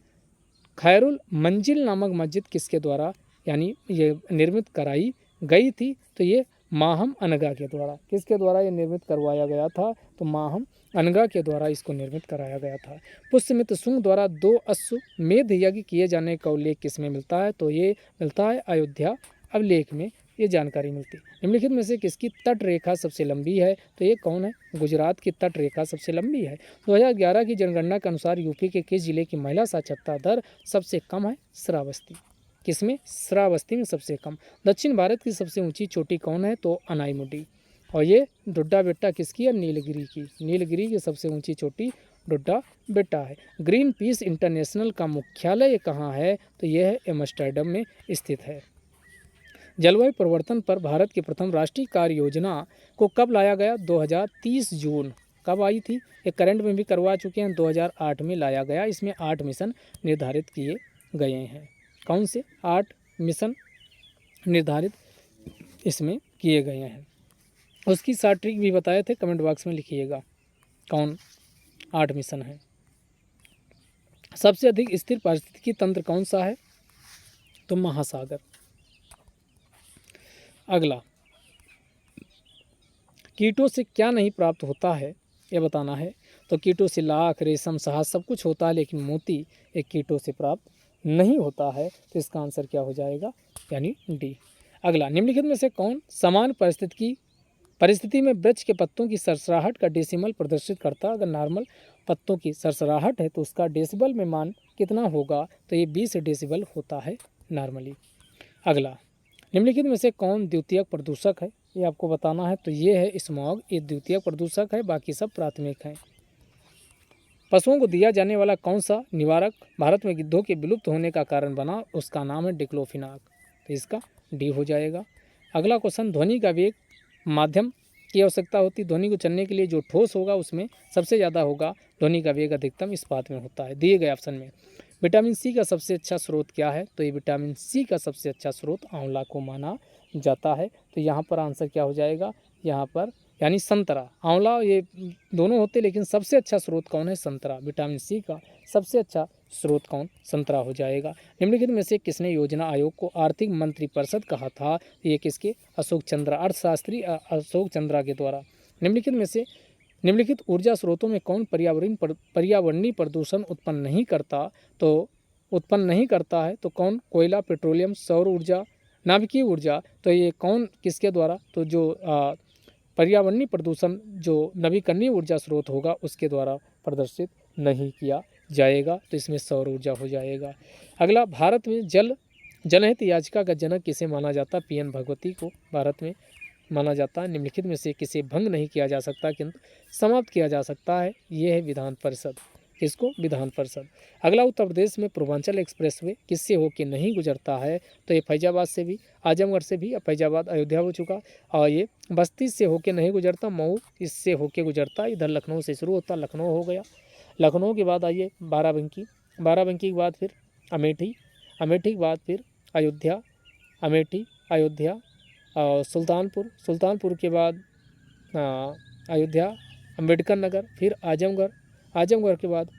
खैरुल मंजिल नामक मस्जिद किसके द्वारा यानी ये निर्मित कराई गई थी, तो ये माहम अनगा के द्वारा, किसके द्वारा ये निर्मित करवाया गया था, तो माहम अनगा के द्वारा इसको निर्मित कराया गया था। पुष्यमित्र शुंग द्वारा 2 अश्वमेध यज्ञ किए जाने का उल्लेख किसमें मिलता है, तो ये मिलता है अयोध्या अभिलेख में, ये जानकारी मिलती है। निम्नलिखित में से किसकी तट रेखा सबसे लंबी है, तो ये कौन है, गुजरात की तट रेखा सबसे लंबी है। 2011 की जनगणना के अनुसार यूपी के किस जिले की महिला साक्षरता दर सबसे कम है, श्रावस्ती, किसमें, श्रावस्ती में सबसे कम। दक्षिण भारत की सबसे ऊंची चोटी कौन है, तो अनाईमुडी। और ये डुड्डा बेट्टा किसकी है, नीलगिरी की, नीलगिरी की सबसे ऊंची चोटी डुड्डा बेट्टा है। ग्रीन पीस इंटरनेशनल का मुख्यालय कहाँ है, तो यह है एम्स्टर्डम में स्थित है। जलवायु परिवर्तन पर भारत की प्रथम राष्ट्रीय कार्य योजना को कब लाया गया, 2030 जून, कब आई थी, ये करंट में भी करवा चुके हैं, 2008 में लाया गया। इसमें 8 मिशन निर्धारित किए गए हैं, कौन से 8 मिशन निर्धारित इसमें किए गए हैं, उसकी 7 ट्रिक भी बताए थे, कमेंट बॉक्स में लिखिएगा कौन 8 मिशन है। सबसे अधिक स्थिर पारिस्थितिकी तंत्र कौन सा है, तो महासागर। अगला, कीटों से क्या नहीं प्राप्त होता है, ये बताना है। तो कीटों से लाख, रेशम, शहद सब कुछ होता है, लेकिन मोती एक कीटों से प्राप्त नहीं होता है। तो इसका आंसर क्या हो जाएगा, यानी डी। अगला, निम्नलिखित में से कौन समान परिस्थिति में वृक्ष के पत्तों की सरसराहट का डेसिमल प्रदर्शित करता है। अगर नॉर्मल पत्तों की सरसराहट है तो उसका डेसिबल में मान कितना होगा, तो ये 20 डेसिबल होता है नॉर्मली। अगला, निम्नलिखित में से कौन द्वितीयक प्रदूषक है, ये आपको बताना है। तो ये है स्मॉग, ये द्वितीयक प्रदूषक है, बाकी सब प्राथमिक हैं। पशुओं को दिया जाने वाला कौन सा निवारक भारत में गिद्धों के विलुप्त होने का कारण बना, उसका नाम है डिक्लोफिनाक, तो इसका डी हो जाएगा। अगला क्वेश्चन, ध्वनि का वेग माध्यम की आवश्यकता होती, ध्वनि को चलने के लिए जो ठोस होगा उसमें सबसे ज़्यादा होगा, ध्वनि का वेग अधिकतम इस्पात में होता है। दिए गए ऑप्शन में विटामिन सी का सबसे अच्छा स्रोत क्या है, तो ये विटामिन सी का सबसे अच्छा स्रोत आंवला को माना जाता है। तो यहाँ पर आंसर क्या हो जाएगा, यहाँ पर यानी संतरा, आंवला ये दोनों होते, लेकिन सबसे अच्छा स्रोत कौन है, संतरा। विटामिन सी का सबसे अच्छा स्रोत कौन, संतरा हो जाएगा। निम्नलिखित में से किसने योजना आयोग को आर्थिक मंत्रिपरिषद कहा था, ये किसके, अशोक चंद्रा, अर्थशास्त्री अशोक चंद्रा के द्वारा। निम्नलिखित में से निम्नलिखित ऊर्जा स्रोतों में कौन पर्यावरणीय प्रदूषण उत्पन्न नहीं करता है, तो कौन, कोयला, पेट्रोलियम, सौर ऊर्जा, नाभिकीय ऊर्जा। तो ये कौन किसके द्वारा, तो जो पर्यावरणीय प्रदूषण जो नवीकरणीय ऊर्जा स्रोत होगा उसके द्वारा प्रदर्शित नहीं किया जाएगा, तो इसमें सौर ऊर्जा हो जाएगा। अगला, भारत में जनहित याचिका का जनक किसे माना जाता, PN भगवती को भारत में माना जाता है। निम्नलिखित में से किसे भंग नहीं किया जा सकता किंतु समाप्त किया जा सकता है, ये है विधान परिषद। किसको? विधान परिषद। अगला, उत्तर प्रदेश में पूर्वांचल एक्सप्रेसवे किससे होके नहीं गुजरता है? तो ये फैजाबाद से भी, आजमगढ़ से भी, अब फैजाबाद अयोध्या हो चुका, और ये बस्ती से होके नहीं गुजरता, मऊ इससे होके गुजरता, इधर लखनऊ से शुरू होता, लखनऊ हो गया। लखनऊ के बाद आइए बाराबंकी, बाराबंकी के बाद फिर अमेठी, अमेठी के बाद फिर अयोध्या, अमेठी, अयोध्या, और सुल्तानपुर, सुल्तानपुर के बाद अयोध्या, अम्बेडकर नगर, फिर आजमगढ़, आजमगढ़ के बाद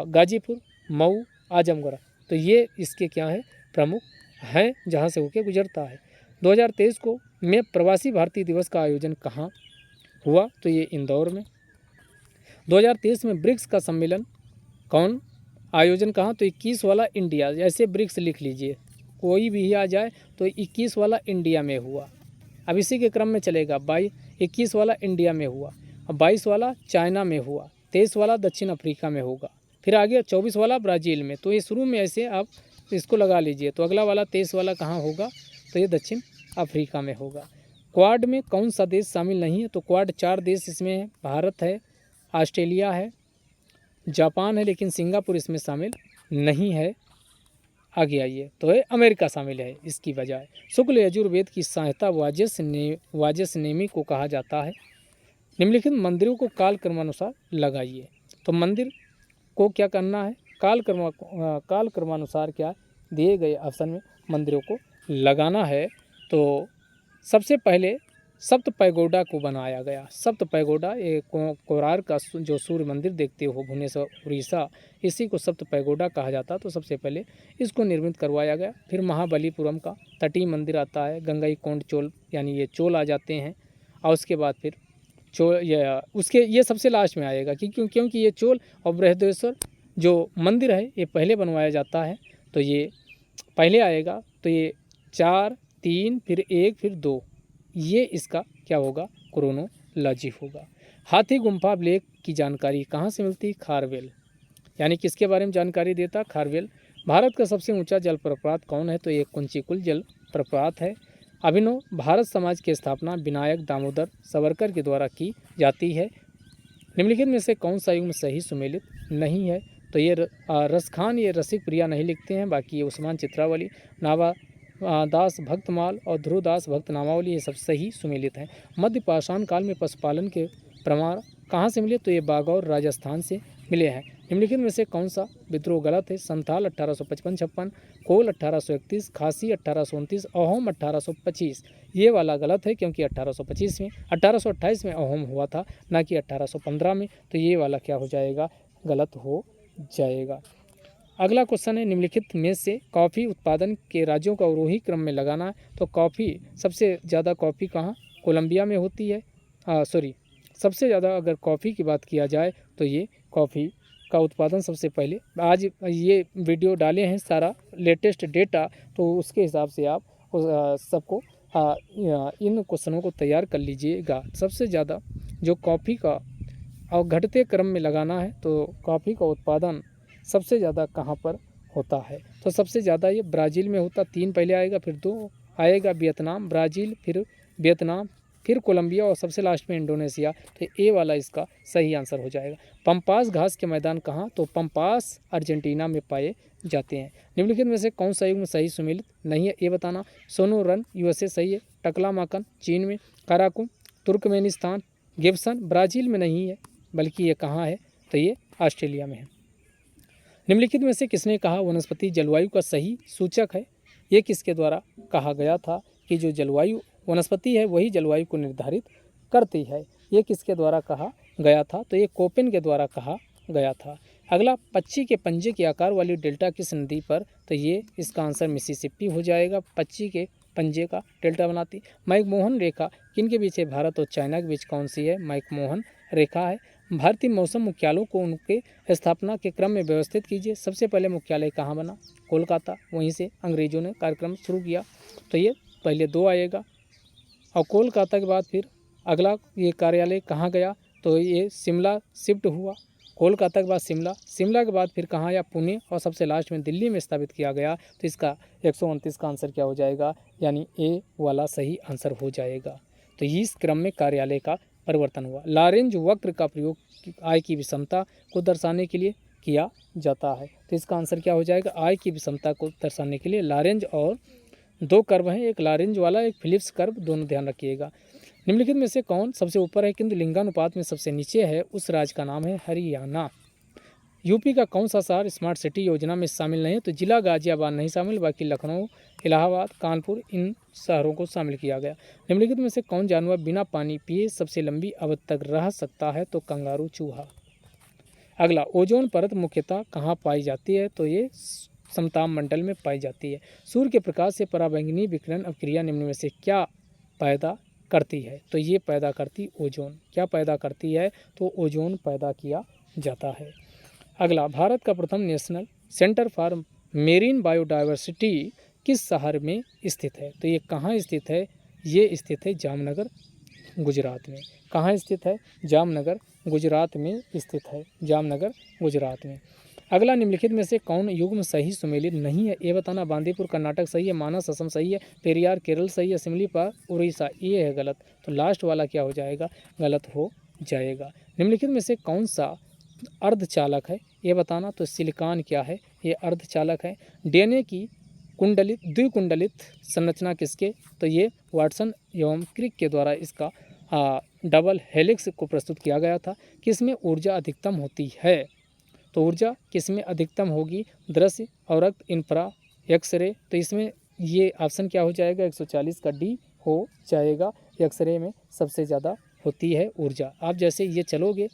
गाजीपुर, मऊ, आजमगढ़। तो ये इसके क्या हैं? प्रमुख हैं जहाँ से होके गुजरता है। 2023 को में प्रवासी भारतीय दिवस का आयोजन कहाँ हुआ? तो ये इंदौर में। 2023 में ब्रिक्स का सम्मेलन कौन आयोजन कहाँ? तो 21 वाला इंडिया, ऐसे ब्रिक्स लिख लीजिए, कोई भी आ जाए तो 21 वाला इंडिया में हुआ। अब इसी के क्रम में चलेगा, 21 वाला इंडिया में हुआ, 22 वाला चाइना में हुआ, 23 वाला दक्षिण अफ्रीका में होगा, फिर आगे 24 वाला ब्राज़ील में। तो ये शुरू में ऐसे आप इसको लगा लीजिए। तो अगला वाला 23 वाला कहाँ होगा? तो ये दक्षिण अफ्रीका में होगा। क्वाड में कौन सा देश शामिल नहीं है? तो क्वाड 4 देश इसमें है, भारत है, ऑस्ट्रेलिया है, जापान है, लेकिन सिंगापुर इसमें शामिल नहीं है। आगे आइए, तो है अमेरिका शामिल है इसकी बजाय। शुक्ल यजुर्वेद की सहायता वाजस्नेमी को कहा जाता है। निम्नलिखित मंदिरों को काल क्रमानुसार लगाइए। तो मंदिर को क्या करना है? काल क्रमानुसार क्या दिए गए ऑप्शन में मंदिरों को लगाना है। तो सबसे पहले सप्त पैगोडा को बनाया गया। सप्त पैगोडा, ये कोरार का जो सूर्य मंदिर देखते हो भुवनेश्वर उड़ीसा, इसी को सप्त पैगोडा कहा जाता। तो सबसे पहले इसको निर्मित करवाया गया। फिर महाबलीपुरम का तटीय मंदिर आता है, गंगईकोंड चोल, यानी ये चोल आ जाते हैं। और उसके बाद फिर ये सबसे लास्ट में आएगा, क्योंकि ये चोल और बृहदेश्वर जो मंदिर है ये पहले बनवाया जाता है, तो ये पहले आएगा। तो ये 4, 3, फिर 1, फिर 2, ये इसका क्या होगा? क्रोनोलॉजी होगा। हाथी गुम्फा लेक की जानकारी कहाँ से मिलती? खारवेल, यानी किसके बारे में जानकारी देता? खारवेल। भारत का सबसे ऊंचा जलप्रपात कौन है? तो ये कुंचिकुल जलप्रपात है। अभिनव भारत समाज की स्थापना विनायक दामोदर सावरकर के द्वारा की जाती है। निम्नलिखित में से कौन सा युग्म सही सुमेलित नहीं है? तो ये रसखान, ये रसिक प्रिया नहीं लिखते हैं, बाकी ये उस्मान चित्रावली, नावा दास भक्तमाल और ध्रुवदास भक्त नामावली, ये सब सही सुमेलित हैं। मध्य पाषाण काल में पशुपालन के प्रमाण कहाँ से मिले? तो ये बागौर राजस्थान से मिले हैं। निम्नलिखित में से कौन सा विद्रोह गलत है? संथाल 1855-56, कोल 1831, खासी 1829, अहोम 1825। ये वाला गलत है, क्योंकि 1828 में अहोम हुआ था, ना कि 1815 में। तो ये वाला क्या हो जाएगा? गलत हो जाएगा। अगला क्वेश्चन है, निम्नलिखित में से कॉफ़ी उत्पादन के राज्यों का अवरोही क्रम में लगाना है। तो कॉफ़ी, सबसे ज़्यादा कॉफ़ी कहाँ? कोलंबिया में होती है। सबसे ज़्यादा अगर कॉफ़ी की बात किया जाए तो ये कॉफ़ी का उत्पादन सबसे पहले, आज ये वीडियो डाले हैं सारा लेटेस्ट डेटा, तो उसके हिसाब से आप सबको इन क्वेश्चनों को तैयार कर लीजिएगा। सबसे ज़्यादा जो कॉफ़ी का और घटते क्रम में लगाना है, तो कॉफ़ी का उत्पादन सबसे ज़्यादा कहाँ पर होता है? तो सबसे ज़्यादा ये ब्राज़ील में होता। 3 पहले आएगा, फिर 2 आएगा वियतनाम, ब्राज़ील, फिर वियतनाम, फिर कोलंबिया और सबसे लास्ट में इंडोनेशिया। तो ए वाला इसका सही आंसर हो जाएगा। पंपास घास के मैदान कहाँ? तो पंपास अर्जेंटीना में पाए जाते हैं। निम्नलिखित में से कौन सा युग्म सही सुमेलित नहीं है, ये बताना। सोनो रन यूएसए सही है, टकलामाकन चीन में, काराकुम तुर्कमेनिस्तान, गिब्सन ब्राज़ील में नहीं है, बल्कि ये कहाँ है? तो ये ऑस्ट्रेलिया में है। निम्नलिखित में से किसने कहा वनस्पति जलवायु का सही सूचक है? ये किसके द्वारा कहा गया था कि जो जलवायु वनस्पति है वही जलवायु को निर्धारित करती है? ये किसके द्वारा कहा गया था? तो ये कोपेन के द्वारा कहा गया था। अगला, पक्षी के पंजे के आकार वाली डेल्टा किस नदी पर? तो ये इसका आंसर मिसिसिपी हो जाएगा। पक्षी के पंजे का डेल्टा बनाती। मैकमोहन रेखा किनके बीच है? भारत और चाइना के बीच कौन सी है? मैकमोहन रेखा है। भारतीय मौसम मुख्यालयों को उनके स्थापना के क्रम में व्यवस्थित कीजिए। सबसे पहले मुख्यालय कहाँ बना? कोलकाता, वहीं से अंग्रेजों ने कार्यक्रम शुरू किया। तो ये पहले 2 आएगा, और कोलकाता के बाद फिर अगला ये कार्यालय कहाँ गया? तो ये शिमला शिफ्ट हुआ। कोलकाता के बाद शिमला, शिमला के बाद फिर कहाँ आया? पुणे, और सबसे लास्ट में दिल्ली में स्थापित किया गया। तो इसका 129 का आंसर क्या हो जाएगा? यानी ए वाला सही आंसर हो जाएगा। तो इस क्रम में कार्यालय का परिवर्तन हुआ। लॉरेंज वक्र का प्रयोग आय की विषमता को दर्शाने के लिए किया जाता है। तो इसका आंसर क्या हो जाएगा, आय की विषमता को दर्शाने के लिए लॉरेंज, और दो कर्व हैं, एक लॉरेंज वाला एक फिलिप्स कर्व, दोनों ध्यान रखिएगा। निम्नलिखित में से कौन सबसे ऊपर है किंतु लिंगानुपात में सबसे नीचे है, उस राज्य का नाम है हरियाणा। यूपी का कौन सा शहर स्मार्ट सिटी योजना में शामिल नहीं है, तो जिला गाजियाबाद नहीं शामिल, बाकी लखनऊ, इलाहाबाद, कानपुर, इन शहरों को शामिल किया गया। निम्नलिखित में से कौन जानवर बिना पानी पिए सबसे लंबी अवधि तक रह सकता है, तो कंगारू चूहा। अगला, ओजोन परत मुख्यतः कहाँ पाई जाती है, तो ये समताप मंडल में पाई जाती है। सूर्य के प्रकाश से पराबैंगनी विकिरण अवक्रिया निम्न में से क्या पैदा करती है, तो ये पैदा करती ओजोन। क्या पैदा करती है, तो ओजोन पैदा किया जाता है। अगला, भारत का प्रथम national centre for marine biodiversity किस शहर में स्थित है, तो ये कहाँ स्थित है, ये स्थित है जामनगर, गुजरात में। कहाँ स्थित है, जामनगर, गुजरात में स्थित है, जामनगर, गुजरात में। अगला, निम्नलिखित में से कौन युग्म सही सुमेलित नहीं है, ये बताना। बांदीपुर कर्नाटक सही है, मानस असम सही है, पेरियार केरल सही है, सिमलीपाल उड़ीसा ये है गलत। तो लास्ट वाला क्या हो जाएगा, गलत हो जाएगा। निम्नलिखित में से कौन सा अर्धचालक है, ये बताना। तो सिलिकॉन क्या है, ये अर्धचालक है। डीएनए की कुंडलित द्विकुंडलित संरचना किसके, तो ये वाटसन एवं क्रिक के द्वारा इसका डबल हेलिक्स को प्रस्तुत किया गया था। किसमें ऊर्जा अधिकतम होती है, तो ऊर्जा किसमें अधिकतम होगी, दृश्य और रक्त इंफ्रा एक्सरे। तो इसमें ये ऑप्शन क्या हो जाएगा, 140 का डी हो जाएगा। एक्सरे में सबसे ज़्यादा होती है ऊर्जा। आप जैसे ये चलोगे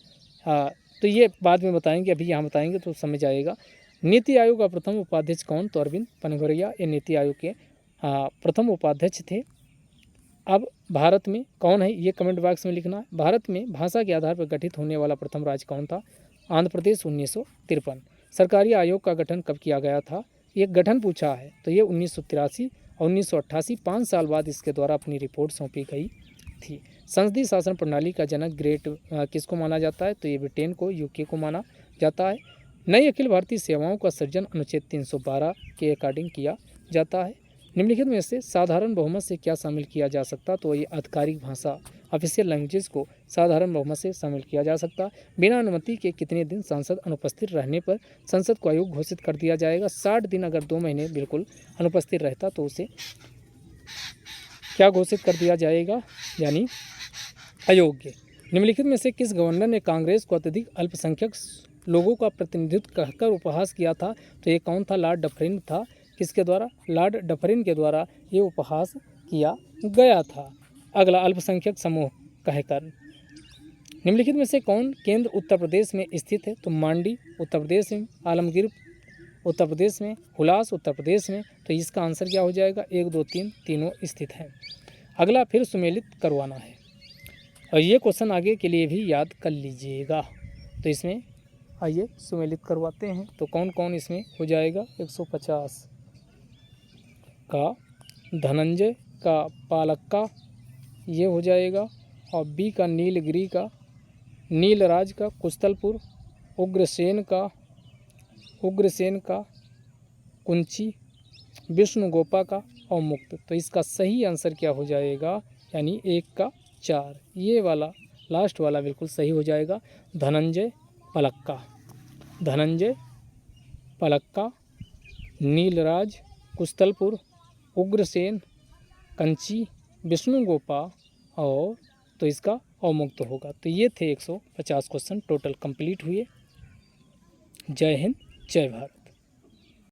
तो ये बाद में बताएंगे, अभी यहाँ बताएंगे तो समझ आएगा। नीति आयोग का प्रथम उपाध्यक्ष कौन, तो अरविंद पनघरिया ये नीति आयोग के प्रथम उपाध्यक्ष थे। अब भारत में कौन है, ये कमेंट बॉक्स में लिखना है। भारत में भाषा के आधार पर गठित होने वाला प्रथम राज्य कौन था, आंध्र प्रदेश, 1953। सरकारी आयोग का गठन कब किया गया था, ये गठन पूछा है, तो ये 1983 और 1988, 5 साल बाद इसके द्वारा अपनी रिपोर्ट सौंपी गई थी। संसदीय शासन प्रणाली का जनक ग्रेट किसको माना जाता है, तो ये ब्रिटेन को, यूके को माना जाता है। नई अखिल भारतीय सेवाओं का सृजन अनुच्छेद 312 के अकॉर्डिंग किया जाता है। निम्नलिखित में से साधारण बहुमत से क्या शामिल किया जा सकता, तो ये आधिकारिक भाषा ऑफिशियल लैंग्वेज को साधारण बहुमत से शामिल किया जा सकता। बिना अनुमति के कितने दिन सांसद अनुपस्थित रहने पर संसद को अयोग्य घोषित कर दिया जाएगा, 60 दिन। अगर 2 महीने बिल्कुल अनुपस्थित रहता तो उसे क्या घोषित कर दिया जाएगा, यानी अयोग्य। निम्नलिखित में से किस गवर्नर ने कांग्रेस को अत्यधिक अल्पसंख्यक लोगों का प्रतिनिधित्व कहकर उपहास किया था, तो ये कौन था, लॉर्ड डफरिन था। किसके द्वारा, लॉर्ड डफरिन के द्वारा ये उपहास किया गया था। अगला, अल्पसंख्यक समूह कहकर। निम्नलिखित में से कौन केंद्र उत्तर प्रदेश में स्थित है, तो मांडी उत्तर प्रदेश में, आलमगीर उत्तर प्रदेश में, हुलास उत्तर प्रदेश में। तो इसका आंसर क्या हो जाएगा, 1, 2, 3 तीनों स्थित है। अगला, फिर सुमेलित करवाना है, और ये क्वेश्चन आगे के लिए भी याद कर लीजिएगा। तो इसमें आइए सुमेलित करवाते हैं, तो कौन कौन इसमें हो जाएगा, 150 का धनंजय का पालक्का ये हो जाएगा, और बी का नीलगिरी का, नीलराज का कुस्तलपुर, उग्रसेन का कुंची, विष्णुगोपा का और मुक्त। तो इसका सही आंसर क्या हो जाएगा, यानी 1 का 4, ये वाला लास्ट वाला बिल्कुल सही हो जाएगा। धनंजय पलक्का, नीलराज, कुस्तलपुर, उग्रसेन, कंची, विष्णुगोपा और तो इसका अवमुक्त होगा। तो ये थे 150 क्वेश्चन टोटल कंप्लीट हुए। जय हिंद, जय भारत।